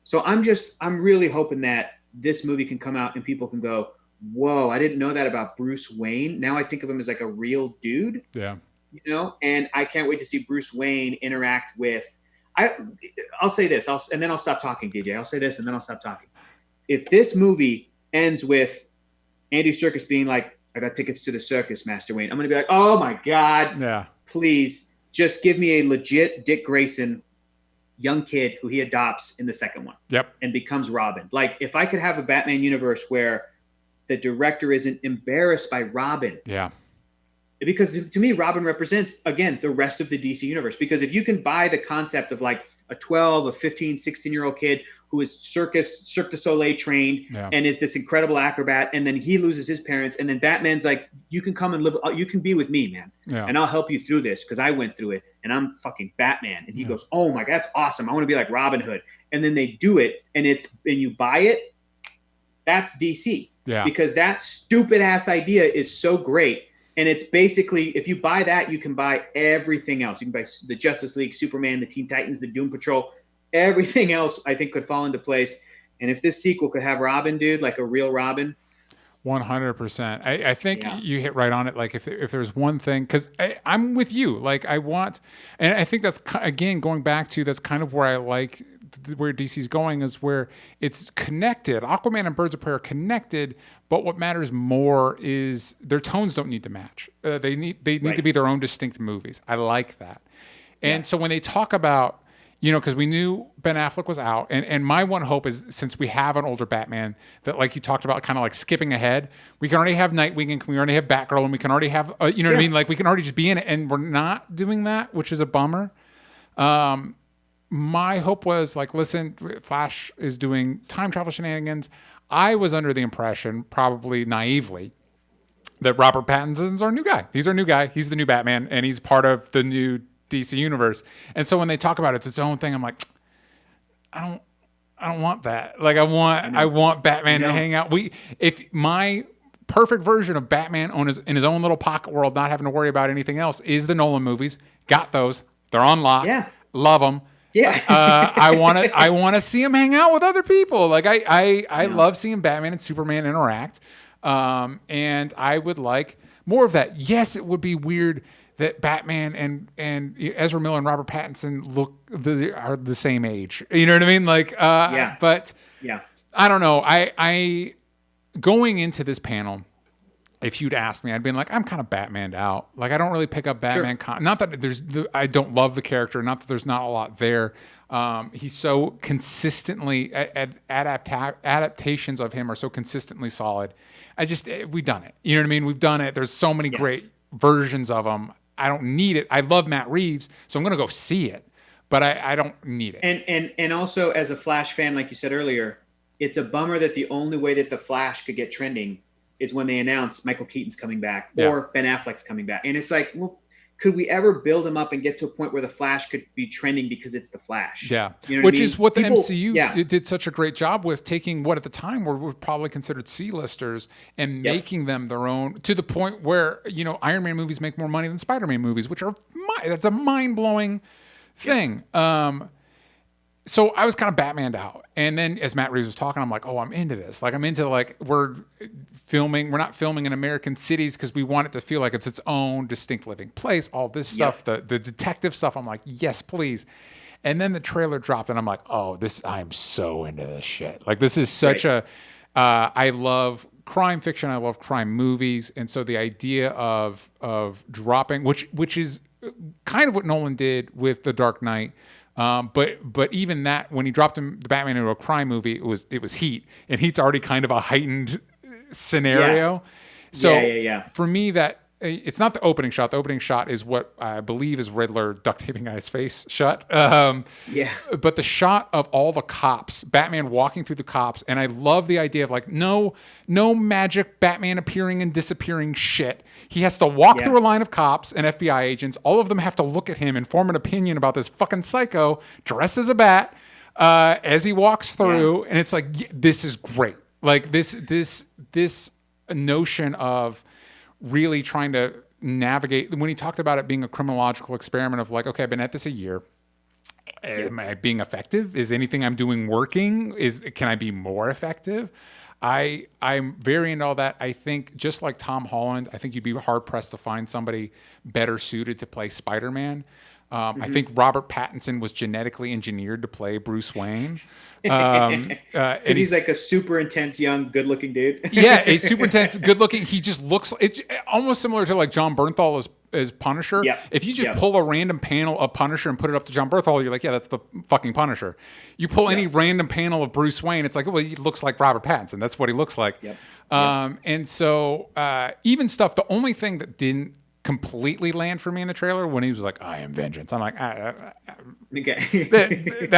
So I'm really hoping that this movie can come out and people can go, whoa, I didn't know that about Bruce Wayne. Now I think of him as like a real dude. Yeah. You know, and I can't wait to see Bruce Wayne interact with, I'll say this, and then I'll stop talking, DJ. I'll say this and then I'll stop talking. If this movie ends with Andy Serkis being like, I got tickets to the circus, Master Wayne, I'm going to be like, oh my God, yeah, please just give me a legit Dick Grayson young kid who he adopts in the second one. Yep. And becomes Robin. Like if I could have a Batman universe where the director isn't embarrassed by Robin. Yeah. Because to me, Robin represents, again, the rest of the DC universe. Because if you can buy the concept of like a 12, a 15, 16-year-old kid who is Cirque du Soleil trained and is this incredible acrobat, and then he loses his parents, and then Batman's like, you can come and live, you can be with me, man. Yeah. And I'll help you through this because I went through it and I'm fucking Batman. And he goes, oh my God, that's awesome. I want to be like Robin Hood. And then they do it and you buy it. That's DC. Yeah. Because that stupid ass idea is so great. And it's basically, if you buy that, you can buy everything else. You can buy the Justice League, Superman, the Teen Titans, the Doom Patrol. Everything else, I think, could fall into place. And if this sequel could have Robin, dude, like a real Robin. 100%. I think you hit right on it. Like if there's one thing, because I'm with you. Like I want, and I think that's, again, going back to, that's kind of where I like where DC's going, is where it's connected. Aquaman and Birds of Prey are connected, but what matters more is their tones don't need to match. They need to be their own distinct movies. I like that. And so when they talk about, you know, because we knew Ben Affleck was out, and my one hope is, since we have an older Batman, that, like you talked about, kind of like skipping ahead, we can already have Nightwing, and we already have Batgirl, and we can already have, you know what I mean? Like we can already just be in it, and we're not doing that, which is a bummer. My hope was like, listen, Flash is doing time travel shenanigans. I was under the impression, probably naively, that Robert Pattinson's our new guy. He's our new guy. He's the new Batman, and he's part of the new DC universe. And so when they talk about it's its own thing, I'm like, I don't want that. Like I want Batman to hang out. If my perfect version of Batman in his own little pocket world, not having to worry about anything else, is the Nolan movies. Got those. They're on lock. Yeah. Love them. Yeah. I want to see him hang out with other people. Like I love seeing Batman and Superman interact. And I would like more of that. Yes, it would be weird that Batman and Ezra Miller and Robert Pattinson are the same age. You know what I mean? Like, but I don't know. I going into this panel, if you'd asked me, I'd been like, I'm kind of Batmaned out. Like, I don't really pick up Batman. Sure. Not that I don't love the character. Not that there's not a lot there. He's so consistently, adaptations of him are so consistently solid. We've done it. You know what I mean? We've done it. There's so many great versions of him. I don't need it. I love Matt Reeves, so I'm going to go see it. But I don't need it. And also, as a Flash fan, like you said earlier, it's a bummer that the only way that the Flash could get trending is when they announce Michael Keaton's coming back or Ben Affleck's coming back. And it's like, well, could we ever build him up and get to a point where the Flash could be trending because it's the Flash? Yeah. You know Which what I mean? is what the People, MCU yeah, did such a great job with, taking what at the time were probably considered C-listers and Yep. making them their own, to the point where, Iron Man movies make more money than Spider-Man movies, which are, that's a mind-blowing thing. So I was kind of Batmaned out. And then as Matt Reeves was talking, I'm like, oh, I'm into this. Like, I'm into, like, we're not filming in American cities because we want it to feel like it's its own distinct living place, all this stuff, the detective stuff. I'm like, yes, please. And then the trailer dropped and I'm like, oh, I'm so into this shit. Like, this is such I love crime fiction. I love crime movies. And so the idea of dropping, which is kind of what Nolan did with The Dark Knight. But even that, when he dropped the Batman into a crime movie, it was Heat, and Heat's already kind of a heightened scenario. So for me, that it's not the opening shot. The opening shot is what I believe is Riddler duct taping his face shut. But the shot of all the cops, Batman walking through the cops, and I love the idea of, like, no magic Batman appearing and disappearing shit. He has to walk through a line of cops and FBI agents. All of them have to look at him and form an opinion about this fucking psycho dressed as a bat as he walks through. And it's like, this is great. Like, this notion of really trying to navigate, when he talked about it being a criminological experiment of, like, okay, I've been at this a year. Am I being effective? Is anything I'm doing working? Can I be more effective? I'm very into all that. I think, just like Tom Holland, I think you'd be hard pressed to find somebody better suited to play Spider-Man. I think Robert Pattinson was genetically engineered to play Bruce Wayne. Because he's like a super intense, young, good-looking dude. Yeah, a super intense, good-looking. He just looks, it's almost similar to, like, John Bernthal as Punisher. If you just pull a random panel of Punisher and put it up to John Bernthal, you're like, yeah, that's the fucking Punisher. You pull any random panel of Bruce Wayne, it's like, well, he looks like Robert Pattinson. That's what he looks like. And so even stuff, the only thing that didn't completely land for me in the trailer, when he was like, I am vengeance, I'm like, that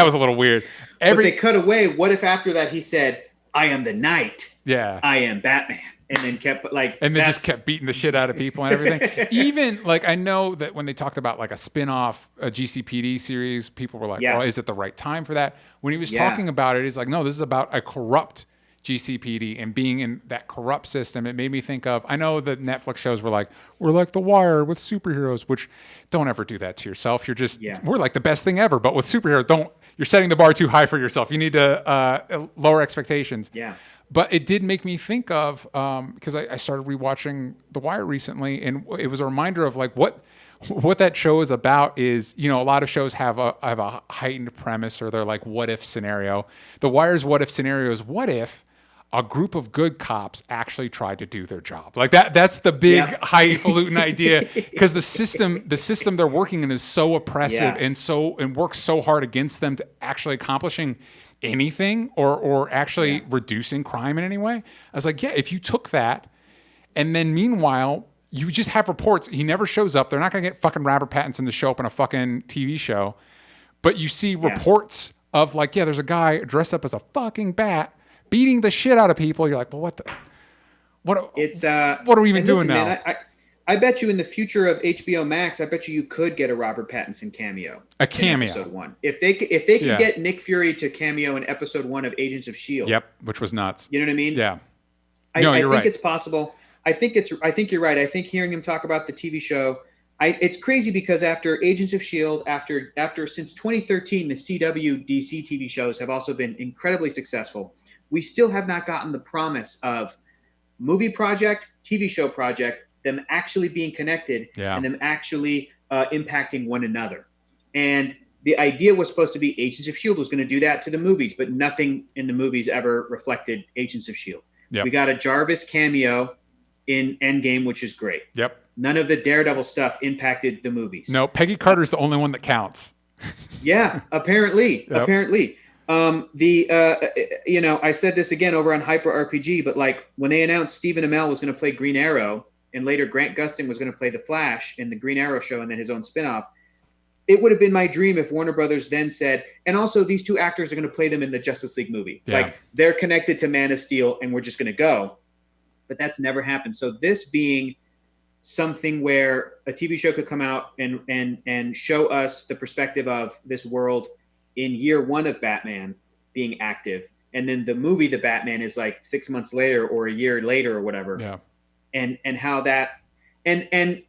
was a little weird. But they cut away. What if after that he said, I am the Knight, I am Batman, and then just kept beating the shit out of people and everything. Even, like, I know that when they talked about, like, a spin-off, a GCPD series, people were like, well, is it the right time for that? When he was talking about it, he's like, no, this is about a corrupt GCPD and being in that corrupt system. It made me think of, I know the Netflix shows were like, we're like The Wire with superheroes, which, don't ever do that to yourself. You're just, we're like the best thing ever, but with superheroes, you're setting the bar too high for yourself. You need to lower expectations. But it did make me think of, because I started rewatching The Wire recently, and it was a reminder of, like, what that show is about is, a lot of shows have a heightened premise, or they're like, what if scenario. The Wire's what if scenario is, what if a group of good cops actually tried to do their job? Like, that's the big highfalutin idea, because the system they're working in is so oppressive and works so hard against them to actually accomplishing anything or actually reducing crime in any way. I was like, if you took that, and then meanwhile you just have reports, he never shows up. They're not going to get fucking Robert Pattinson to show up in a fucking TV show, but you see reports of, like, there's a guy dressed up as a fucking bat beating the shit out of people. You're like, well, what are we even doing now? Man, I bet you in the future of HBO Max, I bet you could get a Robert Pattinson cameo. A cameo. In episode 1. If they can get Nick Fury to cameo in episode 1 of Agents of S.H.I.E.L.D. Yep, which was nuts. You know what I mean? Yeah. I think it's possible. I think you're right. I think hearing him talk about the TV show, it's crazy, because after Agents of S.H.I.E.L.D., after since 2013, the CW DC TV shows have also been incredibly successful. We still have not gotten the promise of movie project, TV show project, them actually being connected and them actually impacting one another. And the idea was supposed to be Agents of S.H.I.E.L.D. was going to do that to the movies, but nothing in the movies ever reflected Agents of S.H.I.E.L.D. Yep. We got a Jarvis cameo in Endgame, which is great. Yep. None of the Daredevil stuff impacted the movies. No, Peggy Carter's the only one that counts. Apparently. I said this again over on Hyper RPG, but, like, when they announced Stephen Amell was going to play Green Arrow, and later Grant Gustin was going to play the Flash in the Green Arrow show and then his own spinoff, it would have been my dream if Warner Brothers then said, and also these two actors are going to play them in the Justice League movie. Like, they're connected to Man of Steel and we're just going to go. But that's never happened. So this being something where a TV show could come out and show us the perspective of this world in year one of Batman being active, and then the movie The Batman is like 6 months later or a year later or whatever. Yeah. And how that and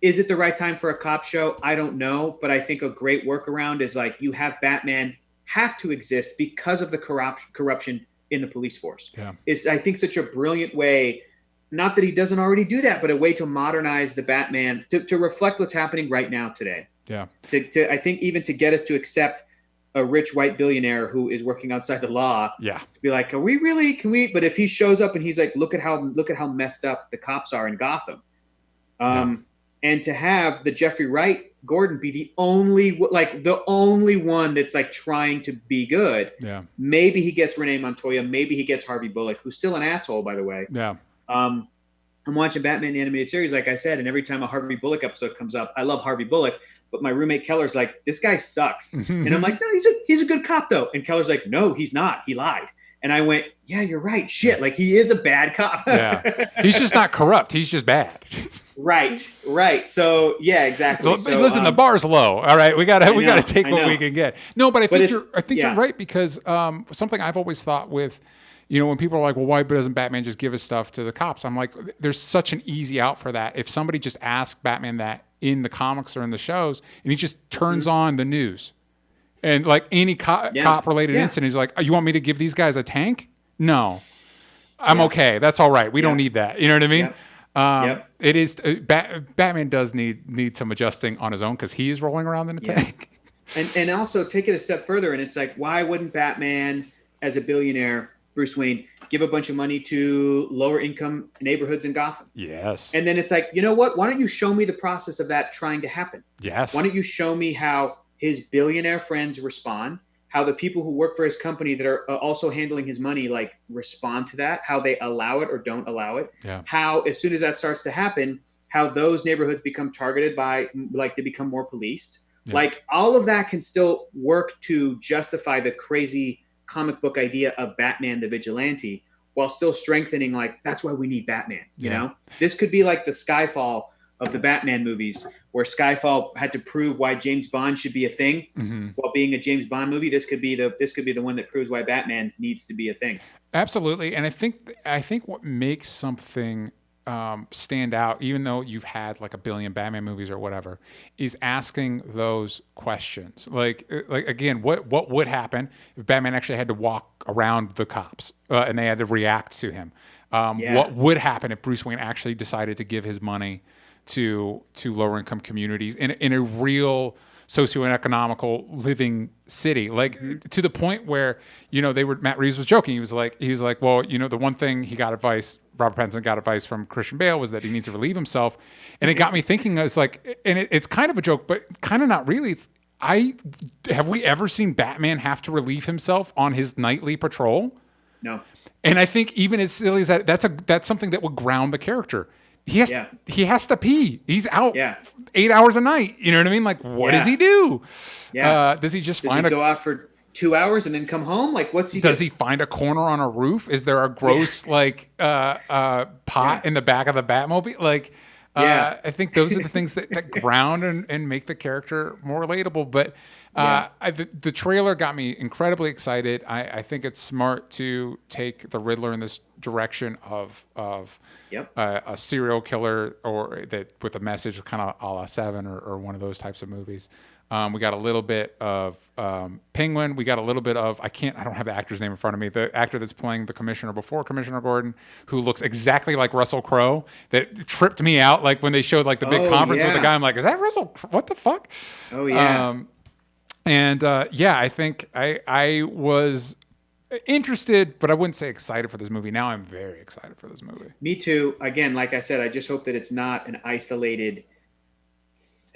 is it the right time for a cop show? I don't know, but I think a great workaround is like you have Batman have to exist because of the corruption in the police force. Yeah. It's, I think, such a brilliant way, not that he doesn't already do that, but a way to modernize the Batman to reflect what's happening right now today. Yeah. To I think even to get us to accept a rich white billionaire who is working outside the law. Yeah. To be like, can we? But if he shows up and he's like, look at how messed up the cops are in Gotham. And to have the Jeffrey Wright Gordon be the only one that's like trying to be good. Yeah. Maybe he gets Renee Montoya. Maybe he gets Harvey Bullock, who's still an asshole, by the way. Yeah. I'm watching Batman the animated series, like I said, and every time a Harvey Bullock episode comes up, I love Harvey Bullock, but my roommate Keller's like, this guy sucks. And I'm like, no, he's a good cop though. And Keller's like, no, he's not. He lied. And I went, yeah, you're right. Shit, like he is a bad cop. Yeah. He's just not corrupt. He's just bad. Right. So yeah, exactly. So, listen, the bar's low. All right, we gotta take what we can get. No, but I think you're right, because something I've always thought with, when people are like, well, why doesn't Batman just give his stuff to the cops? I'm like, there's such an easy out for that. If somebody just asked Batman that in the comics or in the shows, and he just turns on the news, and like any cop related incident, he's like, you want me to give these guys a tank? No, I'm okay. That's all right. We don't need that. You know what I mean? It is Batman does need some adjusting on his own because he is rolling around in a tank. And also take it a step further, and it's like, why wouldn't Batman, as a billionaire, Bruce Wayne, give a bunch of money to lower income neighborhoods in Gotham? Yes. And then it's like, you know what? Why don't you show me the process of that trying to happen? Yes. Why don't you show me how his billionaire friends respond, how the people who work for his company that are also handling his money, like, respond to that, how they allow it or don't allow it, how, as soon as that starts to happen, how those neighborhoods become targeted by, like, they become more policed. Yeah. Like, all of that can still work to justify the crazy comic book idea of Batman the vigilante, while still strengthening, like, that's why we need Batman. You know, this could be like the Skyfall of the Batman movies, where Skyfall had to prove why James Bond should be a thing. While being a James Bond movie, this could be the one that proves why Batman needs to be a thing. Absolutely. And I think what makes something stand out, even though you've had like a billion Batman movies or whatever, is asking those questions. Like again, what would happen if Batman actually had to walk around the cops and they had to react to him? What would happen if Bruce Wayne actually decided to give his money to lower income communities in a real socioeconomical living city, like to the point where, Matt Reeves was joking. He was like, well, the one thing Robert Pattinson got advice from Christian Bale was that he needs to relieve himself. And it got me thinking, it's like, and it's kind of a joke, but kind of not really. Have we ever seen Batman have to relieve himself on his nightly patrol? No. And I think even as silly as that's something that would ground the character. He has to pee. He's out 8 hours a night. You know what I mean? Like, what does he do? Yeah. Does he just go out for 2 hours and then come home? Like, what's he do? Does he find a corner on a roof? Is there a gross pot in the back of the Batmobile? Like, I think those are the things that ground and make the character more relatable. But the trailer got me incredibly excited. I think it's smart to take the Riddler in this direction of a serial killer, or that with a message, kind of a la Seven or one of those types of movies. We got a little bit of Penguin. We got a little bit of I don't have the actor's name in front of me. The actor that's playing the commissioner before Commissioner Gordon, who looks exactly like Russell Crowe. That tripped me out. Like when they showed like the big conference with the guy, I'm like, is that Russell? What the fuck? Oh yeah. I think I was interested, but I wouldn't say excited for this movie. Now I'm very excited for this movie. Me too. Again, like I said, I just hope that it's not an isolated.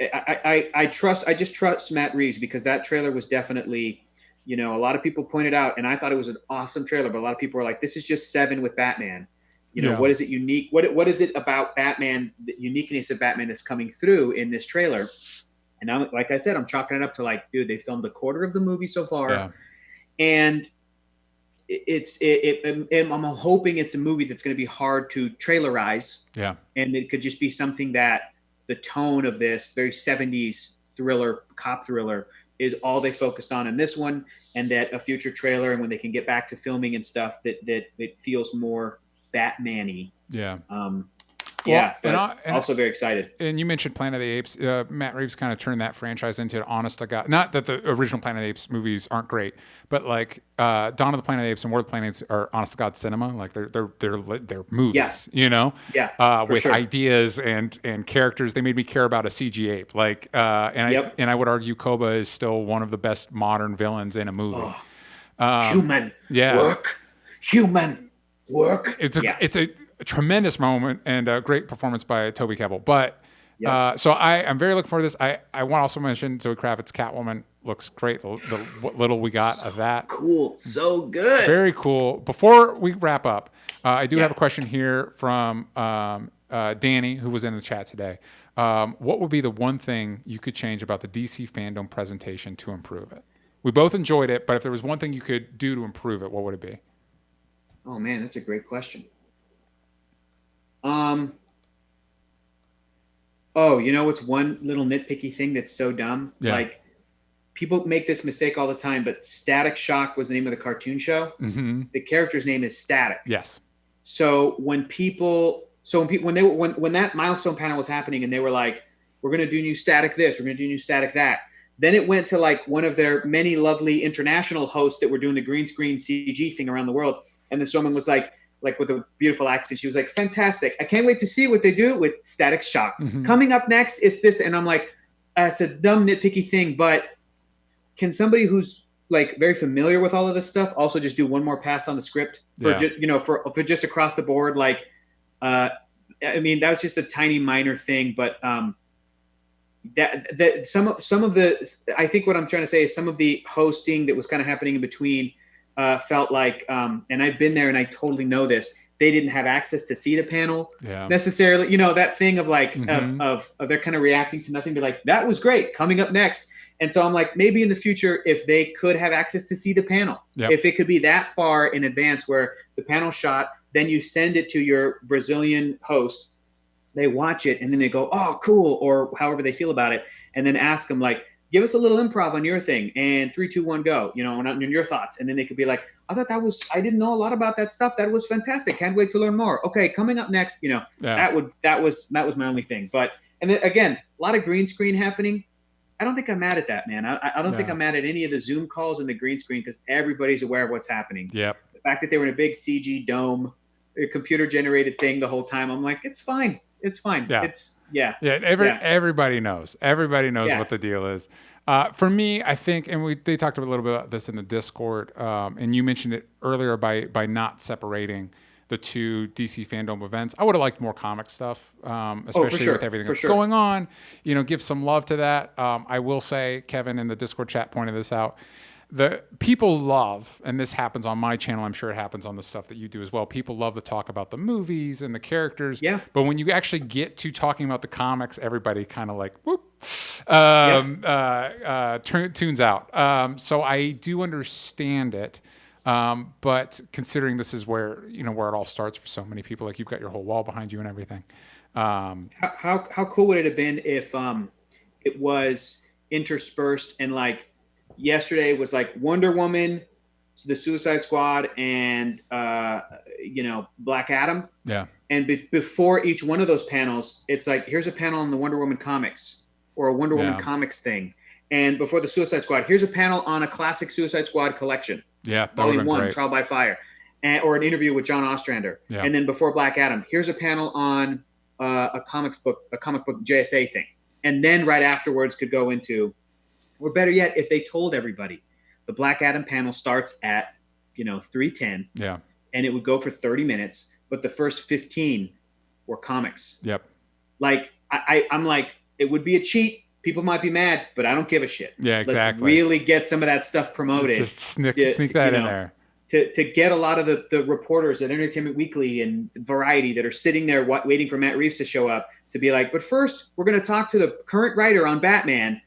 I just trust Matt Reeves, because that trailer was definitely, a lot of people pointed out, and I thought it was an awesome trailer, but a lot of people were like, this is just Seven with Batman. What is it unique? What is it about Batman, the uniqueness of Batman that's coming through in this trailer? And I'm, like I said, I'm chalking it up to like, dude, they filmed a quarter of the movie so far. Yeah. And I'm hoping it's a movie that's going to be hard to trailerize. Yeah. And it could just be something that the tone of this very 70s thriller, cop thriller, is all they focused on in this one, and that a future trailer, and when they can get back to filming and stuff, that it feels more Batman-y. Yeah. Yeah, but also very excited. And you mentioned Planet of the Apes. Matt Reeves kind of turned that franchise into an honest to God. Not that the original Planet of the Apes movies aren't great, but like Dawn of the Planet of the Apes and War of the Planet of the Apes are honest to God cinema. Like they're movies, you know, with sure. ideas and characters. They made me care about a CG ape. Like, and I would argue Koba is still one of the best modern villains in a movie. Human work. It's a tremendous moment and a great performance by Toby Kebbell. But so I'm very looking forward to this. I want to also mention Zoe Kravitz's Catwoman looks great. What little we got of that. Cool. So good. Very cool. Before we wrap up, I do have a question here from Danny, who was in the chat today. What would be the one thing you could change about the DC FanDome presentation to improve it? We both enjoyed it, but if there was one thing you could do to improve it, what would it be? Oh, man, that's a great question. You know what's one little nitpicky thing that's so dumb? Yeah. Like, people make this mistake all the time, but Static Shock was the name of the cartoon show. Mm-hmm. The character's name is Static. Yes. So when that milestone panel was happening and they were like, we're going to do new Static this, we're going to do new Static that. Then it went to like one of their many lovely international hosts that were doing the green screen CG thing around the world. And this woman was like with a beautiful accent, she was like, fantastic. I can't wait to see what they do with Static Shock. Mm-hmm. Coming up next is this. And I'm like, it's a dumb nitpicky thing, but can somebody who's like very familiar with all of this stuff also just do one more pass on the script for just across the board? Like, I mean, that was just a tiny minor thing, but that some of the, I think what I'm trying to say is some of the hosting that was kind of happening in between felt like, and I've been there and I totally know this, they didn't have access to see the panel necessarily. You know, that thing of like, of they're kind of reacting to nothing, but like, that was great, coming up next. And so I'm like, maybe in the future, if they could have access to see the panel, if it could be that far in advance where the panel shot, then you send it to your Brazilian host, they watch it, and then they go, oh, cool, or however they feel about it, and then ask them like, give us a little improv on your thing, and 3, 2, 1, go, you know, and your thoughts. And then they could be like, I didn't know a lot about that stuff. That was fantastic. Can't wait to learn more. Okay, coming up next, you know, that was my only thing. But, and then again, a lot of green screen happening. I don't think I'm mad at that, man. I don't think I'm mad at any of the Zoom calls and the green screen because everybody's aware of what's happening. Yep. The fact that they were in a big CG dome, a computer generated thing the whole time, I'm like, it's fine. It's fine. Yeah. Everybody knows. Everybody knows what the deal is. For me, I think, and they talked a little bit about this in the Discord, and you mentioned it earlier by not separating the two DC FanDome events. I would have liked more comic stuff, especially with everything that's going on. You know, give some love to that. I will say, Kevin in the Discord chat pointed this out. The people love, and this happens on my channel, I'm sure it happens on the stuff that you do as well. People love to talk about the movies and the characters. Yeah. But when you actually get to talking about the comics, everybody kind of like, whoop, tunes out. So I do understand it. But considering this is where it all starts for so many people, like you've got your whole wall behind you and everything. How cool would it have been if it was interspersed and like yesterday was like Wonder Woman, the Suicide Squad, and Black Adam. Yeah. And before each one of those panels, it's like, here's a panel on the Wonder Woman comics or a Wonder Woman comics thing. And before the Suicide Squad, here's a panel on a classic Suicide Squad collection. Yeah, Volume 1, Trial by Fire, or an interview with John Ostrander. Yeah. And then before Black Adam, here's a panel on a comic book JSA thing. And then right afterwards could go into, or better yet, if they told everybody, the Black Adam panel starts at 3:10. Yeah. And it would go for 30 minutes, but the first 15 were comics. Yep. Like I'm like, it would be a cheat. People might be mad, but I don't give a shit. Yeah, exactly. Let's really get some of that stuff promoted. Let's just sneak that in there. To get a lot of the reporters at Entertainment Weekly and Variety that are sitting there waiting for Matt Reeves to show up to be like, but first we're going to talk to the current writer on Batman.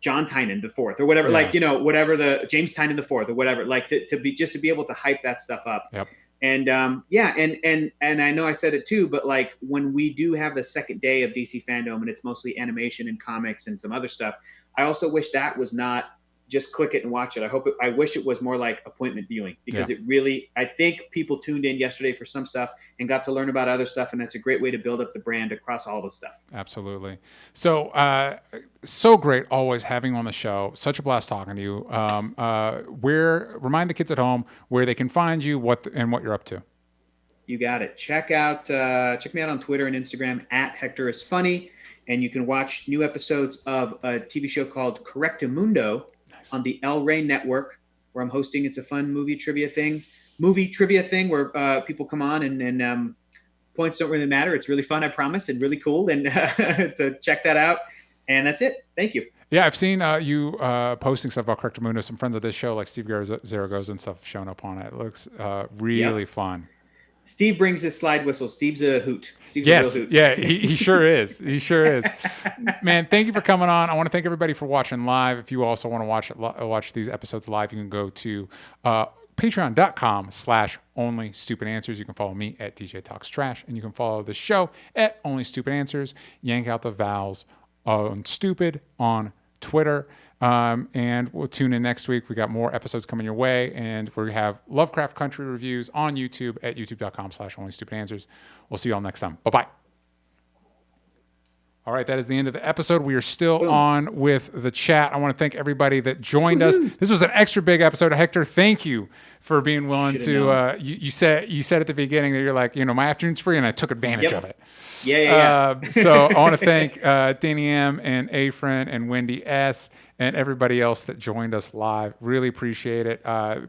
John Tynan the fourth or whatever, like, whatever, the James Tynan the fourth or whatever, like to be able to hype that stuff up. Yep. And and I know I said it too, but like when we do have the second day of DC FanDome and it's mostly animation and comics and some other stuff, I also wish that was not just click it and watch it. I wish it was more like appointment viewing, because it really, I think people tuned in yesterday for some stuff and got to learn about other stuff. And that's a great way to build up the brand across all the stuff. Absolutely. So, so great always having you on the show. Such a blast talking to you. Remind the kids at home where they can find you, and what you're up to. You got it. Check me out on Twitter and Instagram at Hector is Funny. And you can watch new episodes of a TV show called Correctamundo on the El Rey Network, where I'm hosting. It's a fun movie trivia thing where people come on and points don't really matter. It's really fun, I promise, and really cool. And so check that out. And that's it. Thank you. Yeah, I've seen you posting stuff about Correctamundo. Some friends of this show, like Steve Zaragoza and stuff, have shown up on it. It looks really fun. Steve brings his slide whistle. Steve's a hoot. Steve's a hoot. Yeah, he sure is. He sure is. Man, thank you for coming on. I want to thank everybody for watching live. If you also want to watch these episodes live, you can go to patreon.com/onlystupidanswers. You can follow me at DJ Talks Trash, and you can follow the show at Only Stupid Answers. Yank out the vowels on stupid on Twitter. And we'll tune in next week. We got more episodes coming your way, and we have Lovecraft Country reviews on YouTube at youtube.com/onlystupidanswers. We'll see you all next time. Bye-bye. All right, that is the end of the episode. We are still on with the chat. I want to thank everybody that joined us. This was an extra big episode. Hector, thank you for being willing to. You said at the beginning that you're like, my afternoon's free, and I took advantage of it. Yeah. So I want to thank Danny M and Afrin and Wendy S and everybody else that joined us live. Really appreciate it.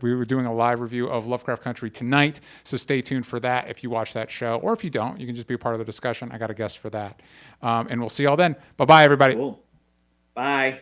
We were doing a live review of Lovecraft Country tonight, so stay tuned for that if you watch that show. Or if you don't, you can just be a part of the discussion. I got a guest for that. And we'll see y'all then. Bye-bye, everybody. Cool. Bye.